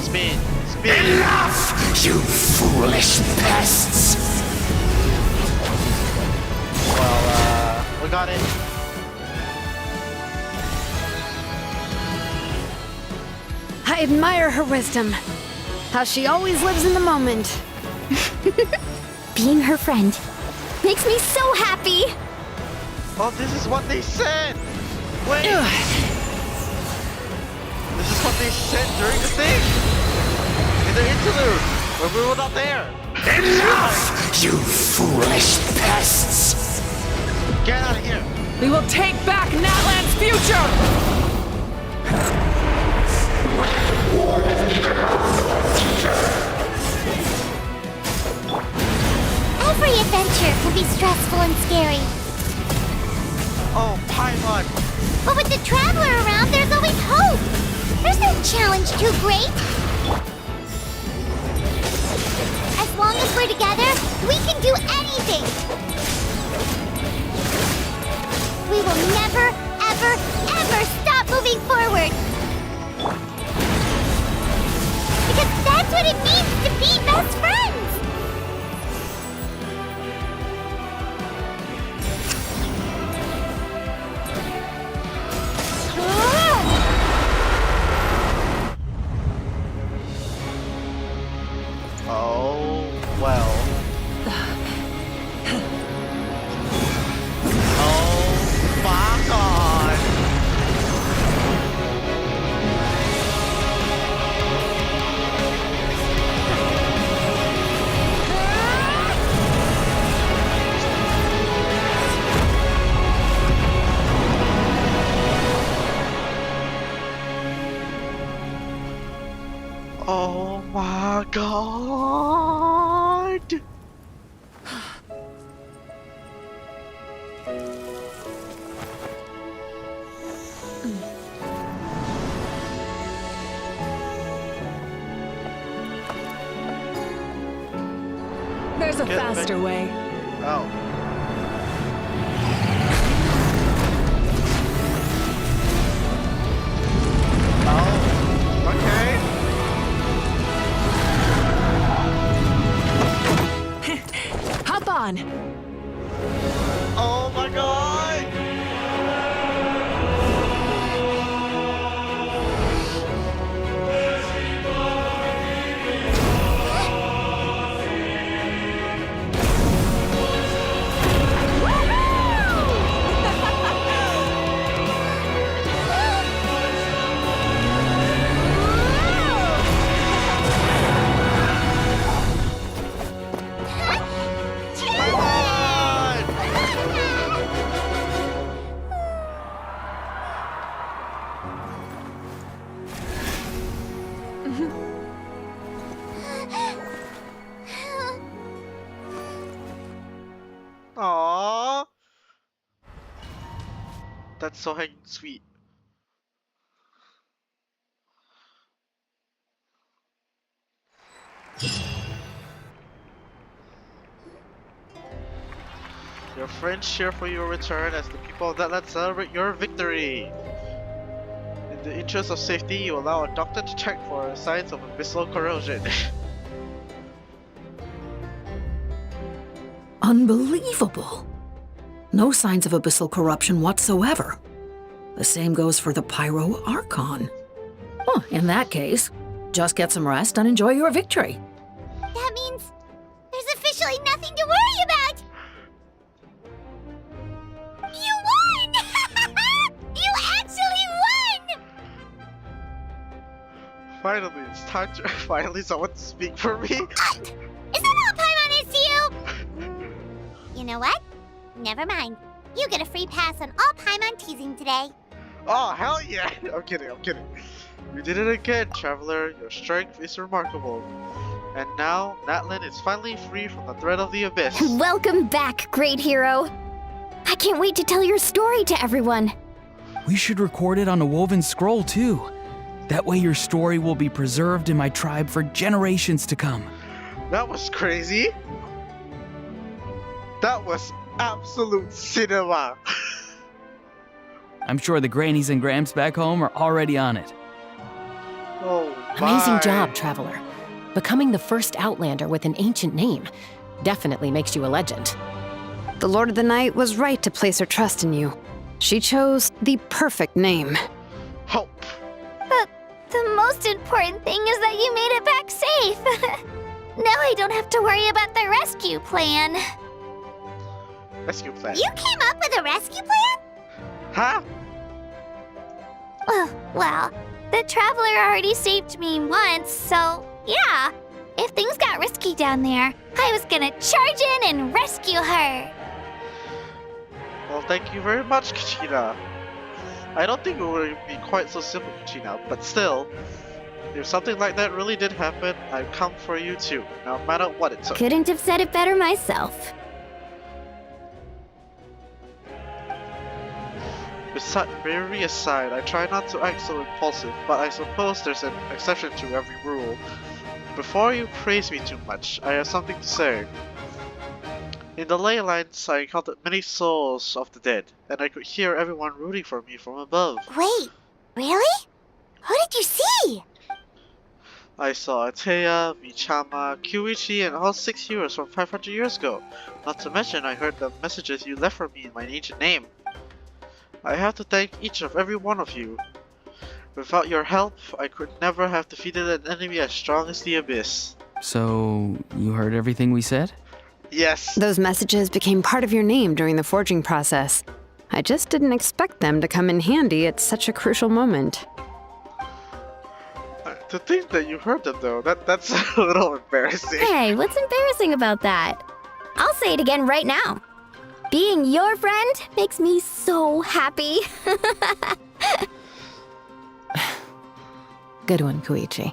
Speed. Enough, you foolish pests! Well, we got it. I admire her wisdom. How she always lives in the moment. Being her friend makes me so happy. Oh, this is what they said. Wait. This is what they said during the thing. In the interlude, when we were not there. Enough, you foolish pests! Get out of here. We will take back Natlan's future! Every adventure can be stressful and scary. Oh, Paimon! But with the Traveler around, there's always hope! There's no challenge too great! As long as we're together, we can do anything! We will never, ever, ever stop moving forward! Because that's what it means to be best friends! Oh, well. Oh my god! Oh my god! There's a Get faster way. Oh. Oh, okay. Hop on. Oh my god! Aww. That's so sweet. Your friends cheer for your return as the people of Natlan celebrate your victory. In the interest of safety, you allow a doctor to check for signs of abyssal corrosion. Unbelievable. No signs of abyssal corruption whatsoever. The same goes for the Pyro Archon. Oh, in that case, just get some rest and enjoy your victory. That means there's officially nothing to worry about! You won! You actually won! Finally, it's time to finally someone to speak for me. Is that all Paimon is to you? You know what? Never mind. You get a free pass on all Paimon teasing today. Oh, hell yeah! I'm kidding, I'm kidding. You did it again, Traveler. Your strength is remarkable. And now, Natlan is finally free from the threat of the abyss. Welcome back, great hero. I can't wait to tell your story to everyone. We should record it on a woven scroll, too. That way your story will be preserved in my tribe for generations to come. That was crazy. That was absolute cinema. I'm sure the grannies and gramps back home are already on it. Oh, Amazing job, Traveler. Becoming the first Outlander with an ancient name definitely makes you a legend. The Lord of the Night was right to place her trust in you. She chose the perfect name. Hope. But the most important thing is that you made it back safe. Now I don't have to worry about the rescue plan. Rescue plan? You came up with a rescue plan? Huh? Well, the Traveler already saved me once, so yeah. If things got risky down there, I was gonna charge in and rescue her. Well, thank you very much, Kachina. I don't think it would be quite so simple, Kachina, but still, if something like that really did happen, I'd come for you too, no matter what it took. Couldn't have said it better myself. Bravery aside, I try not to act so impulsive, but I suppose there's an exception to every rule. Before you praise me too much, I have something to say. In the ley lines, I encountered many souls of the dead, and I could hear everyone rooting for me from above. Wait, really? Who did you see? I saw Ateya, Michama, Kyuichi, and all 6 heroes from 500 years ago. Not to mention, I heard the messages you left for me in my ancient name. I have to thank each of every one of you. Without your help, I could never have defeated an enemy as strong as the Abyss. So, you heard everything we said? Yes. Those messages became part of your name during the forging process. I just didn't expect them to come in handy at such a crucial moment. To think that you heard them though, that's a little embarrassing. Hey, what's embarrassing about that? I'll say it again right now. Being your friend makes me so happy. Good one, Koichi.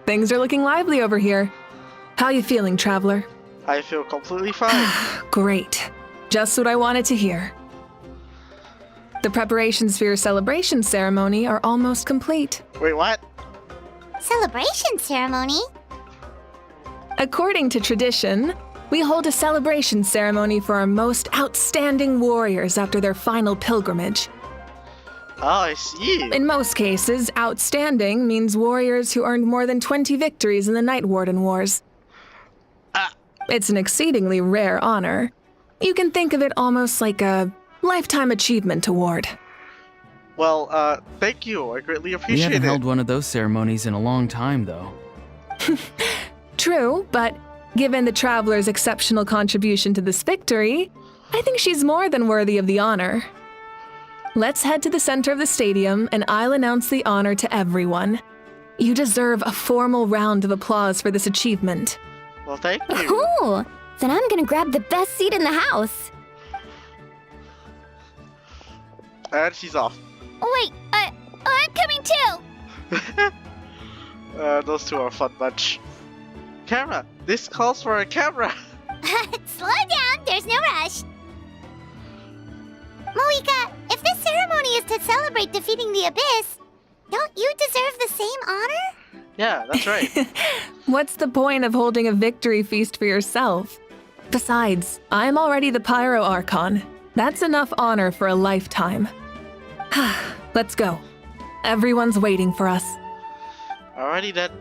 Things are looking lively over here. How you feeling, traveler? I feel completely fine. Great. Just what I wanted to hear. The preparations for your celebration ceremony are almost complete. Wait, what? Celebration ceremony? According to tradition, we hold a celebration ceremony for our most outstanding warriors after their final pilgrimage. Oh, I see. In most cases, outstanding means warriors who earned more than 20 victories in the Night Warden Wars. It's an exceedingly rare honor. You can think of it almost like a Lifetime Achievement Award. Well, thank you. I greatly We appreciate haven't it. held one of those ceremonies in a long time, though. True, but given the traveler's exceptional contribution to this victory, I think she's more than worthy of the honor. Let's head to the center of the stadium and I'll announce the honor to everyone. You deserve a formal round of applause for this achievement. Well, thank you. Cool! Then I'm gonna grab the best seat in the house. And she's off. Wait, I'm coming too! Those two are a fun bunch. Camera! This calls for a camera! Slow down, there's no rush. Moika, if this ceremony is to celebrate defeating the Abyss, don't you deserve the same honor? Yeah, that's right. What's the point of holding a victory feast for yourself? Besides, I'm already the Pyro Archon. That's enough honor for a lifetime. Let's go. Everyone's waiting for us. Alrighty then.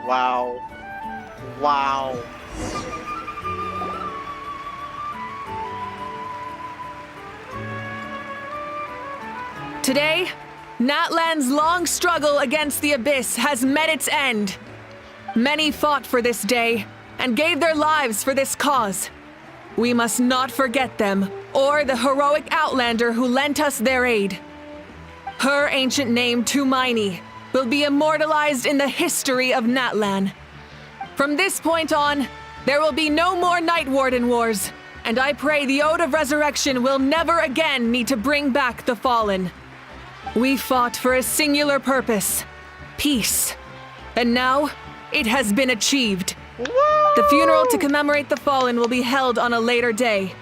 Wow. Wow. Today, Natlan's long struggle against the Abyss has met its end. Many fought for this day and gave their lives for this cause. We must not forget them or the heroic Outlander who lent us their aid. Her ancient name, Tumaini, will be immortalized in the history of Natlan. From this point on, there will be no more Night Warden Wars, and I pray the Ode of Resurrection will never again need to bring back the Fallen. We fought for a singular purpose, peace. And now, it has been achieved. Woo! The funeral to commemorate the Fallen will be held on a later day.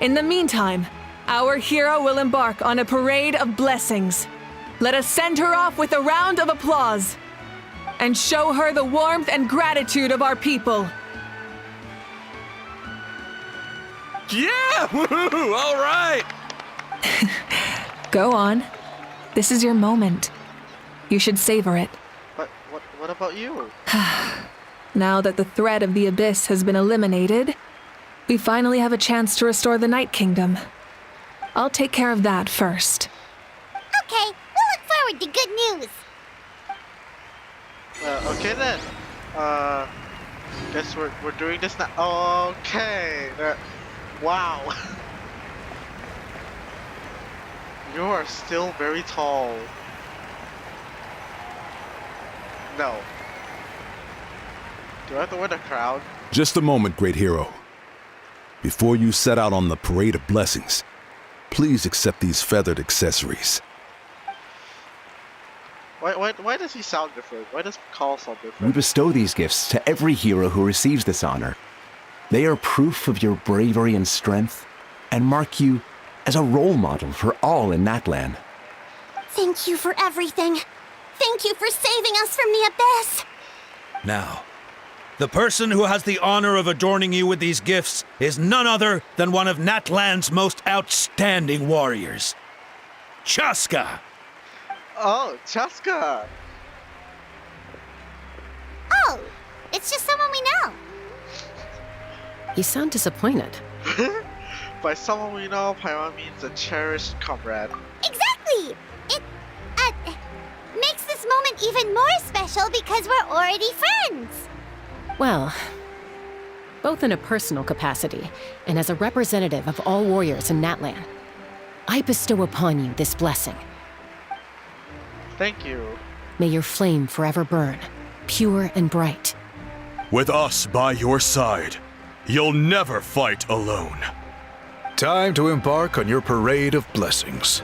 In the meantime, our hero will embark on a parade of blessings. Let us send her off with a round of applause and show her the warmth and gratitude of our people. Yeah! Woohoo! All right! Go on. This is your moment. You should savor it. But what about you? Now that the threat of the Abyss has been eliminated, we finally have a chance to restore the Night Kingdom. I'll take care of that first. Okay, we'll look forward to good news. Okay then. Guess we're doing this now. Okay. Wow. You are still very tall. No. Do I have to win a crown? Just a moment, great hero. Before you set out on the parade of blessings, please accept these feathered accessories. Why does he sound different? Why does Call sound We different? bestow these gifts to every hero who receives this honor. They are proof of your bravery and strength, and mark you as a role model for all in Natlan. Thank you for everything. Thank you for saving us from the abyss. Now, the person who has the honor of adorning you with these gifts is none other than one of Natlan's most outstanding warriors, Chaska. Oh, Chaska. Oh, it's just someone we know. You sound disappointed. By someone we know, Paimon means a cherished comrade. Exactly! It makes this moment even more special because we're already friends. Well, both in a personal capacity and as a representative of all warriors in Natlan, I bestow upon you this blessing. Thank you. May your flame forever burn, pure and bright. With us by your side, you'll never fight alone. Time to embark on your parade of blessings.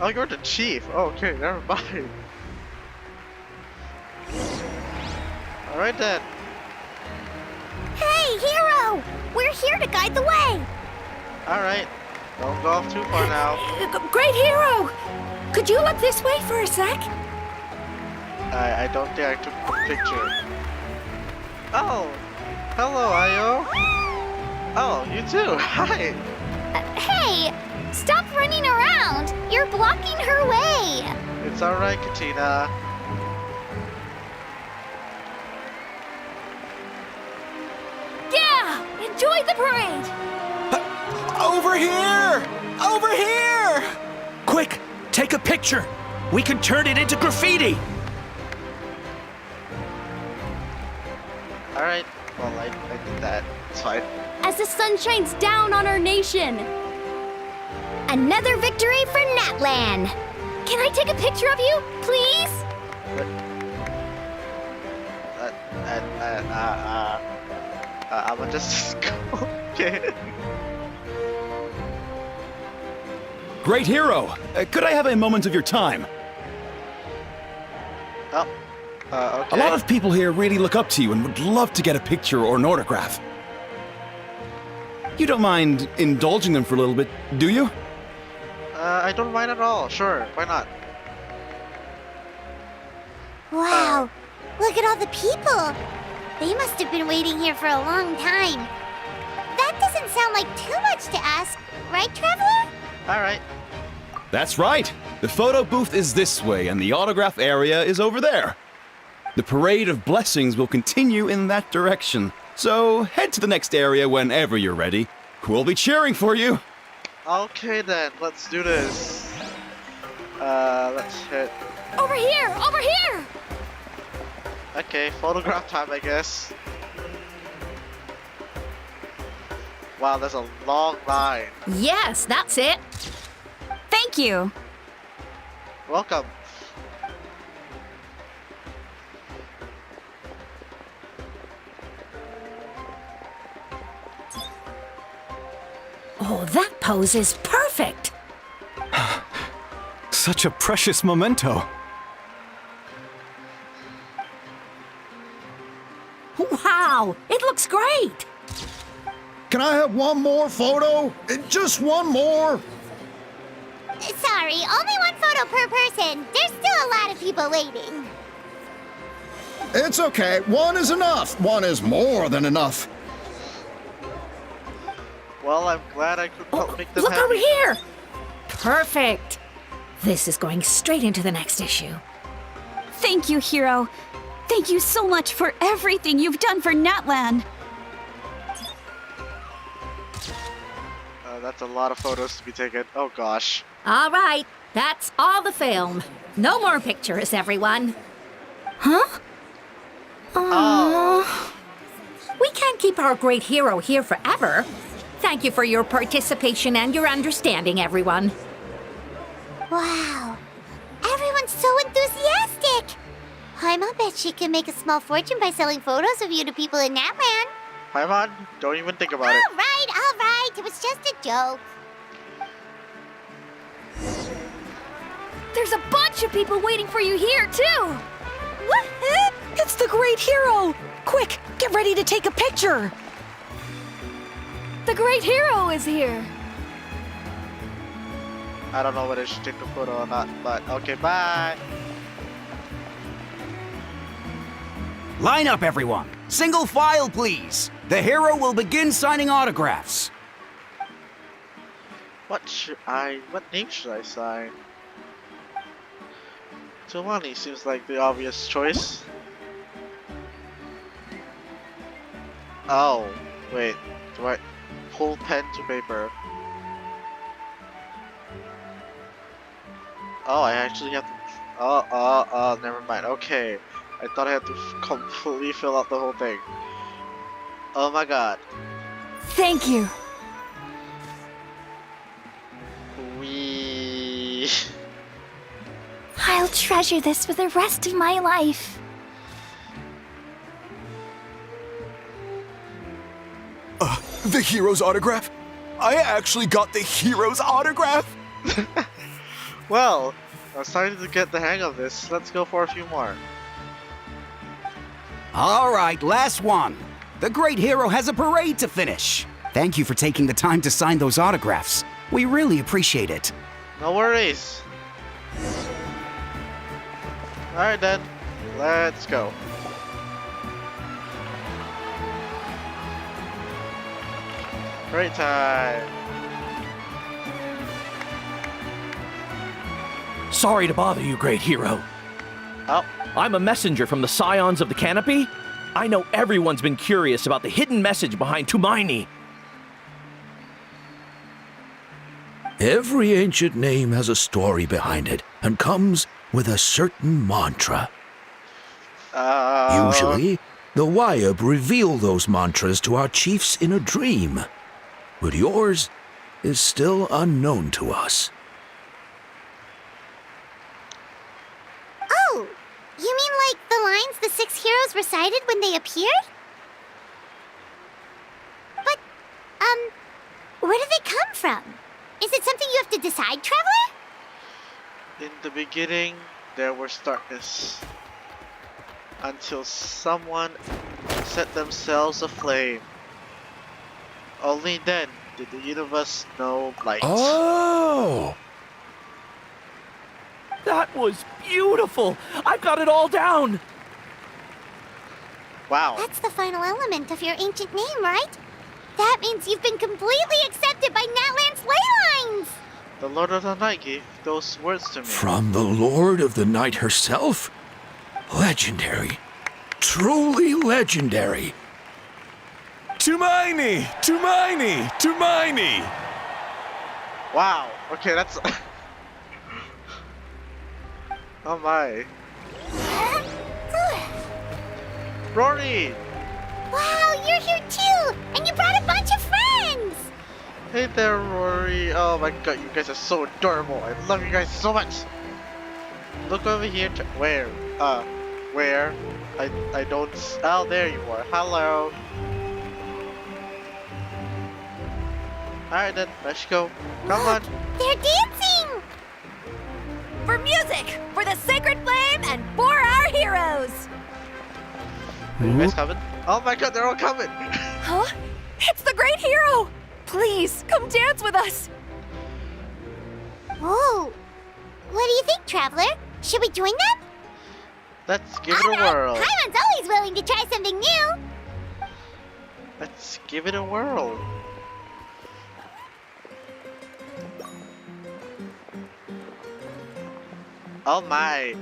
Oh, you're the chief. Oh, okay, never mind. Alright then. Hey, hero! We're here to guide the way. Alright. Don't go off too far now. Great hero! Could you look this way for a sec? I don't think I took the picture. Oh! Hello, Ayo! Oh, you too! Hi! Hey! Stop running around! You're blocking her way! It's alright, Katina. Yeah! Enjoy the parade! Over here! Over here! Quick, take a picture. We can turn it into graffiti. Alright, well, I did that. It's fine. As the sun shines down on our nation! Another victory for Natlan! Can I take a picture of you, please? I'ma just go. Okay. Great hero! Could I have a moment of your time? Oh. Okay. A lot of people here really look up to you and would love to get a picture or an autograph. You don't mind indulging them for a little bit, do you? I don't mind at all. Sure, why not? Wow, look at all the people. They must have been waiting here for a long time. That doesn't sound like too much to ask, right, Traveler? Alright. That's right. The photo booth is this way and the autograph area is over there. The parade of blessings will continue in that direction. So head to the next area whenever you're ready. We'll be cheering for you. Okay then, let's do this. Let's hit. Over here! Over here! Okay, photograph time, I guess. Wow, there's a long line. Yes, that's it. Thank you. Welcome. Oh, that pose is perfect! Such a precious memento. Wow, it looks great! Can I have one more photo? Just one more? Sorry, only one photo per person. There's still a lot of people waiting. It's okay. One is enough. One is more than enough. Well, I'm glad I could help make them Look happy. over here! Perfect! This is going straight into the next issue. Thank you, hero. Thank you so much for everything you've done for Natlan. That's a lot of photos to be taken. Oh gosh. All right, that's all the film. No more pictures, everyone. Huh? Oh. We can't keep our great hero here forever. Thank you for your participation and your understanding, everyone. Wow, everyone's so enthusiastic. Paimon bet she can make a small fortune by selling photos of you to people in Natlan. Paimon, don't even think about it. All right, it was just a joke. There's a bunch of people waiting for you here, too! Woohoo! It's the great hero! Quick, get ready to take a picture! The great hero is here! I don't know whether I should take a photo or not, but okay, bye! Line up, everyone! Single file, please! The hero will begin signing autographs. What name should I sign? Giovanni seems like the obvious choice. Oh, wait. Do I hold pen to paper? Oh, I actually have to. Oh, never mind. Okay. I thought I had to completely fill out the whole thing. Oh my god. Thank you. I'll treasure this for the rest of my life. The hero's autograph? I actually got the hero's autograph? Well, I'm starting to get the hang of this. Let's go for a few more. All right, last one. The great hero has a parade to finish. Thank you for taking the time to sign those autographs. We really appreciate it. No worries. Alright then, let's go. Great time. Sorry to bother you, great hero. Oh. I'm a messenger from the Scions of the Canopy. I know everyone's been curious about the hidden message behind Tumaini. Every ancient name has a story behind it and comes with a certain mantra. Usually, the Wayab reveal those mantras to our chiefs in a dream, but yours is still unknown to us. Oh, you mean like the lines the 6 heroes recited when they appeared? But, where do they come from? Is it something you have to decide, Traveler? In the beginning, there was darkness. Until someone set themselves aflame. Only then did the universe know light. Oh! That was beautiful! I've got it all down! Wow. That's the final element of your ancient name, right? That means you've been completely accepted by Natlan's ley lines! The Lord of the Night gave those words to me. From the Lord of the Night herself? Legendary. Truly legendary. Tumaini! Tumaini! Tumaini! Wow. Okay, that's... Oh my. Rory! Wow, you're here too! And you brought a bunch of friends! Hey there, Rory. Oh my god, you guys are so adorable. I love you guys so much. Look over here. Where? Where? I don't... Oh, there you are. Hello. Alright then, let's go. Come on. They're dancing! For music, for the sacred flame, and for our heroes! Are you guys coming? Oh my god, they're all coming! Huh? It's the great hero! Please, come dance with us! Whoa! What do you think, Traveler? Should we join them? Let's give it a whirl. Paimon's always willing to try something new! Let's give it a whirl. Oh my!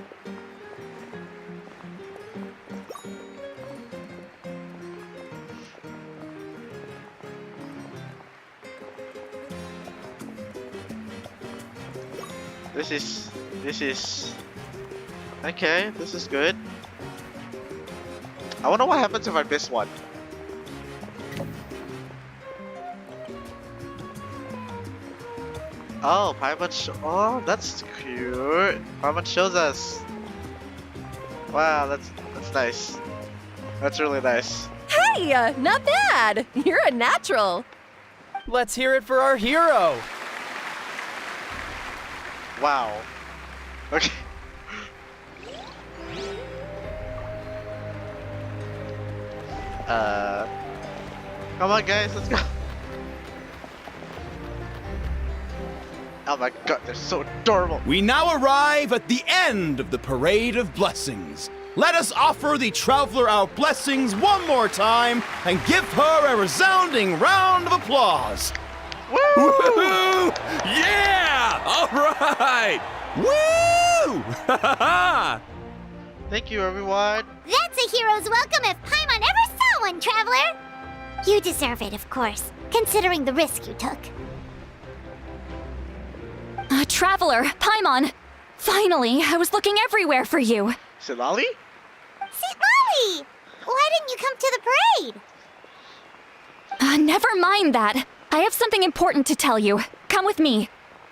This is... Okay, this is good. I wonder what happens if I miss one. Oh, Paimon oh, that's cute. Paimon shows us. Wow, that's nice. That's really nice. Hey, not bad. You're a natural. Let's hear it for our hero. Wow. Okay. Come on, guys, let's go. Oh my god, they're so adorable. We now arrive at the end of the Parade of Blessings. Let us offer the traveler our blessings one more time and give her a resounding round of applause. Woo! Woo! Yeah! All right! Woo! Thank you, everyone. That's a hero's welcome if Paimon ever saw one, traveler! You deserve it, of course, considering the risk you took. Traveler, Paimon! Finally, I was looking everywhere for you. Silali? Silali! Why didn't you come to the parade? Never mind that. I have something important to tell you. Come with me.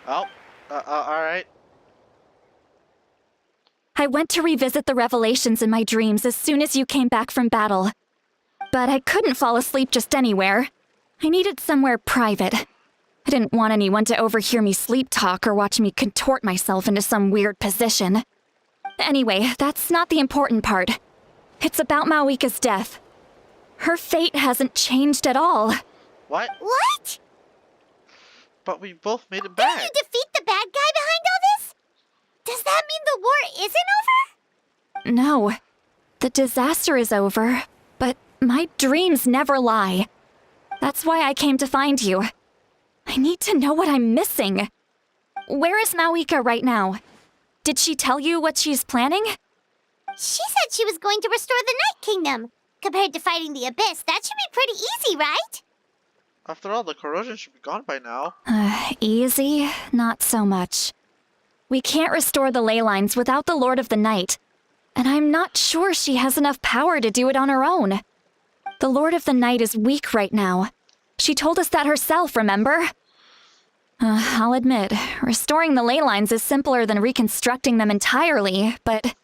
Oh, alright. I went to revisit the revelations in my dreams as soon as you came back from battle. But I couldn't fall asleep just anywhere. I needed somewhere private. I didn't want anyone to overhear me sleep talk or watch me contort myself into some weird position. Anyway, that's not the important part. It's about Mawika's death. Her fate hasn't changed at all. What? What? But we both made it back. Did you defeat the bad guy behind all this? Does that mean the war isn't over? No. The disaster is over, but my dreams never lie. That's why I came to find you. I need to know what I'm missing. Where is Mawika right now? Did she tell you what she's planning? She said she was going to restore the Night Kingdom. Compared to fighting the Abyss, that should be pretty easy, right? After all, the corrosion should be gone by now. Easy? Not so much. We can't restore the ley lines without the Lord of the Night. And I'm not sure she has enough power to do it on her own. The Lord of the Night is weak right now. She told us that herself, remember? I'll admit, restoring the ley lines is simpler than reconstructing them entirely, but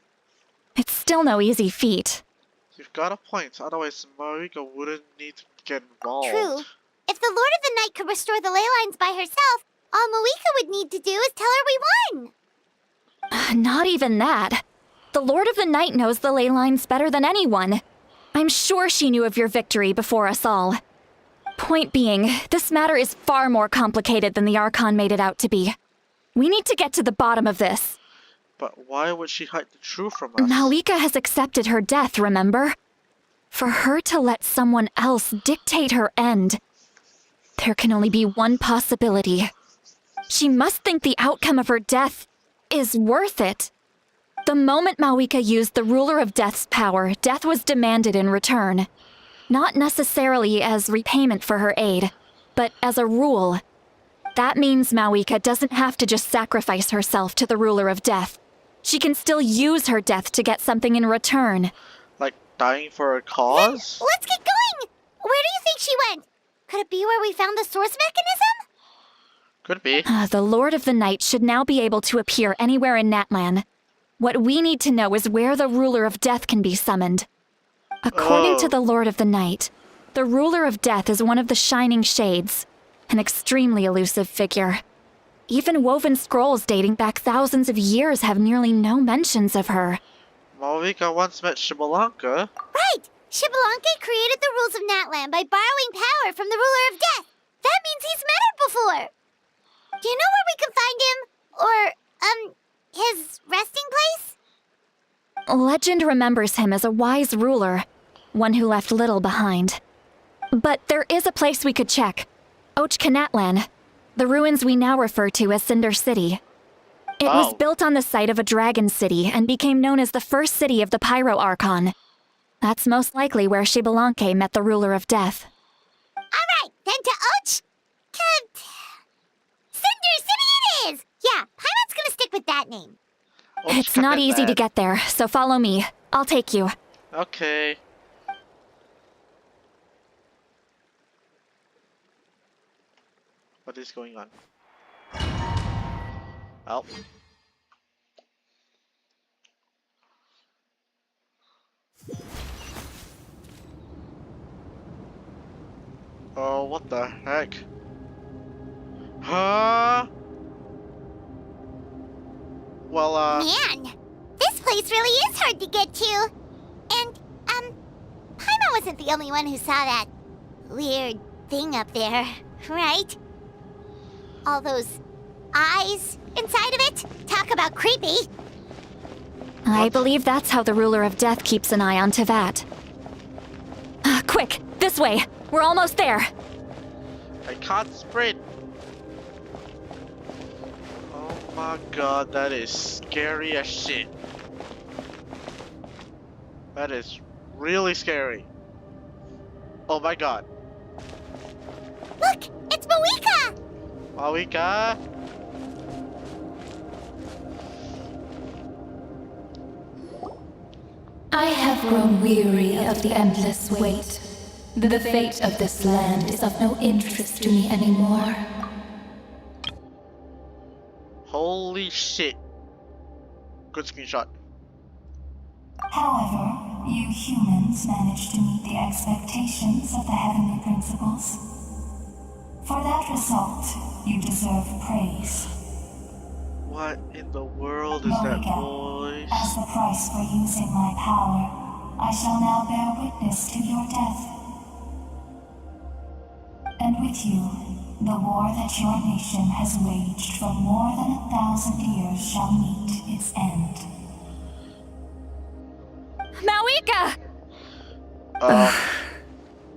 it's still no easy feat. You've got a point, otherwise Mawika wouldn't need to get involved. True. If the Lord of the Night could restore the ley lines by herself, all Mawika would need to do is tell her we won. Not even that. The Lord of the Night knows the ley lines better than anyone. I'm sure she knew of your victory before us all. Point being, this matter is far more complicated than the Archon made it out to be. We need to get to the bottom of this. But why would she hide the truth from us? Mawika has accepted her death, remember? For her to let someone else dictate her end, there can only be one possibility. She must think the outcome of her death is worth it. The moment Mawika used the Ruler of Death's power, death was demanded in return. Not necessarily as repayment for her aid, but as a rule. That means Mawika doesn't have to just sacrifice herself to the Ruler of Death. She can still use her death to get something in return. Like dying for a cause? Then let's get going! Where do you think she went? Could it be where we found the source mechanism? Could be. The Lord of the Night should now be able to appear anywhere in Natlan. What we need to know is where the Ruler of Death can be summoned. According to the Lord of the Night, the Ruler of Death is one of the Shining Shades, an extremely elusive figure. Even woven scrolls dating back thousands of years have nearly no mentions of her. Mawika once met Shibalanka. Right! Shibalanka created the rules of Natlan by borrowing power from the Ruler of Death. That means he's met her before. Do you know where we can find him? Or, his resting place? Legend remembers him as a wise ruler, one who left little behind. But there is a place we could check. Natlan, the ruins we now refer to as Cinder City. It was built on the site of a dragon city and became known as the first city of the Pyro Archon. That's most likely where Shibalanke met the Ruler of Death. Alright, then to Cinder City it is! Yeah, Paimon's gonna stick with that name. It's not easy to get there, so follow me. I'll take you. Okay. What is going on? Oh. Oh, what the heck? Huh? Well, Man, this place really is hard to get to. And, Paimon was wasn't the only one who saw that weird thing up there, right? All those eyes inside of it? Talk about creepy. I believe that's how the ruler of death keeps an eye on Tevat. Quick, this way. We're almost there. I can't sprint. Oh my god, that is scary as shit. That is really scary. Oh my god. Look, it's Mawika! Mawika? I have grown weary of the endless wait. The fate of this land is of no interest to me anymore. Holy shit. Good screenshot. However, you humans managed to meet the expectations of the heavenly principles. For that result, you deserve praise. What in the world is that voice? As the price for using my power, I shall now bear witness to your death. And with you, the war that your nation has waged for more than 1,000 years shall meet its end. Mawika!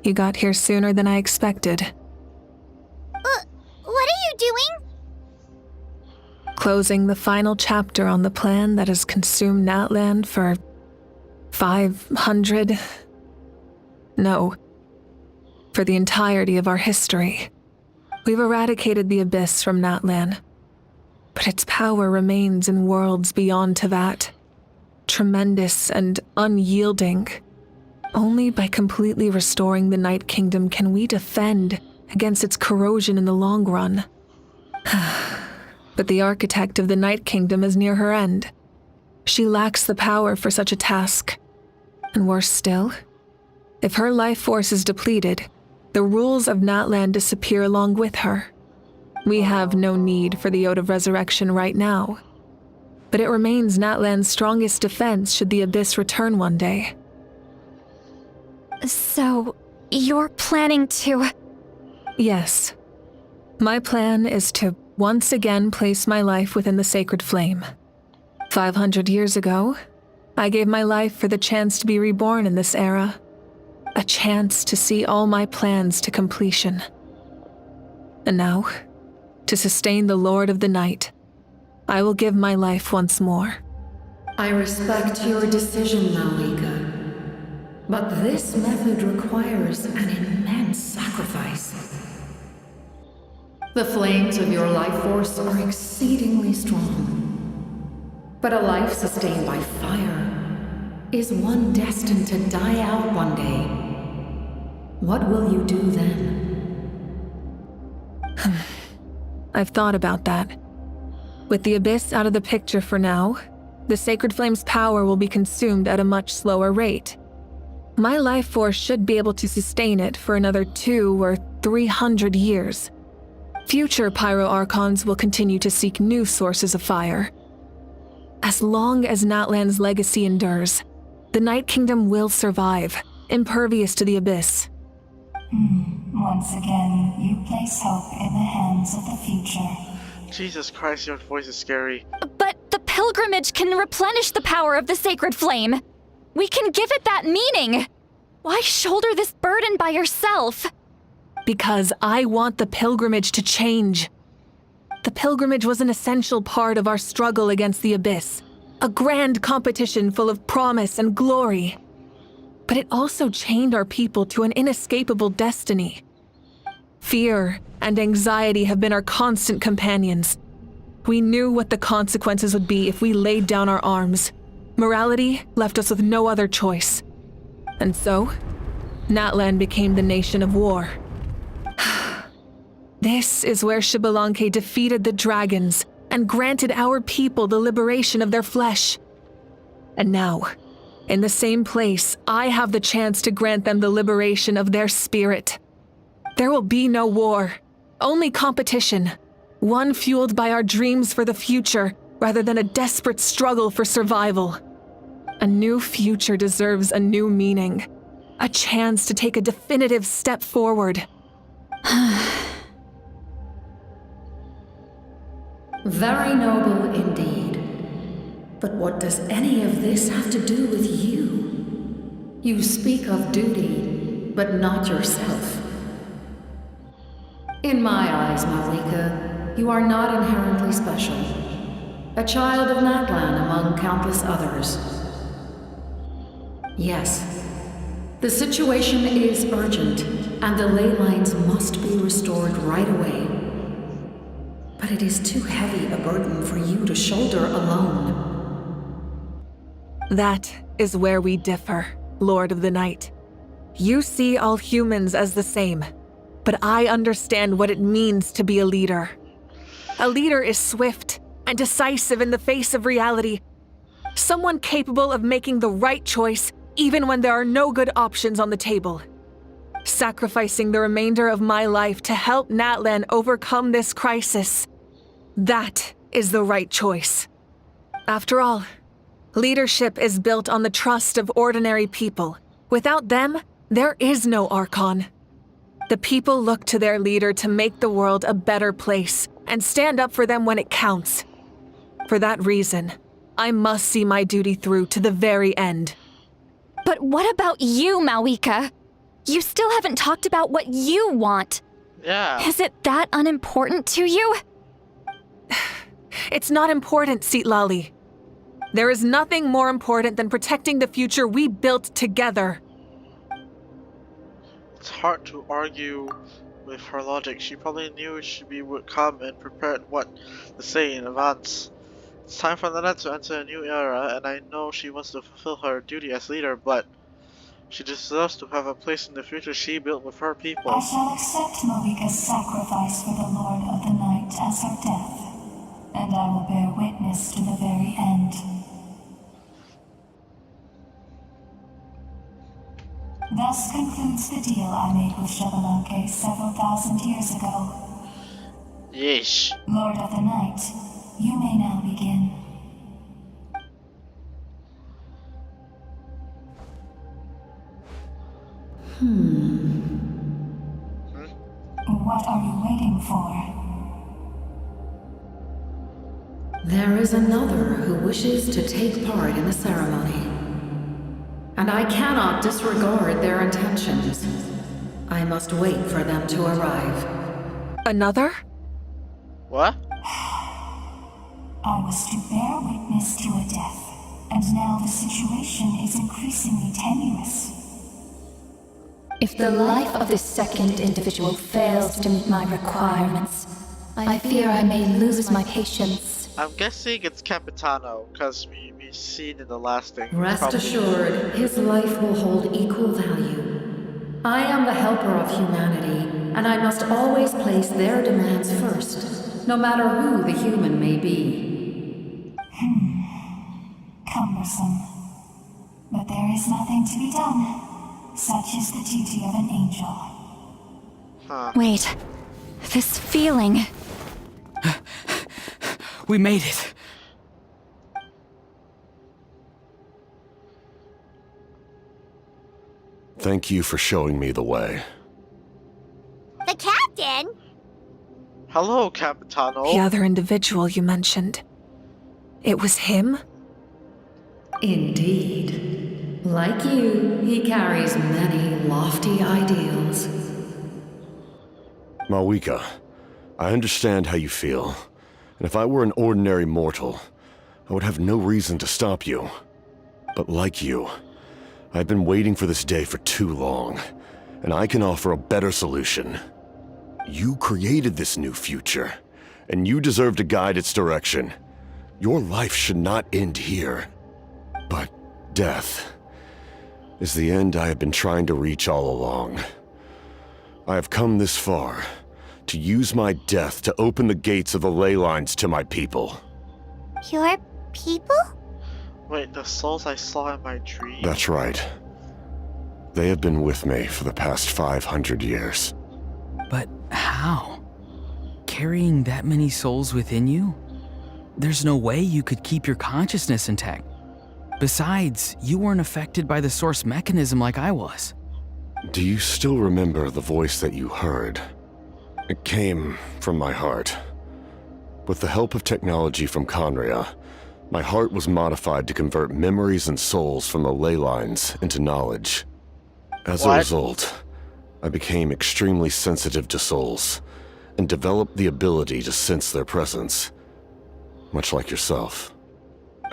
You got here sooner than I expected. What are you doing? Closing the final chapter on the plan that has consumed Natlan for 500... No. For the entirety of our history. We've eradicated the Abyss from Natlan. But its power remains in worlds beyond Tevat. Tremendous and unyielding. Only by completely restoring the Night Kingdom can we defend against its corrosion in the long run. But the architect of the Night Kingdom is near her end. She lacks the power for such a task. And worse still, if her life force is depleted, the rules of Natlan disappear along with her. We have no need for the Ode of Resurrection right now. But it remains Natlan's strongest defense should the Abyss return one day. So, you're planning to... Yes. My plan is to once again place my life within the sacred flame. 500 years ago, I gave my life for the chance to be reborn in this era. A chance to see all my plans to completion. And now, to sustain the Lord of the Night, I will give my life once more. I respect your decision, Mawika. But this method requires an immense sacrifice. The flames of your life force are exceedingly strong. But a life sustained by fire is one destined to die out one day. What will you do then? I've thought about that. With the Abyss out of the picture for now, the Sacred Flame's power will be consumed at a much slower rate. My life force should be able to sustain it for another 200 or 300 years. Future Pyro Archons will continue to seek new sources of fire. As long as Natlan's legacy endures, the Night Kingdom will survive, impervious to the Abyss. Once again, you place hope in the hands of the future. Jesus Christ, your voice is scary. But the pilgrimage can replenish the power of the sacred flame. We can give it that meaning. Why shoulder this burden by yourself? Because I want the pilgrimage to change. The pilgrimage was an essential part of our struggle against the Abyss. A grand competition full of promise and glory. But it also chained our people to an inescapable destiny. Fear and anxiety have been our constant companions. We knew what the consequences would be if we laid down our arms. Morality left us with no other choice. And so, Natlan became the nation of war. This is where Xbalanque defeated the dragons and granted our people the liberation of their flesh. And now, in the same place, I have the chance to grant them the liberation of their spirit. There will be no war, only competition, one fueled by our dreams for the future rather than a desperate struggle for survival. A new future deserves a new meaning, A chance to take a definitive step forward. Very noble indeed. But what does any of this have to do with you? You speak of duty, but not yourself. In my eyes, Malika, you are not inherently special. A child of Natlan among countless others. Yes, the situation is urgent, and the ley lines must be restored right away. But it is too heavy a burden for you to shoulder alone. That is where we differ, Lord of the Night. You see all humans as the same, but I understand what it means to be a leader. A leader is swift and decisive in the face of reality. Someone capable of making the right choice even when there are no good options on the table. Sacrificing the remainder of my life to help Natlan overcome this crisis. That is the right choice. After all, leadership is built on the trust of ordinary people. Without them, there is no Archon. The people look to their leader to make the world a better place and stand up for them when it counts. For that reason, I must see my duty through to the very end. But what about you, Malika? You still haven't talked about what you want. Yeah. Is it that unimportant to you? It's not important, Citlali. There is nothing more important than protecting the future we built together. It's hard to argue with her logic. She probably knew she would come and prepared what to say in advance. It's time for Natlan to enter a new era, and I know she wants to fulfill her duty as leader, but she deserves to have a place in the future she built with her people. I shall accept Malika's sacrifice for the Lord of the Night as her death, and I will bear witness to the very end. Thus concludes the deal I made with Xbalanque several thousand years ago. Yeesh. Lord of the Night, you may now begin. What are you waiting for? There is another who wishes to take part in the ceremony. And I cannot disregard their intentions. I must wait for them to arrive. Another? What? I was to bear witness to a death, and now the situation is increasingly tenuous. If the life of this second individual fails to meet my requirements, I fear I may lose my patience. I'm guessing it's Capitano, because we seen in the last thing. Rest assured, his life will hold equal value. I am the helper of humanity, and I must always place their demands first, no matter who the human may be. Cumbersome. But there is nothing to be done. Such is the duty of an angel. Wait. This feeling. We made it. Thank you for showing me the way. The captain? Hello, Capitano. The other individual you mentioned. It was him? Indeed. Like you, he carries many lofty ideals. Malika, I understand how you feel. And if I were an ordinary mortal, I would have no reason to stop you. But like you, I've been waiting for this day for too long, and I can offer a better solution. You created this new future, and you deserve to guide its direction. Your life should not end here. But death is the end I have been trying to reach all along. I have come this far to use my death to open the gates of the ley lines to my people. Your people? Wait, the souls I saw in my dream? That's right. They have been with me for the past 500 years. But how? Carrying that many souls within you? There's no way you could keep your consciousness intact. Besides, you weren't affected by the source mechanism like I was. Do you still remember the voice that you heard? It came from my heart. With the help of technology from Conria, my heart was modified to convert memories and souls from the ley lines into knowledge. As a result, I became extremely sensitive to souls, and developed the ability to sense their presence, much like yourself.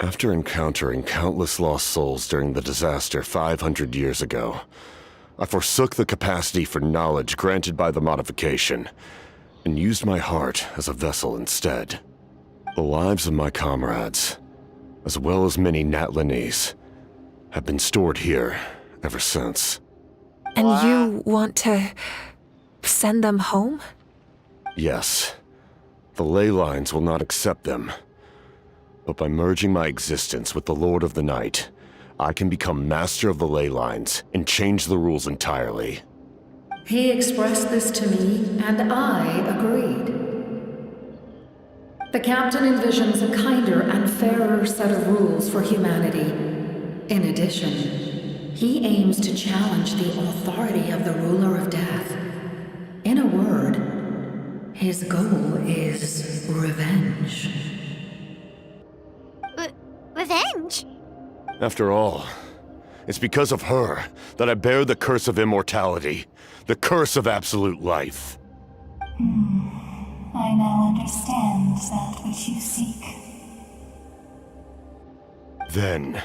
After encountering countless lost souls during the disaster 500 years ago, I forsook the capacity for knowledge granted by the modification, and used my heart as a vessel instead. The lives of my comrades, as well as many Natlanese, have been stored here ever since. And you want to send them home? Yes. The ley lines will not accept them. But by merging my existence with the Lord of the Night, I can become master of the ley lines and change the rules entirely. He expressed this to me, and I agreed. The captain envisions a kinder and fairer set of rules for humanity. In addition, he aims to challenge the authority of the ruler of death. In a word, his goal is revenge. Revenge? After all, it's because of her that I bear the curse of immortality, the curse of absolute life. I now understand that which you seek. Then,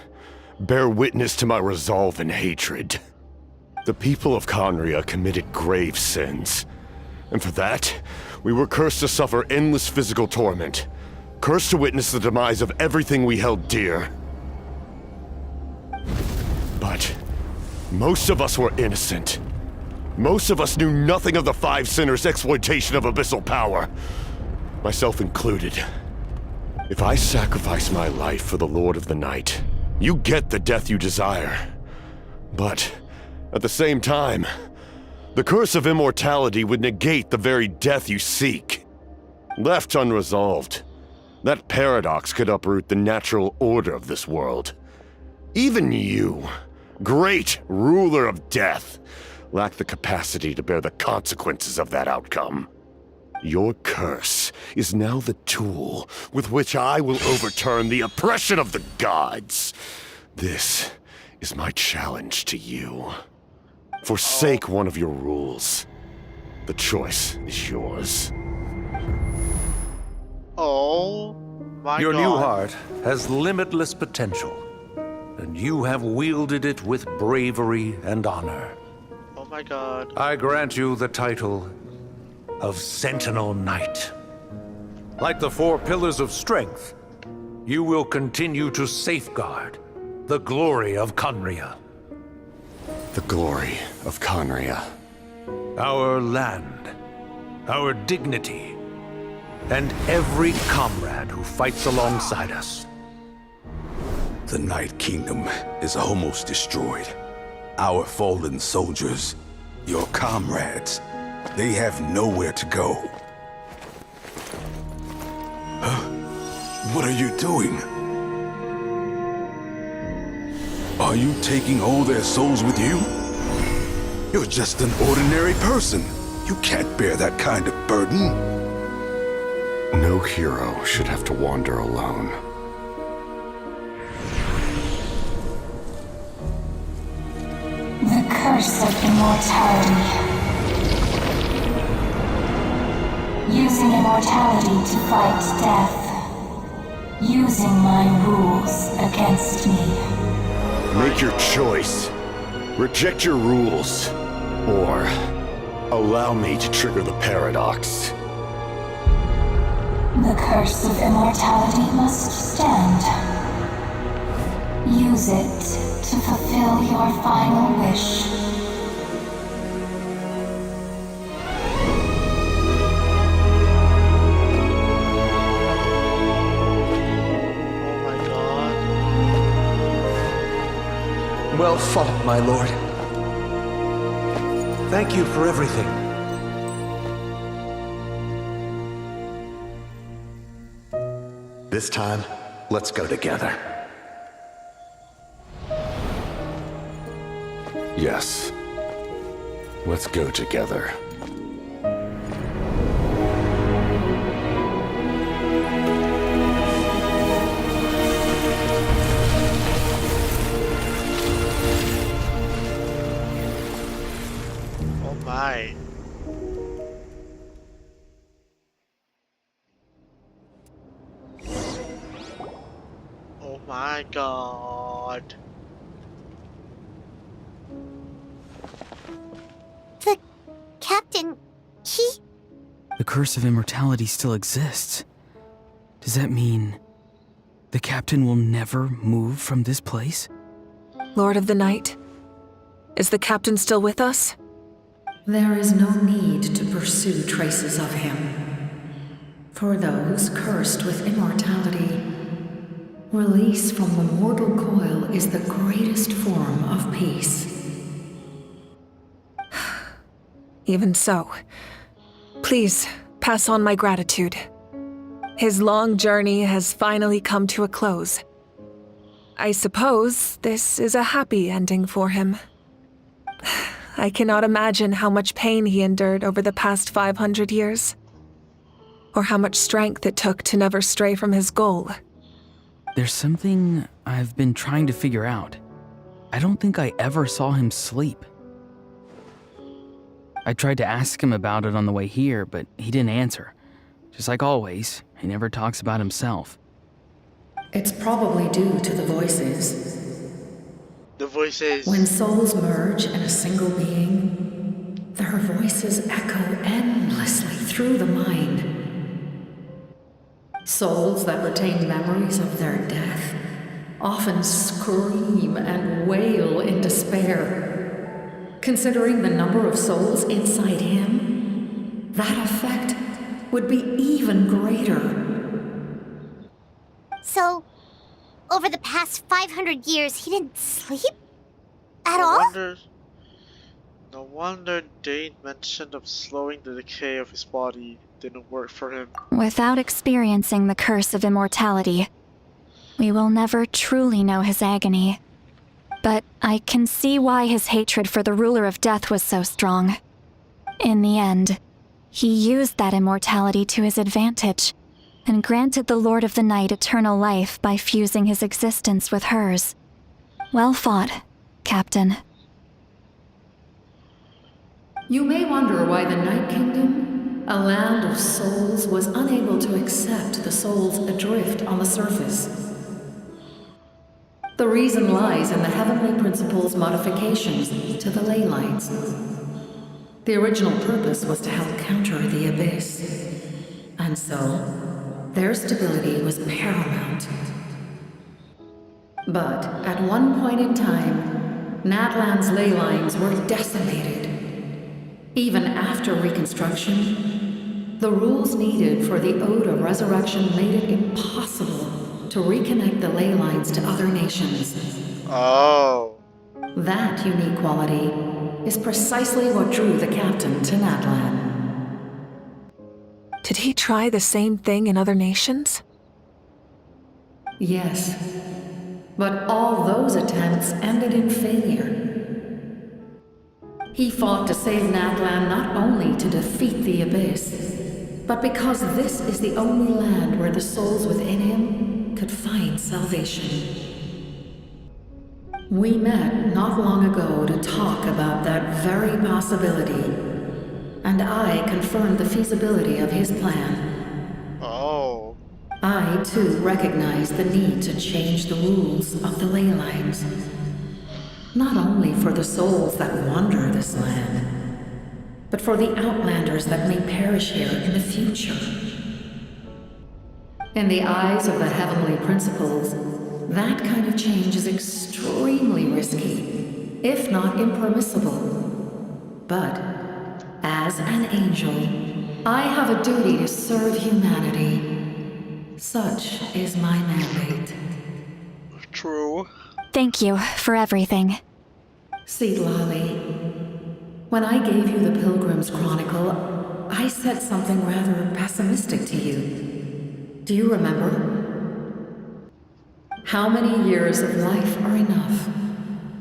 bear witness to my resolve and hatred. The people of Conria committed grave sins, and for that, we were cursed to suffer endless physical torment, cursed to witness the demise of everything we held dear. But most of us were innocent. Most of us knew nothing of the Five Sinners' exploitation of abyssal power, myself included. If I sacrifice my life for the Lord of the Night, you get the death you desire. But at the same time, the curse of immortality would negate the very death you seek. Left unresolved, that paradox could uproot the natural order of this world. Even you, great ruler of death, lack the capacity to bear the consequences of that outcome. Your curse is now the tool with which I will overturn the oppression of the gods. This is my challenge to you. Forsake one of your rules. The choice is yours. Oh my Your god. new heart has limitless potential, and you have wielded it with bravery and honor. Oh my god. I grant you the title of Sentinel Knight. Like the four pillars of strength, you will continue to safeguard the glory of Conria. The glory of Conria. Our land, our dignity, and every comrade who fights alongside us. The Night Kingdom is almost destroyed. Our fallen soldiers, your comrades, they have nowhere to go. Huh? What are you doing? Are you taking all their souls with you? You're just an ordinary person. You can't bear that kind of burden. No hero should have to wander alone. The curse of immortality. Using immortality to fight death. Using my rules against me. Make your choice. Reject your rules. Or allow me to trigger the paradox. The curse of immortality must stand. Use it to fulfill your final wish. Well fought, my lord. Thank you for everything. This time, let's go together. Yes. Let's go together. Oh my. Oh my god. The captain, he... The curse of immortality still exists. Does that mean the captain will never move from this place? Lord of the Night, is the captain still with us? There is no need to pursue traces of him. For those cursed with immortality, release from the mortal coil is the greatest form of peace. Even so, please pass on my gratitude. His long journey has finally come to a close. I suppose this is a happy ending for him. I cannot imagine how much pain he endured over the past 500 years, or how much strength it took to never stray from his goal. There's something I've been trying to figure out. I don't think I ever saw him sleep. I tried to ask him about it on the way here, but he didn't answer. Just like always, he never talks about himself. It's probably due to the voices. The voices. When souls merge in a single being, their voices echo endlessly through the mind. Souls that retain memories of their death often scream and wail in despair. Considering the number of souls inside him, that effect would be even greater. So, over the past 500 years, he didn't sleep? At all? No wonder Dane mentioned of slowing the decay of his body didn't work for him. Without experiencing the curse of immortality, we will never truly know his agony. But I can see why his hatred for the ruler of death was so strong. In the end, he used that immortality to his advantage, and granted the Lord of the Night eternal life by fusing his existence with hers. Well fought, Captain. You may wonder why the Night Kingdom, a land of souls, was unable to accept the souls adrift on the surface. The reason lies in the Heavenly Principle's modifications to the ley lines. The original purpose was to help counter the Abyss, and so their stability was paramount. But at one point in time, Natlan's ley lines were decimated. Even after reconstruction, the rules needed for the Ode of Resurrection made it impossible to reconnect the ley lines to other nations. Oh. That unique quality is precisely what drew the captain to Natlan. Did he try the same thing in other nations? Yes, but all those attempts ended in failure. He fought to save Natlan not only to defeat the Abyss, but because this is the only land where the souls within him could find salvation. We met not long ago to talk about that very possibility, and I confirmed the feasibility of his plan. Oh. I, too, recognize the need to change the rules of the ley lines. Not only for the souls that wander this land, but for the outlanders that may perish here in the future. In the eyes of the Heavenly Principles, that kind of change is extremely risky, if not impermissible. But, as an angel, I have a duty to serve humanity. Such is my mandate. True. Thank you for everything. See, Lolly, when I gave you the Pilgrim's Chronicle, I said something rather pessimistic to you. Do you remember? How many years of life are enough?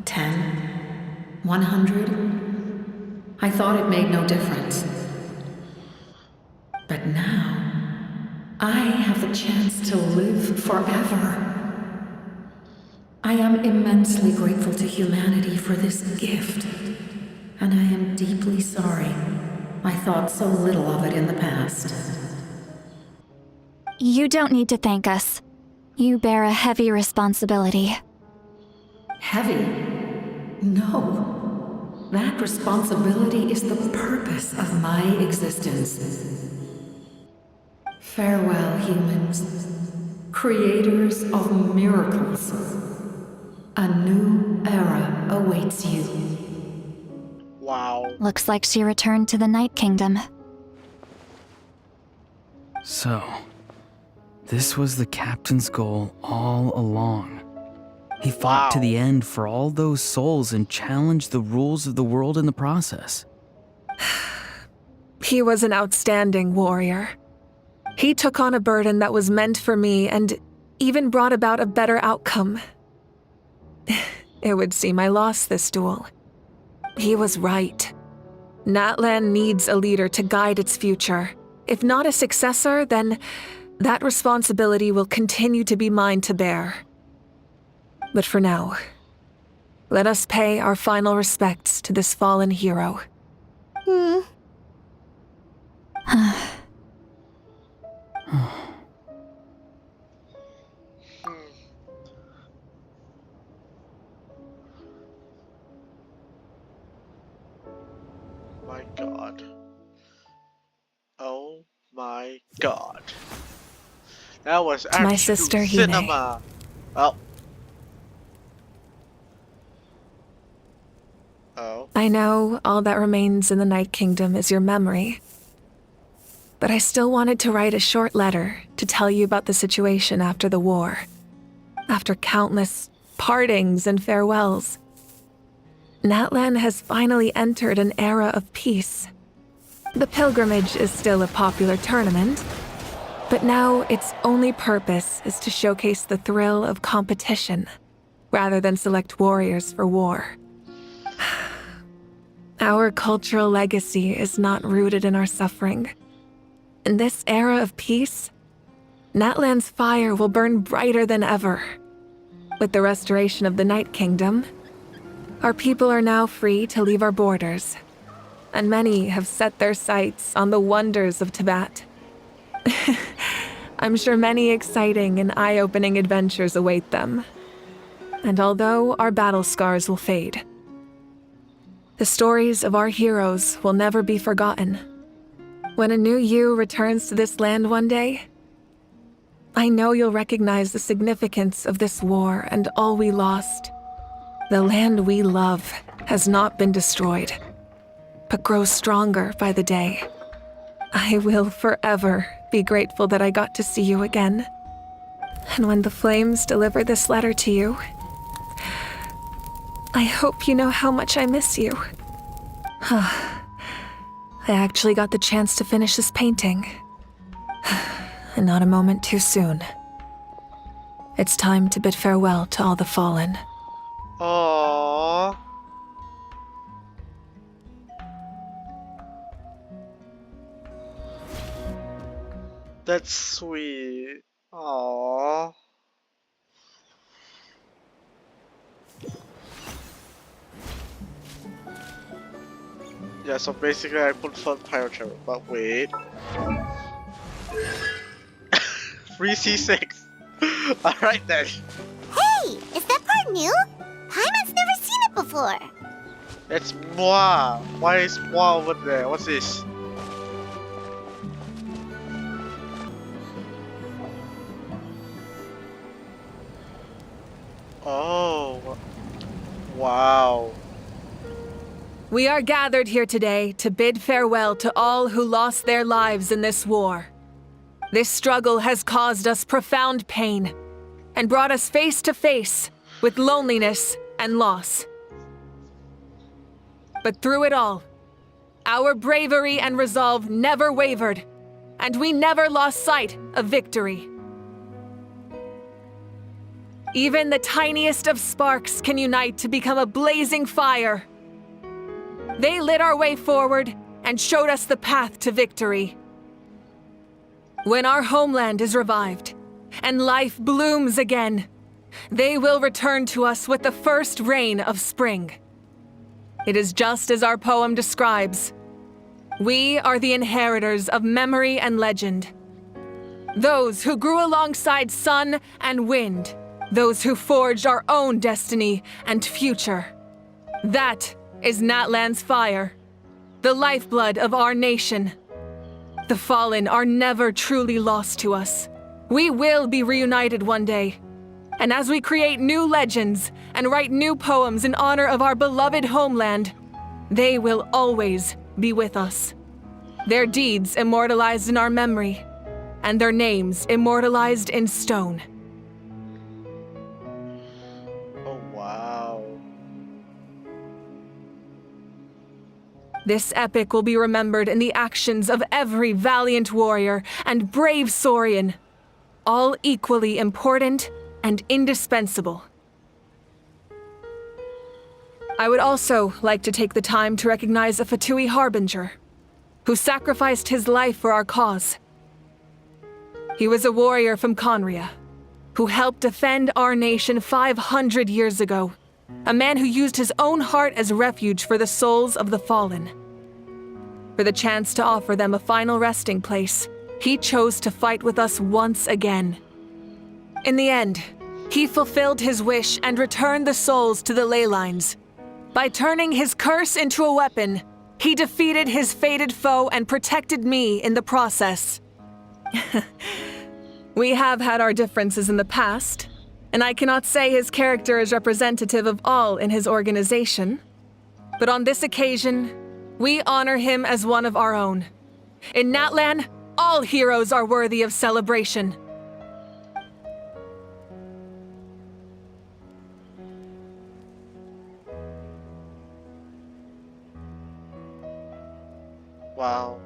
10? 100? I thought it made no difference. But now, I have the chance to live forever. I am immensely grateful to humanity for this gift, and I am deeply sorry I thought so little of it in the past. You don't need to thank us. You bear a heavy responsibility. Heavy? No. That responsibility is the purpose of my existence. Farewell, humans. Creators of miracles. A new era awaits you. Wow. Looks like she returned to the Night Kingdom. So, this was the captain's goal all along. He fought to the end for all those souls and challenged the rules of the world in the process. He was an outstanding warrior. He took on a burden that was meant for me and even brought about a better outcome. It would seem I lost this duel. He was right. Natlan needs a leader to guide its future. If not a successor, then that responsibility will continue to be mine to bear. But for now, let us pay our final respects to this fallen hero. My God. Oh my God. That was To my actual sister, Hime. cinema. Well. Oh. I know all that remains in the Night Kingdom is your memory. But I still wanted to write a short letter to tell you about the situation after the war. After countless partings and farewells, Natlan has finally entered an era of peace. The pilgrimage is still a popular tournament, but now its only purpose is to showcase the thrill of competition, rather than select warriors for war. Our cultural legacy is not rooted in our suffering. In this era of peace, Natlan's fire will burn brighter than ever. With the restoration of the Night Kingdom, our people are now free to leave our borders, and many have set their sights on the wonders of Tibet. I'm sure many exciting and eye-opening adventures await them. And although our battle scars will fade, the stories of our heroes will never be forgotten. When a new you returns to this land one day, I know you'll recognize the significance of this war and all we lost. The land we love has not been destroyed, but grows stronger by the day. I will forever be grateful that I got to see you again. And when the flames deliver this letter to you, I hope you know how much I miss you. I actually got the chance to finish this painting. And not a moment too soon. It's time to bid farewell to all the fallen. Aww. That's sweet. Aww. Yeah, so basically I put fun pyrotravel, but wait. 3C6. Alright then. Hey, is that part new? Paimon's never seen it before. It's moi. Why is moi over there? What's this? Oh. Wow. We are gathered here today to bid farewell to all who lost their lives in this war. This struggle has caused us profound pain and brought us face to face with loneliness and loss. But through it all, our bravery and resolve never wavered, and we never lost sight of victory. Even the tiniest of sparks can unite to become a blazing fire. They lit our way forward and showed us the path to victory. When our homeland is revived and life blooms again, they will return to us with the first rain of spring. It is just as our poem describes. We are the inheritors of memory and legend. Those who grew alongside sun and wind. Those who forged our own destiny and future. That is Natlan's fire, the lifeblood of our nation. The fallen are never truly lost to us. We will be reunited one day. And as we create new legends and write new poems in honor of our beloved homeland, they will always be with us. Their deeds immortalized in our memory, and their names immortalized in stone. Oh, wow. This epic will be remembered in the actions of every valiant warrior and brave Saurian, all equally important and indispensable. I would also like to take the time to recognize a Fatui Harbinger, who sacrificed his life for our cause. He was a warrior from Conria, who helped defend our nation 500 years ago, a man who used his own heart as refuge for the souls of the fallen. For the chance to offer them a final resting place, he chose to fight with us once again. In the end, he fulfilled his wish and returned the souls to the ley lines. By turning his curse into a weapon, he defeated his fated foe and protected me in the process. We have had our differences in the past, and I cannot say his character is representative of all in his organization. But on this occasion, we honor him as one of our own. In Natlan, all heroes are worthy of celebration. Wow.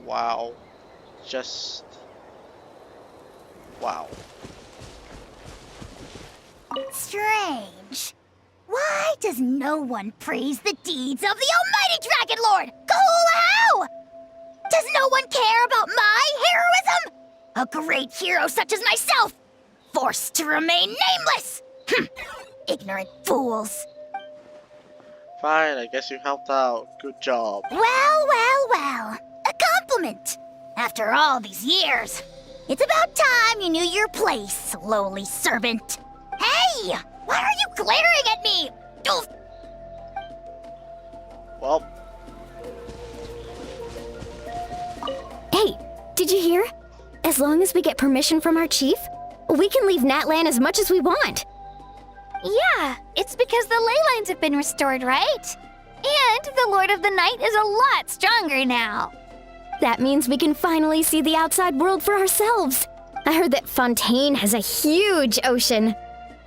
Wow. Just... wow. Strange. Why does no one praise the deeds of the Almighty Dragon Lord, Kahulahau? Does no one care about my heroism? A great hero such as myself, forced to remain nameless! Ignorant fools. Fine, I guess you helped out. Good job. Well. A compliment. After all these years, it's about time you knew your place, lowly servant. Hey! Why are you glaring at me? Oof. Well. Hey, did you hear? As long as we get permission from our chief, we can leave Natlan as much as we want. Yeah, it's because the ley lines have been restored, right? And the Lord of the Night is a lot stronger now. That means we can finally see the outside world for ourselves. I heard that Fontaine has a huge ocean.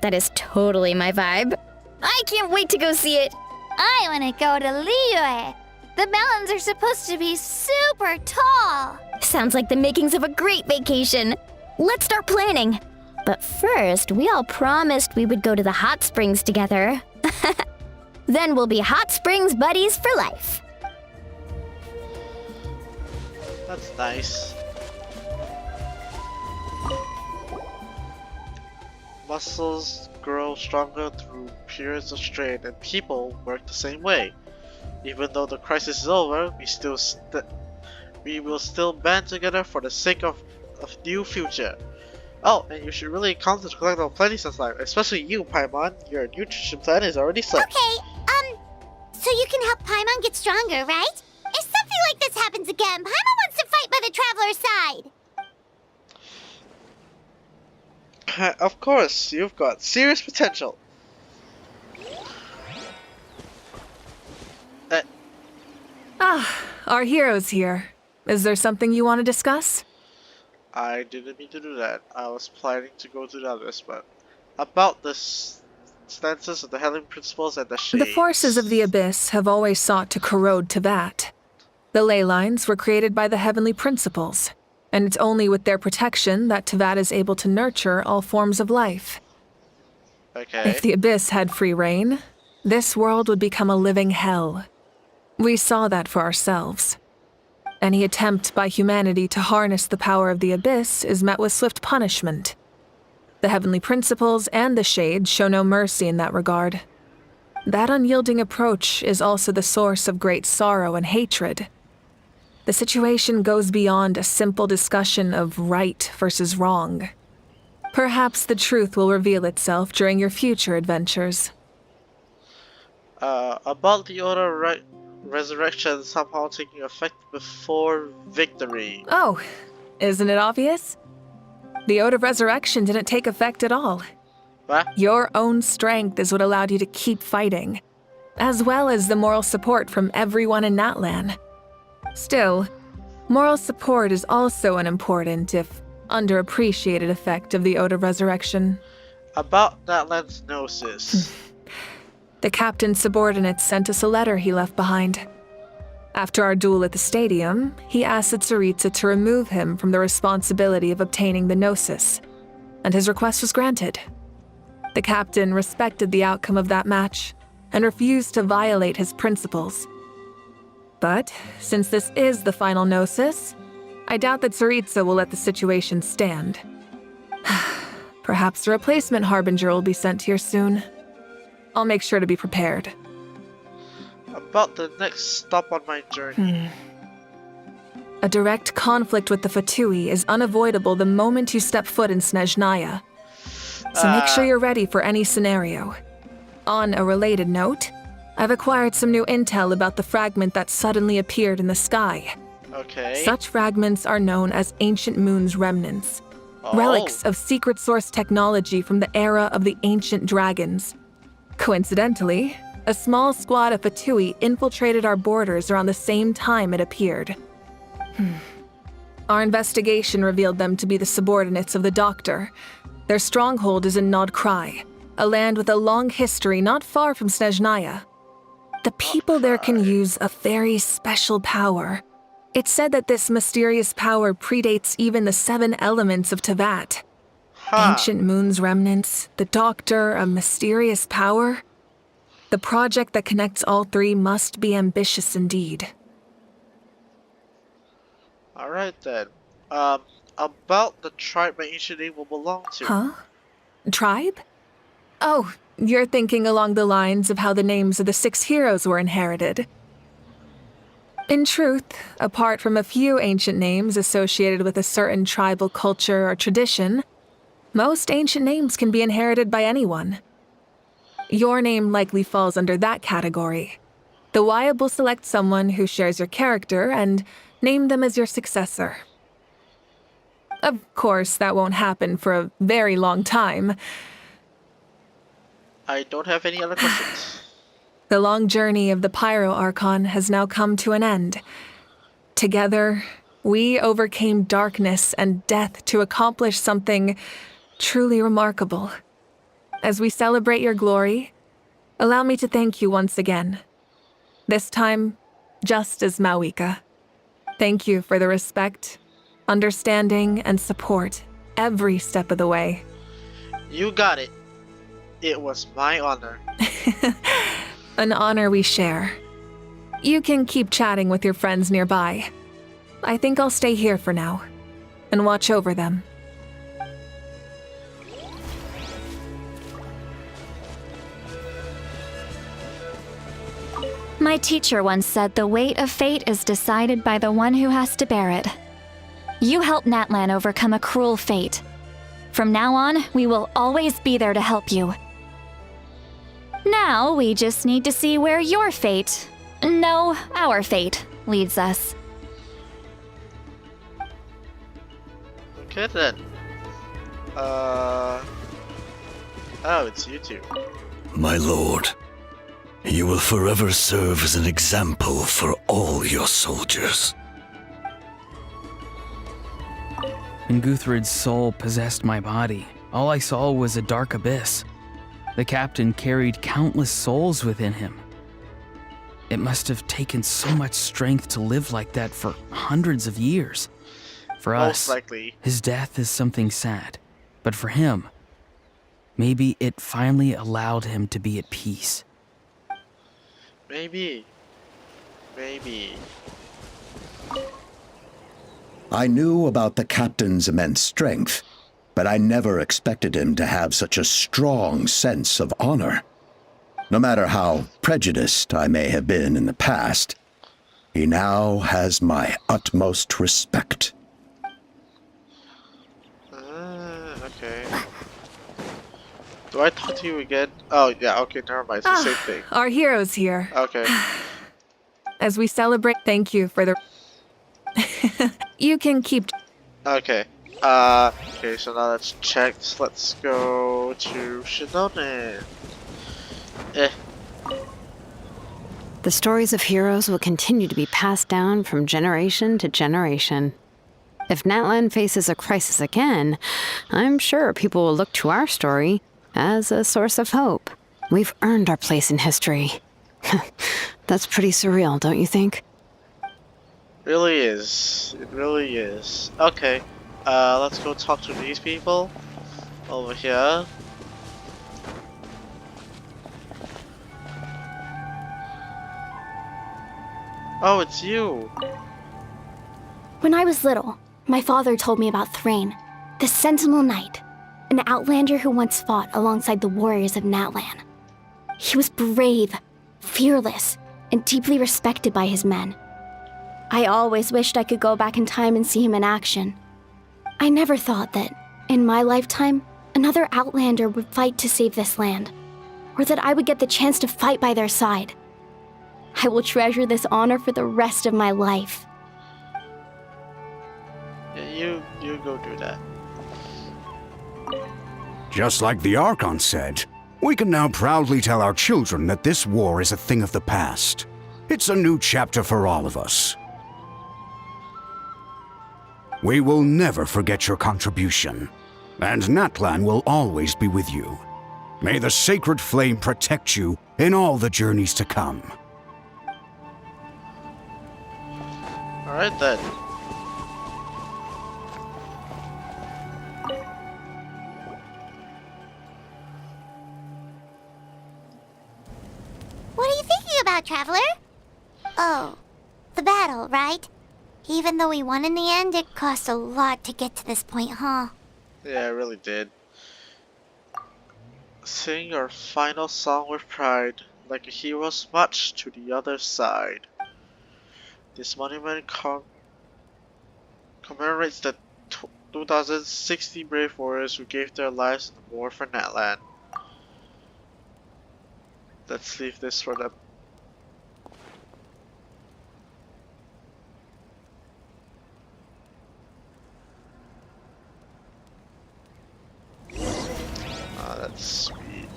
That is totally my vibe. I can't wait to go see it. I want to go to Liyue. The mountains are supposed to be super tall. Sounds like the makings of a great vacation. Let's start planning. But first, we all promised we would go to the hot springs together. Then we'll be hot springs buddies for life. That's nice. Muscles grow stronger through periods of strain, and people work the same way. Even though the crisis is over, we will still band together for the sake of new future. Oh, and you should really consider to collect our planning life, especially you, Paimon. Your nutrition plan is already set. Okay, so you can help Paimon get stronger, right? If something like this happens again, Paimon wants to fight by the Traveler's side. Of course, you've got serious potential. Our hero's here. Is there something you want to discuss? I didn't mean to do that. I was planning to go to the others, but about this stances of the Heavenly Principles and the Shades. The forces of the Abyss have always sought to corrode Teyvat. The ley lines were created by the Heavenly Principles, and it's only with their protection that Teyvat is able to nurture all forms of life. Okay. If the Abyss had free reign, this world would become a living hell. We saw that for ourselves. Any attempt by humanity to harness the power of the Abyss is met with swift punishment. The Heavenly Principles and the Shades show no mercy in that regard. That unyielding approach is also the source of great sorrow and hatred. The situation goes beyond a simple discussion of right versus wrong. Perhaps the truth will reveal itself during your future adventures. About the Order Resurrection somehow taking effect before victory. Oh, isn't it obvious? The Ode of Resurrection didn't take effect at all. What? Your own strength is what allowed you to keep fighting, as well as the moral support from everyone in Natlan. Still, moral support is also an important, if underappreciated, effect of the Ode of Resurrection. About Natlan's Gnosis. The captain's subordinates sent us a letter he left behind. After our duel at the stadium, he asked Tsaritsa to remove him from the responsibility of obtaining the Gnosis, and his request was granted. The captain respected the outcome of that match and refused to violate his principles. But since this is the final Gnosis, I doubt that Tsaritsa will let the situation stand. Perhaps a replacement Harbinger will be sent here soon. I'll make sure to be prepared. About the next stop on my journey. A direct conflict with the Fatui is unavoidable the moment you step foot in Snezhnaya. So make sure you're ready for any scenario. On a related note, I've acquired some new intel about the fragment that suddenly appeared in the sky. Okay. Such fragments are known as Ancient Moon's remnants, relics of secret source technology from the era of the Ancient Dragons. Coincidentally, a small squad of Fatui infiltrated our borders around the same time it appeared. Our investigation revealed them to be the subordinates of the Doctor. Their stronghold is in Nod Krai, a land with a long history not far from Snezhnaya. The people there can use a very special power. It's said that this mysterious power predates even the 7 elements of Teyvat. Ancient Moon's remnants, the Doctor, a mysterious power. The project that connects all 3 must be ambitious indeed. Alright then. About the tribe my ancient name will belong to. Huh? Tribe? Oh, you're thinking along the lines of how the names of the 6 heroes were inherited. In truth, apart from a few ancient names associated with a certain tribal culture or tradition, most ancient names can be inherited by anyone. Your name likely falls under that category. The Wyab will select someone who shares your character and name them as your successor. Of course, that won't happen for a very long time. I don't have any other questions. The long journey of the Pyro Archon has now come to an end. Together, we overcame darkness and death to accomplish something truly remarkable. As we celebrate your glory, allow me to thank you once again. This time, just as Mawika. Thank you for the respect, understanding, and support every step of the way. You got it. It was my honor. An honor we share. You can keep chatting with your friends nearby. I think I'll stay here for now and watch over them. My teacher once said the weight of fate is decided by the one who has to bear it. You helped Natlan overcome a cruel fate. From now on, we will always be there to help you. Now, we just need to see where your fate, no, our fate, leads us. Okay then. Oh, it's you two. My lord, you will forever serve as an example for all your soldiers. When Guthred's soul possessed my body, all I saw was a dark abyss. The captain carried countless souls within him. It must have taken so much strength to live like that for hundreds of years. For Most us, likely. his death is something sad. But for him, maybe it finally allowed him to be at peace. Maybe. Maybe. I knew about the captain's immense strength, but I never expected him to have such a strong sense of honor. No matter how prejudiced I may have been in the past, he now has my utmost respect. Okay. Do I talk to you again? Oh, yeah, okay, never mind. It's the same thing. Our hero's here. Okay. As we celebrate, thank you for the... You can keep... Okay. Okay, so now let's check. Let's go to Shinonen. The stories of heroes will continue to be passed down from generation to generation. If Natlan faces a crisis again, I'm sure people will look to our story as a source of hope. We've earned our place in history. That's pretty surreal, don't you think? Really is. It really is. Okay. Let's go talk to these people over here. Oh, it's you. When I was little, my father told me about Thrain, the Sentinel Knight, an outlander who once fought alongside the warriors of Natlan. He was brave, fearless, and deeply respected by his men. I always wished I could go back in time and see him in action. I never thought that, in my lifetime, another outlander would fight to save this land, or that I would get the chance to fight by their side. I will treasure this honor for the rest of my life. Yeah, you go do that. Just like the Archon said, we can now proudly tell our children that this war is a thing of the past. It's a new chapter for all of us. We will never forget your contribution, and Natlan will always be with you. May the sacred flame protect you in all the journeys to come. Alright then. What are you thinking about, Traveler? Oh, the battle, right? Even though we won in the end, it cost a lot to get to this point, huh? Yeah, I really did. Sing your final song with pride, like a hero's march to the other side. This monument commemorates the 2060 brave warriors who gave their lives in the war for Natlan. Let's leave this for them. Ah, that's sweet.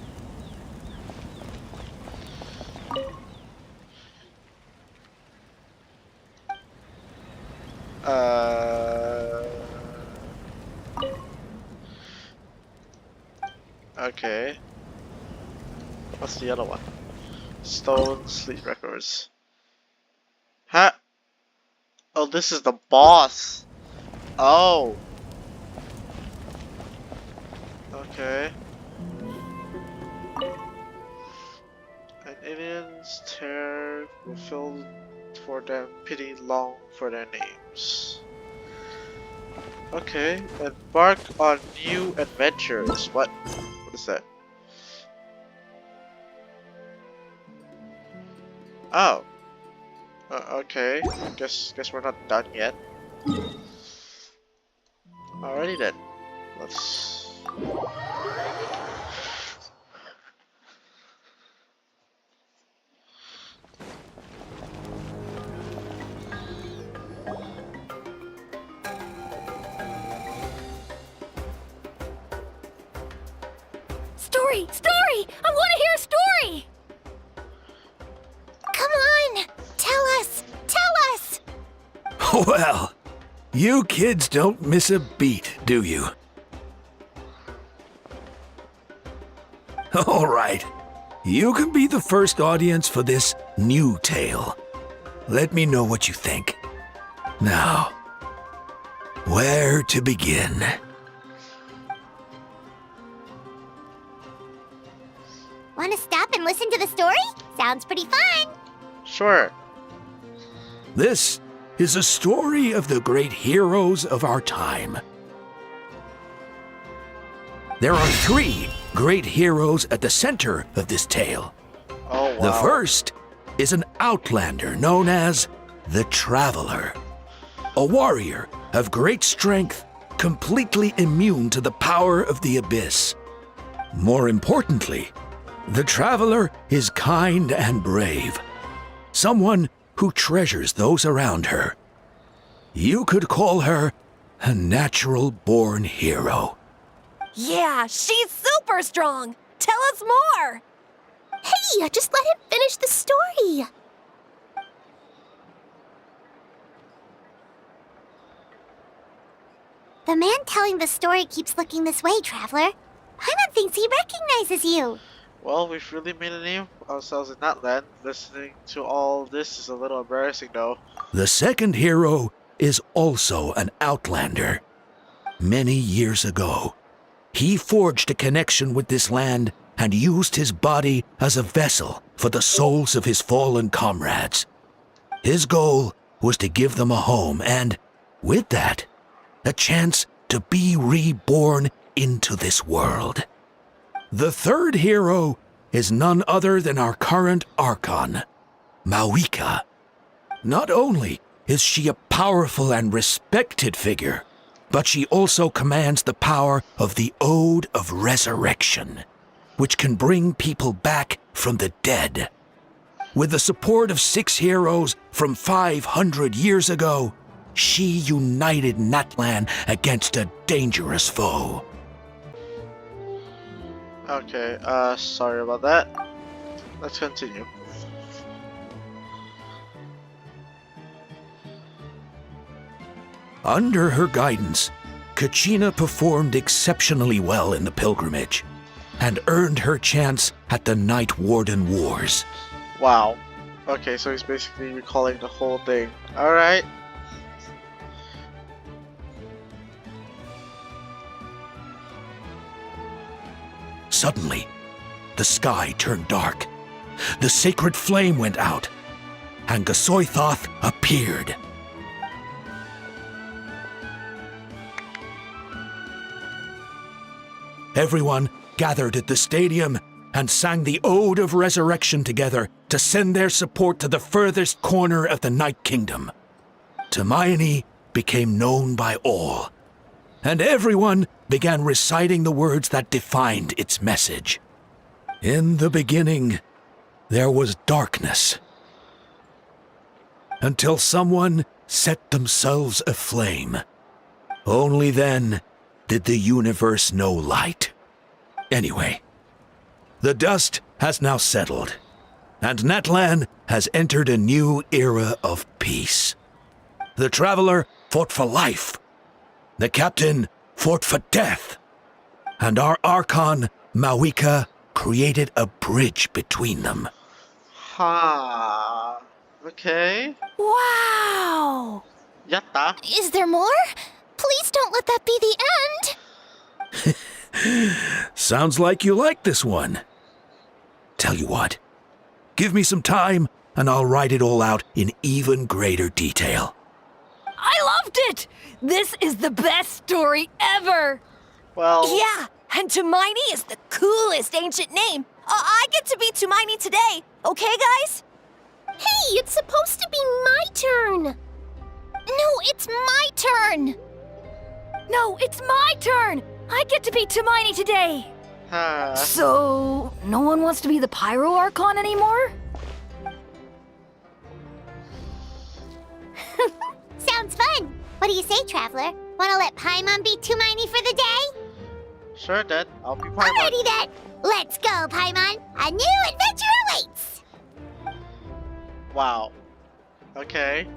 Okay. What's the other one? Stone Sleep Records. Huh? Oh, this is the boss. Oh. Okay. An alien's terror will fill for them, pity long for their names. Okay, embark on new adventures. What is that? Oh. Okay. Guess we're not done yet. Alrighty then. Let's. Story! Story! I want to hear a story! Come on! Tell us! Tell us! Well, you kids don't miss a beat, do you? All right. You can be the first audience for this new tale. Let me know what you think. Now, where to begin? Want to stop and listen to the story? Sounds pretty fun. Sure. This is a story of the great heroes of our time. There are 3 great heroes at the center of this tale. Oh, wow. The first is an outlander known as the Traveler, a warrior of great strength, completely immune to the power of the abyss. More importantly, the Traveler is kind and brave, someone who treasures those around her. You could call her a natural-born hero. Yeah, she's super strong. Tell us more. Hey, just let him finish the story. The man telling the story keeps looking this way, Traveler. Paimon thinks he recognizes you. Well, we've really made a name for ourselves in Natlan. Listening to all this is a little embarrassing, though. The second hero is also an outlander. Many years ago, he forged a connection with this land and used his body as a vessel for the souls of his fallen comrades. His goal was to give them a home and, with that, a chance to be reborn into this world. The third hero is none other than our current Archon, Mawika. Not only is she a powerful and respected figure, but she also commands the power of the Ode of Resurrection, which can bring people back from the dead. With the support of 6 heroes from 500 years ago, she united Natlan against a dangerous foe. Okay, sorry about that. Let's continue. Under her guidance, Kachina performed exceptionally well in the pilgrimage and earned her chance at the Night Warden Wars. Wow. Okay, so he's basically recalling the whole thing. Alright. Suddenly, the sky turned dark. The sacred flame went out, and Gasoithoth appeared. Everyone gathered at the stadium and sang the Ode of Resurrection together to send their support to the furthest corner of the Night Kingdom. Hermione became known by all, and everyone began reciting the words that defined its message. In the beginning, there was darkness, until someone set themselves aflame. Only then did the universe know light. Anyway, the dust has now settled, and Natlan has entered a new era of peace. The Traveler fought for life, the Captain fought for death, and our Archon, Mawika, created a bridge between them. Ha. Okay. Wow! Yatta. Is there more? Please don't let that be the end. Sounds like you like this one. Tell you what, give me some time and I'll write it all out in even greater detail. I loved it! This is the best story ever! Well... Yeah, and Hermione is the coolest ancient name. I get to be Hermione today, okay, guys? Hey, it's supposed to be my turn! No, it's my turn! No, it's my turn! I get to be Hermione today! So, no one wants to be the Pyro Archon anymore? Sounds fun! What do you say, Traveler? Wanna let Paimon be Hermione for the day? Sure, then. I'll be Paimon. Alrighty then! Let's go, Paimon! A new adventure awaits! Wow. Okay.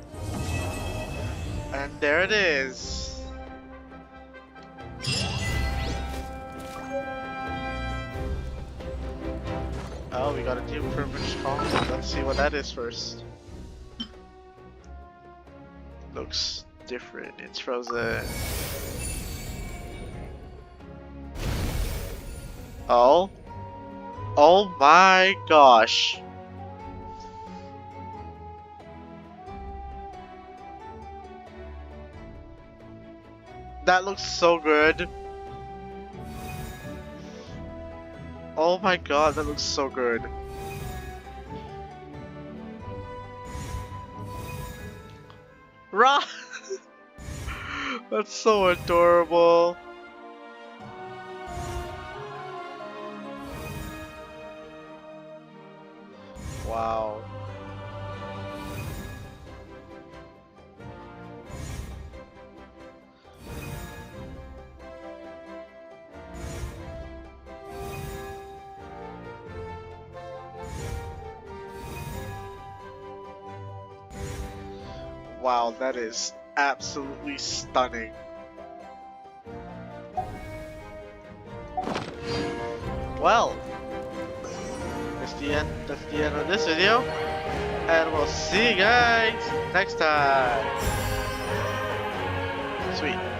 And there it is. Oh, we got a new privilege column. Let's see what that is first. Looks different. It's frozen. Oh. Oh my gosh. That looks so good. Oh my god, that looks so good. Ra! That's so adorable. Wow. Wow, that is absolutely stunning. Well, that's the end of this video, and we'll see you guys next time. Sweet.